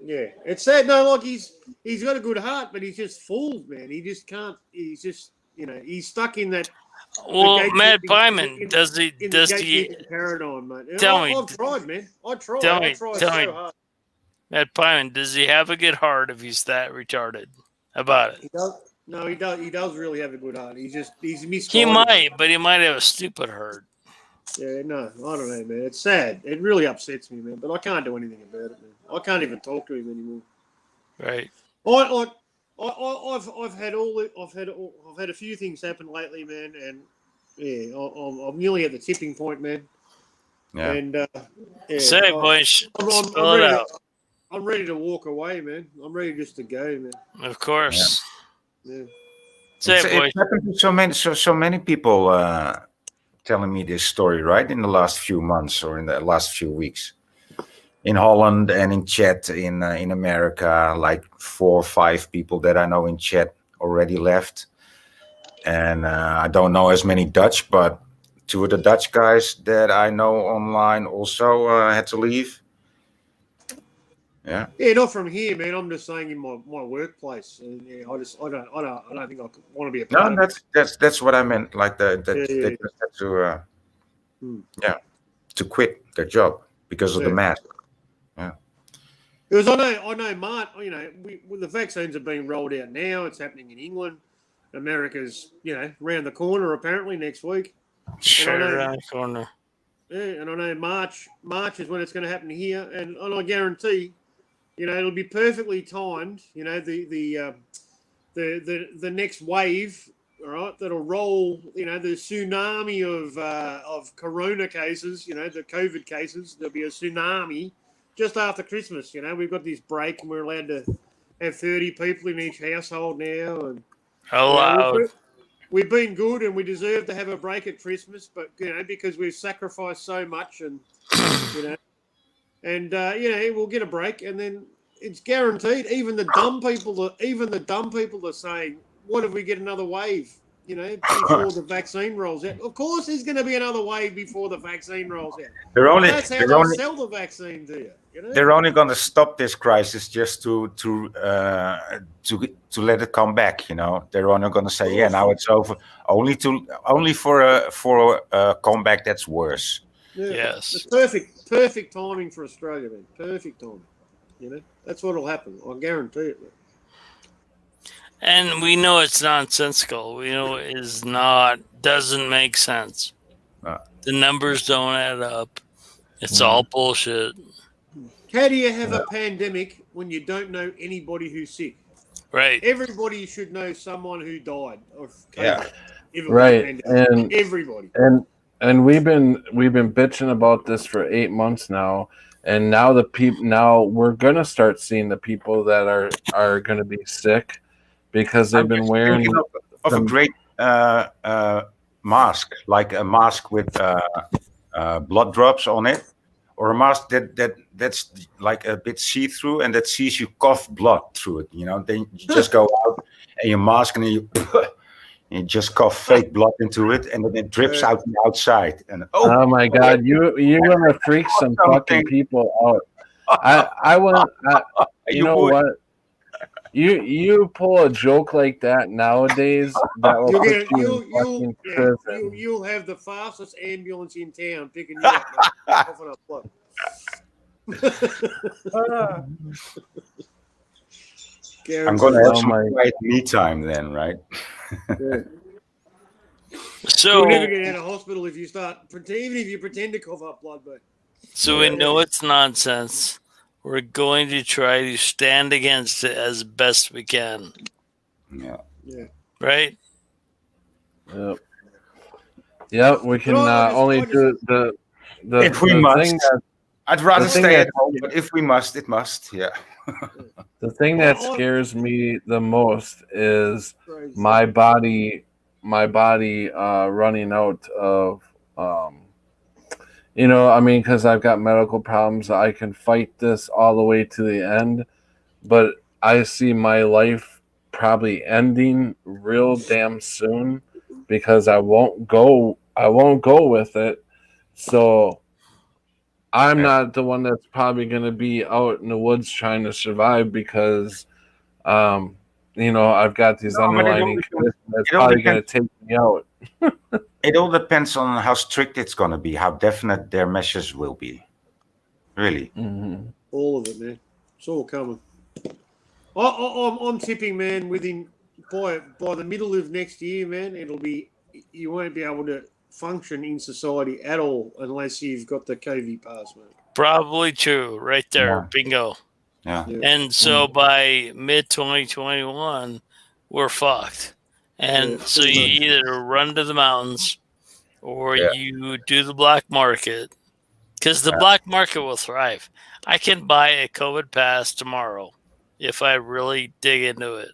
Yeah, it's sad. No, like he's got a good heart, but he's just fooled, man. He just can't. He's just he's stuck in that. Well, Matt Byman, does he paradigm, mate? Tell me. I've tried, man. I tried. Tell I me. tried Tell so me. hard. Matt Byman, does he have a good heart if he's that retarded about it? He does. No, he does. He does really have a good heart. He's misguided. He might, but he might have a stupid heart. Yeah, no, I don't know, man. It's sad. It really upsets me, man. But I can't do anything about it, man. I can't even talk to him anymore. Right. I've had a few things happen lately, man, and yeah, I'm nearly at the tipping point, man. Yeah. And Say, boys, I'm ready to walk away, man. I'm ready just to go, man. Of course. Yeah. Say, boys. It's happened to so many people telling me this story, right? In the last few months or in the last few weeks. In Holland and in chat in America, like 4 or 5 people that I know in chat already left. And I don't know as many Dutch, but 2 of the Dutch guys that I know online also had to leave. Yeah. Yeah, not from here, man. I'm just saying in my workplace. And yeah, I don't think I want to be a part of it. That's what I meant. Like they just had to quit their job because of the mask. Yeah. Because I know, Mark. The vaccines are being rolled out now. It's happening in England. America's, around the corner apparently next week. Sure, around the corner. Yeah, and I know March is when it's going to happen here, and I guarantee, it'll be perfectly timed. The next wave, all right, that'll roll. The tsunami of corona cases. The COVID cases. There'll be a tsunami just after Christmas. We've got this break, and we're allowed to have 30 people in each household now, and we've been good, and we deserve to have a break at Christmas, but because we've sacrificed so much, and we'll get a break, and then it's guaranteed. Even the dumb people are saying, "What if we get another wave?" Before the vaccine rolls out. Of course, there's going to be another wave before the vaccine rolls out. That's how they'll sell the vaccine to you. They're only going to stop this crisis just to let it come back. They're only going to say, now it's over. Only for a comeback that's worse. Yeah, yes, it's perfect timing for Australia, man. Perfect timing. That's what'll happen. I guarantee it, man. And we know it's nonsensical. We know it doesn't make sense. The numbers don't add up. It's all bullshit. How do you have a pandemic when you don't know anybody who's sick? Right. Everybody should know someone who died of COVID. Right. And everybody. And we've been bitching about this for 8 months now. And now we're gonna start seeing the people that are gonna be sick because they've been wearing a great mask, like a mask with blood drops on it, or a mask that's like a bit see-through and that sees you cough blood through it. Then you just go out and you mask and you just cough fake blood into it, and then it drips out the outside. And oh my God, you're gonna freak some fucking people out. I want. You know what? You pull a joke like that nowadays, that will put you in fucking prison. You'll have the fastest ambulance in town picking you up. Coughing up blood. I'm going to have some quiet me time then, right? So you'll never get out of hospital if you even if you pretend to cough up blood, but. So we know it's nonsense. We're going to try to stand against it as best we can. Yeah. Right? Yep. Yep, we can only do the if we must. I'd rather stay at home, but if we must, it must. Yeah. The thing that scares me the most is my body running out of You know, I mean, because I've got medical problems, I can fight this all the way to the end. But I see my life probably ending real damn soon because I won't go with it. So I'm not the one that's probably going to be out in the woods trying to survive because, you know, I've got these underlying conditions that's probably going to take me out. It all depends on how strict it's going to be, how definite their measures will be. Really. Mm-hmm. All of it, man. It's all coming. I'm tipping, man, within by the middle of next year, man, you won't be able to function in society at all unless you've got the COVID pass, man. Probably true, right there, Yeah. bingo. Yeah. And so by mid 2021, we're fucked. And so you either run to the mountains or you do the black market, because the black market will thrive. I can buy a COVID pass tomorrow if I really dig into it,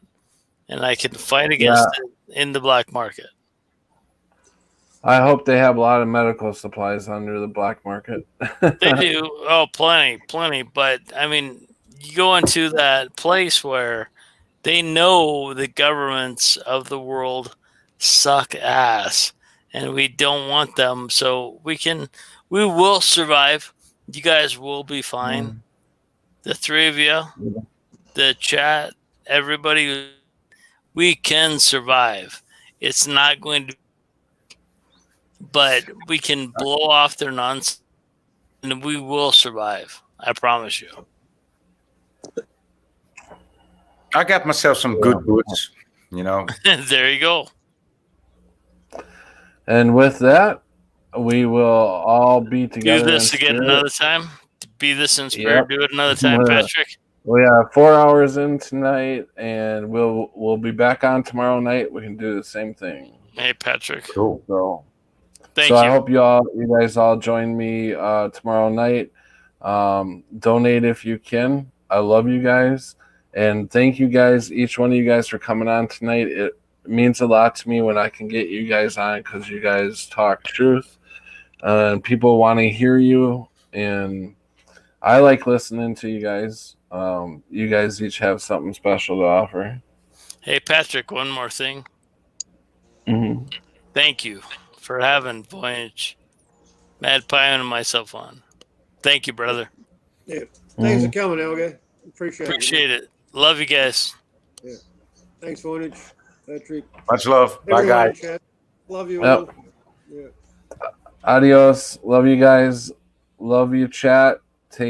and I can fight against it in the black market. I hope they have a lot of medical supplies under the black market. They do. Oh, plenty. But I mean, you go into that place where they know the governments of the world suck ass, and we don't want them. So we will survive. You guys will be fine. The three of you, the chat, everybody, we can survive. It's not going to, but we can blow off their nonsense, and we will survive. I promise you. I got myself some good boots, you know. There you go. And with that, we will all be together. Do this in again spirit. another time. Be this in spirit. Do it another time, Patrick. We have 4 hours in tonight, and we'll be back on tomorrow night. We can do the same thing. Hey, Patrick. Cool. So, Thank you. I hope you guys all join me tomorrow night. Donate if you can. I love you guys, and thank you guys, each one of you guys, for coming on tonight. It means a lot to me when I can get you guys on because you guys talk truth, and people want to hear you, and I like listening to you guys. You guys each have something special to offer. Hey, Patrick, one more thing. Mm-hmm. Thank you for having Voyage, Mad Pie, and myself on. Thank you, brother. Yeah. Thanks for coming, Elga. Appreciate it. Love you guys. Yeah. Thanks, Voynich. Patrick. Much love. Bye, Everyone in guys. chat. Love you Yep. all. Yeah. Adios. Love you guys. Love you, chat.